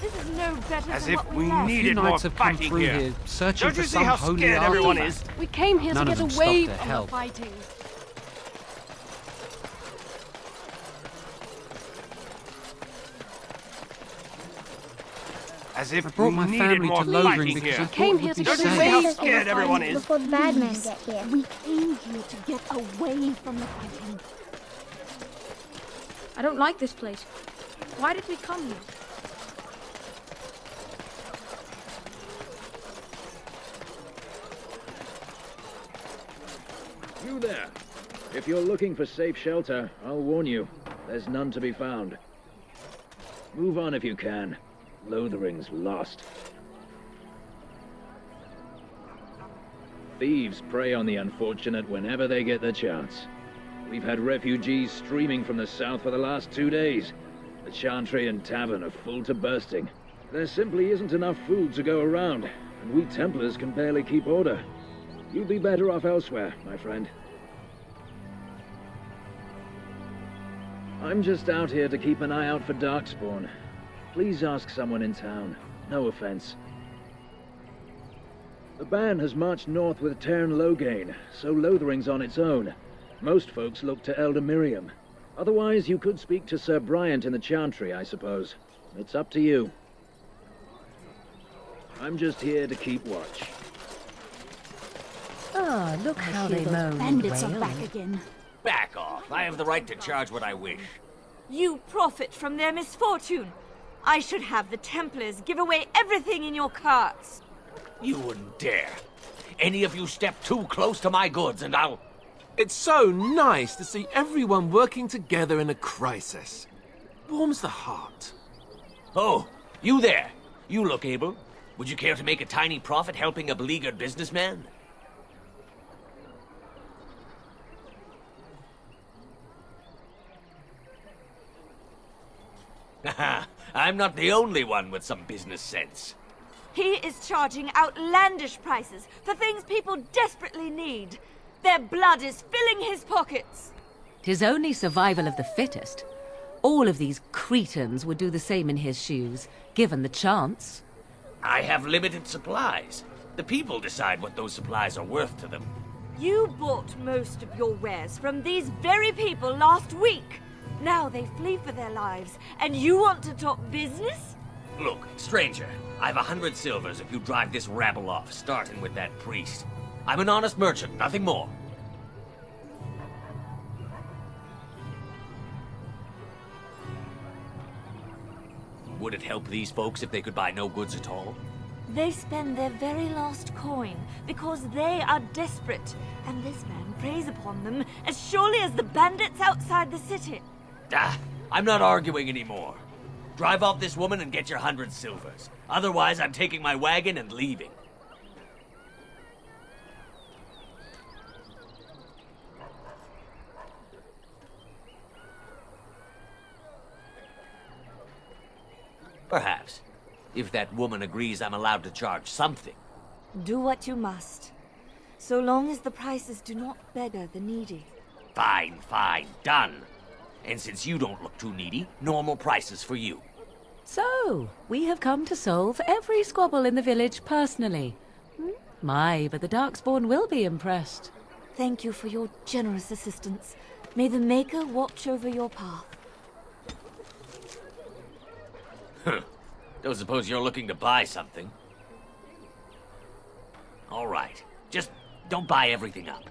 This is no better As than if what we left. needed more fighting here. searching Don't for you see some how holy scared everyone artifact. is? We came here None to of get them away stopped to from help. the fighting. As if I brought we my needed family more to Lothering fighting because here. I thought Came it here would to be get Don't you safe. see how away from scared the everyone fighting is? Before the bad men Please. get here. We came here to get away from the fighting. I don't like this place. Why did we come here? You there. If you're looking for safe shelter, I'll warn you, there's none to be found. Move on if you can. Lothering's lost. Thieves prey on the unfortunate whenever they get the chance. We've had refugees streaming from the south for the last 2 days. The Chantry and Tavern are full to bursting. There simply isn't enough food to go around, and we Templars can barely keep order. You'd be better off elsewhere, my friend. I'm just out here to keep an eye out for Darkspawn. Please ask someone in town. No offense. The band has marched north with Tairn Loghain, so Lothering's on its own. Most folks look to Elder Miriam. Otherwise, you could speak to Sir Bryant in the Chantry, I suppose. It's up to you. I'm just here to keep watch. Ah, look how they moan. Bandits and are wail. back again. Back off. I have the right to charge what I wish. You profit from their misfortune. I should have the Templars give away everything in your carts. You wouldn't dare. Any of you step too close to my goods and I'll... It's so nice to see everyone working together in a crisis. Warms the heart. Oh, you there. You look able. Would you care to make a tiny profit helping a beleaguered businessman? Haha, I'm not the only one with some business sense. He is charging outlandish prices for things people desperately need. Their blood is filling his pockets. 'Tis only survival of the fittest. All of these cretins would do the same in his shoes, given the chance. I have limited supplies. The people decide what those supplies are worth to them. You bought most of your wares from these very people last week. Now they flee for their lives, and you want to talk business? Look, stranger, I've 100 silvers if you drive this rabble off, starting with that priest. I'm an honest merchant, nothing more. Would it help these folks if they could buy no goods at all? They spend their very last coin because they are desperate, and this man preys upon them as surely as the bandits outside the city. Ah, I'm not arguing anymore. Drive off this woman and get your 100 silvers. Otherwise, I'm taking my wagon and leaving. Perhaps. If that woman agrees I'm allowed to charge something. Do what you must, so long as the prices do not beggar the needy. Fine, fine, done. And since you don't look too needy, normal prices for you. So, we have come to solve every squabble in the village personally. My, but the Darkspawn will be impressed. Thank you for your generous assistance. May the Maker watch over your path. Huh. Don't suppose you're looking to buy something? All right. Just don't buy everything up.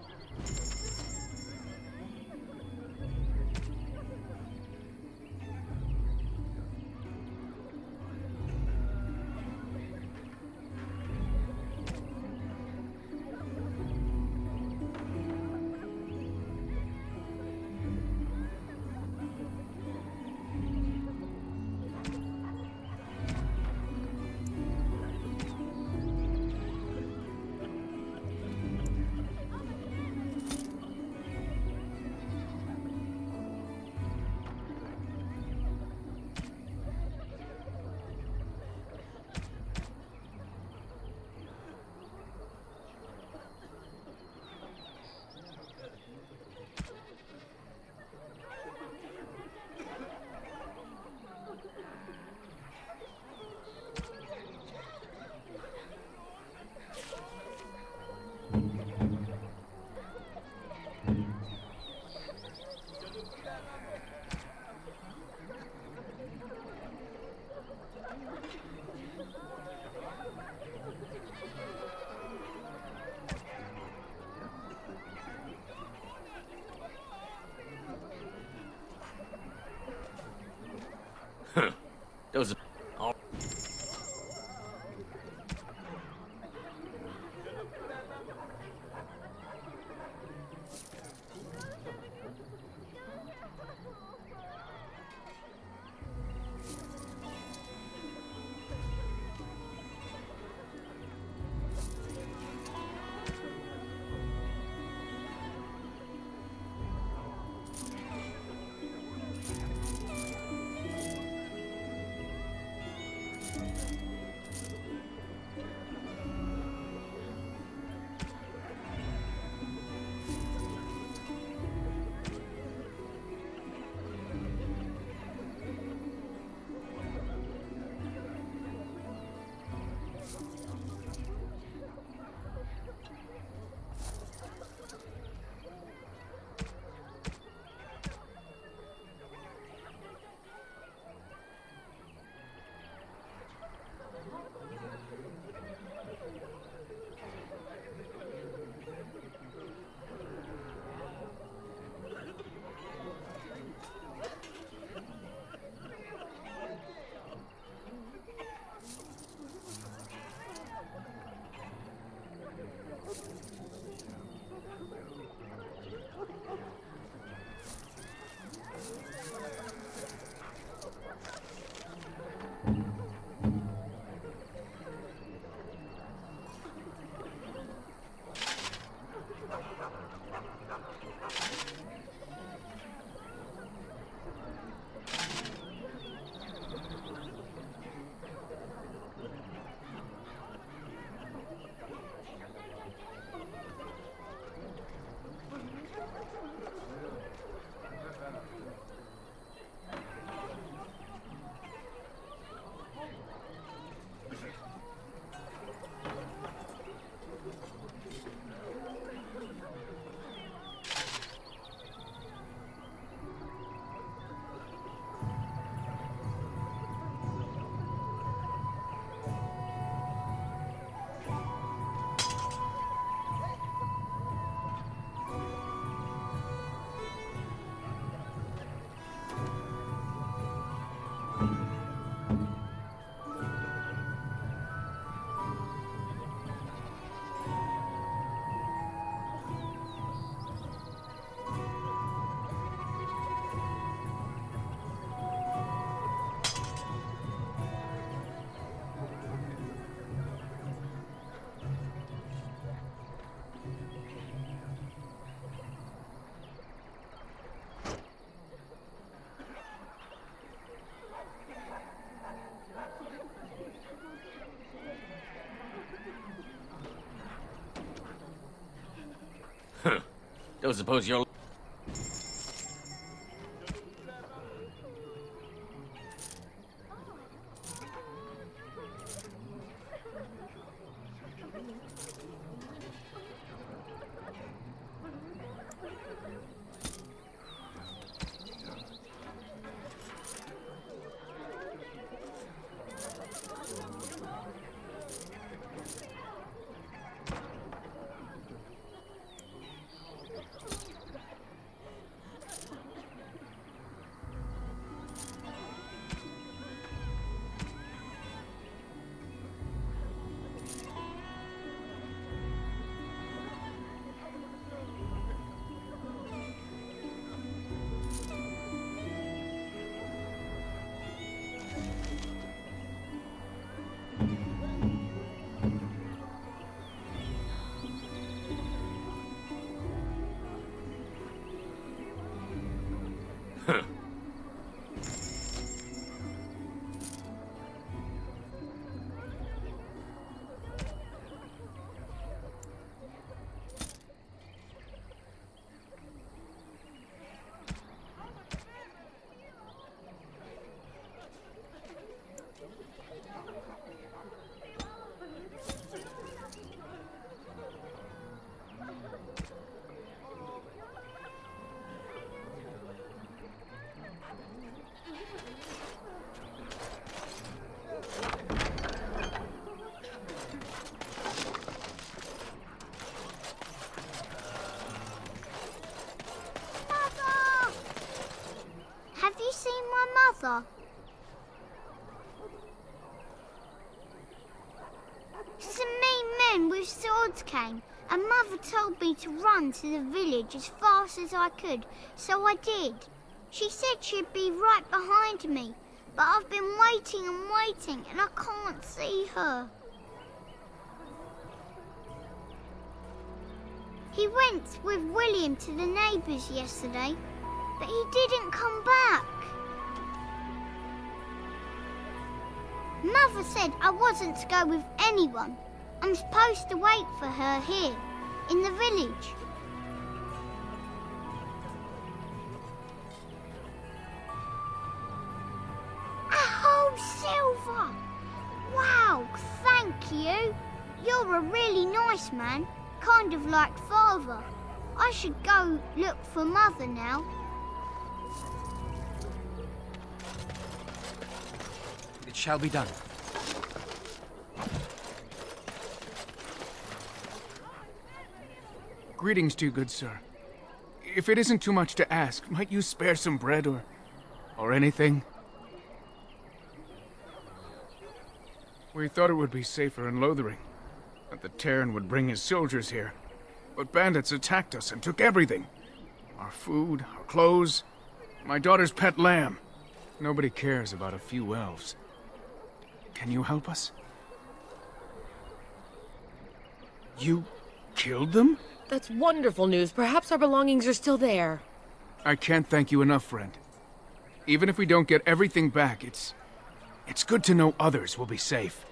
Those all. don't suppose you're... Have you seen my mother? Some mean men with swords came, and Mother told me to run to the village as fast as I could, so I did. She said she'd be right behind me, but I've been waiting and waiting, and I can't see her. He went with William to the neighbours yesterday, but he didn't come back. Mother said I wasn't to go with anyone. I'm supposed to wait for her here, in the village. Oh, Silver! Wow, thank you. You're a really nice man, kind of like Father. I should go look for Mother now. It shall be done. Greetings to you, good sir. If it isn't too much to ask, might you spare some bread or anything? We thought it would be safer in Lothering, that the Terran would bring his soldiers here. But bandits attacked us and took everything. Our food, our clothes, my daughter's pet lamb. Nobody cares about a few elves. Can you help us? You killed them? That's wonderful news. Perhaps our belongings are still there. I can't thank you enough, friend. Even if we don't get everything back, it's good to know others will be safe.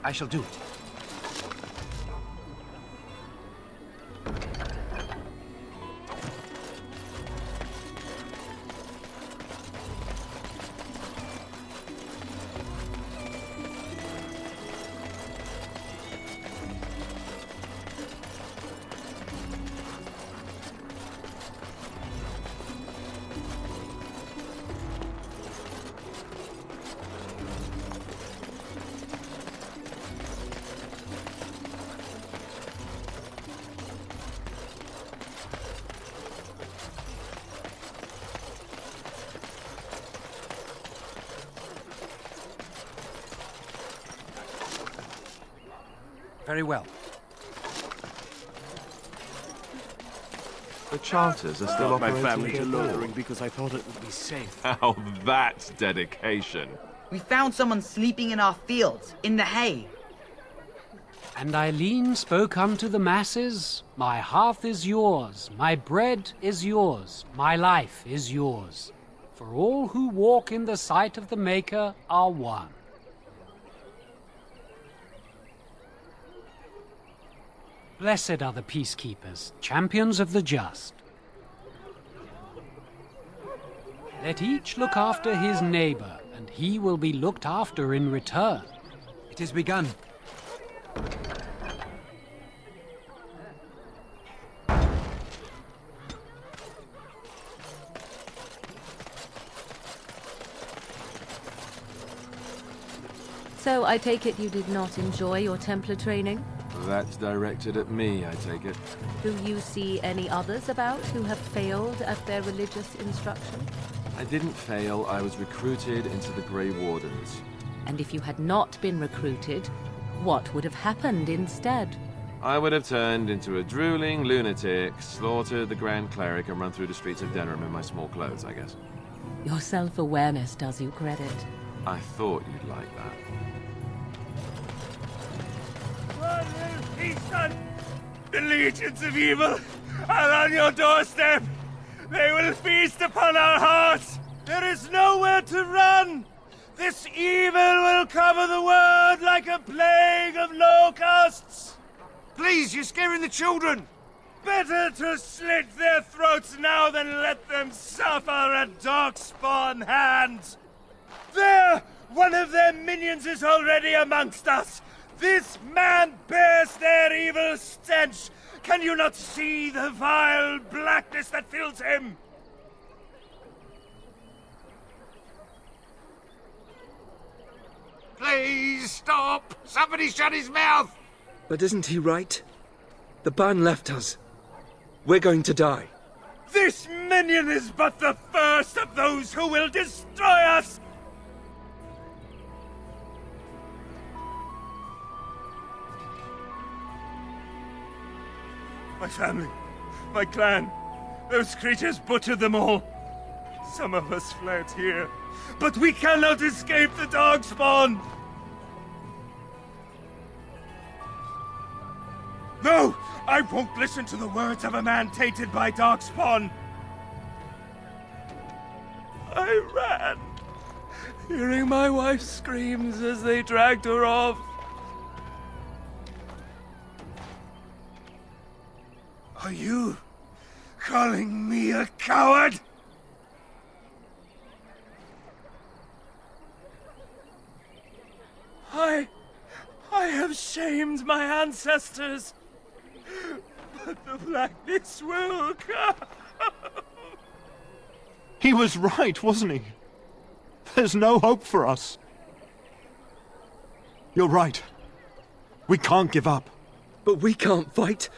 I shall do it. Very well. The charters are still operating. My family to Lothering because I thought it would be safe. Now that's dedication. We found someone sleeping in our fields, in the hay. And Eileen spoke unto the masses, my hearth is yours, my bread is yours, my life is yours. For all who walk in the sight of the Maker are one. Blessed are the peacekeepers, champions of the just. Let each look after his neighbor, and he will be looked after in return. It is begun. So I take it you did not enjoy your Templar training? That's directed at me, I take it. Do you see any others about who have failed at their religious instruction? I didn't fail, I was recruited into the Grey Wardens. And if you had not been recruited, what would have happened instead? I would have turned into a drooling lunatic, slaughtered the Grand Cleric, and run through the streets of Denerim in my small clothes, I guess. Your self-awareness does you credit. I thought you'd like that. The legions of evil are on your doorstep. They will feast upon our hearts. There is nowhere to run. This evil will cover the world like a plague of locusts. Please, you're scaring the children. Better to slit their throats now than let them suffer at Darkspawn hands. There! One of their minions is already amongst us. This man bears their evil stench. Can you not see the vile blackness that fills him? Please stop! Somebody shut his mouth! But isn't he right? The ban left us. We're going to die. This minion is but the first of those who will destroy us! My family, my clan, those creatures butchered them all. Some of us fled here, but we cannot escape the Darkspawn! No! I won't listen to the words of a man tainted by Darkspawn! I ran, hearing my wife's screams as they dragged her off. Are you calling me a coward? I have shamed my ancestors, but the blackness will come. He was right, wasn't he? There's no hope for us. You're right. We can't give up. But we can't fight.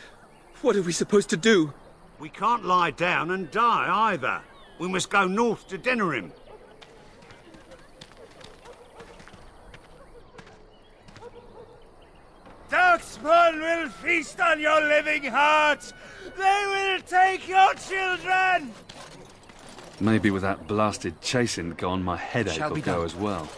What are we supposed to do? We can't lie down and die either. We must go north to Denerim. Darkspawn will feast on your living hearts. They will take your children. Maybe with that blasted chasing gone, my headache will go as well.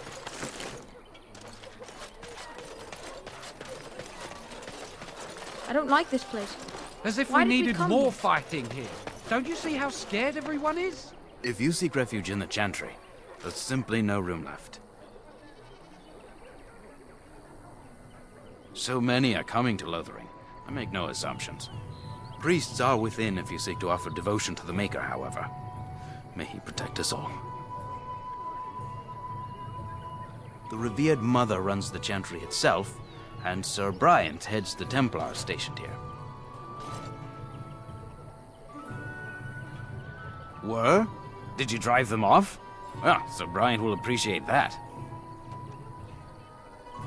I don't like this place. As if Why we did we needed come more here? fighting here. Don't you see how scared everyone is? If you seek refuge in the Chantry, there's simply no room left. So many are coming to Lothering. I make no assumptions. Priests are within if you seek to offer devotion to the Maker, however. May he protect us all. The revered Mother runs the Chantry itself, and Sir Bryant heads the Templars stationed here. Were? Did you drive them off? Well, Sir Bryant will appreciate that.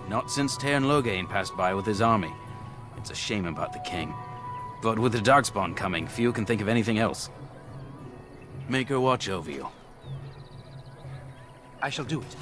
Not since Tairn Loghain passed by with his army. It's a shame about the king. But with the Darkspawn coming, few can think of anything else. Make her watch over you. I shall do it.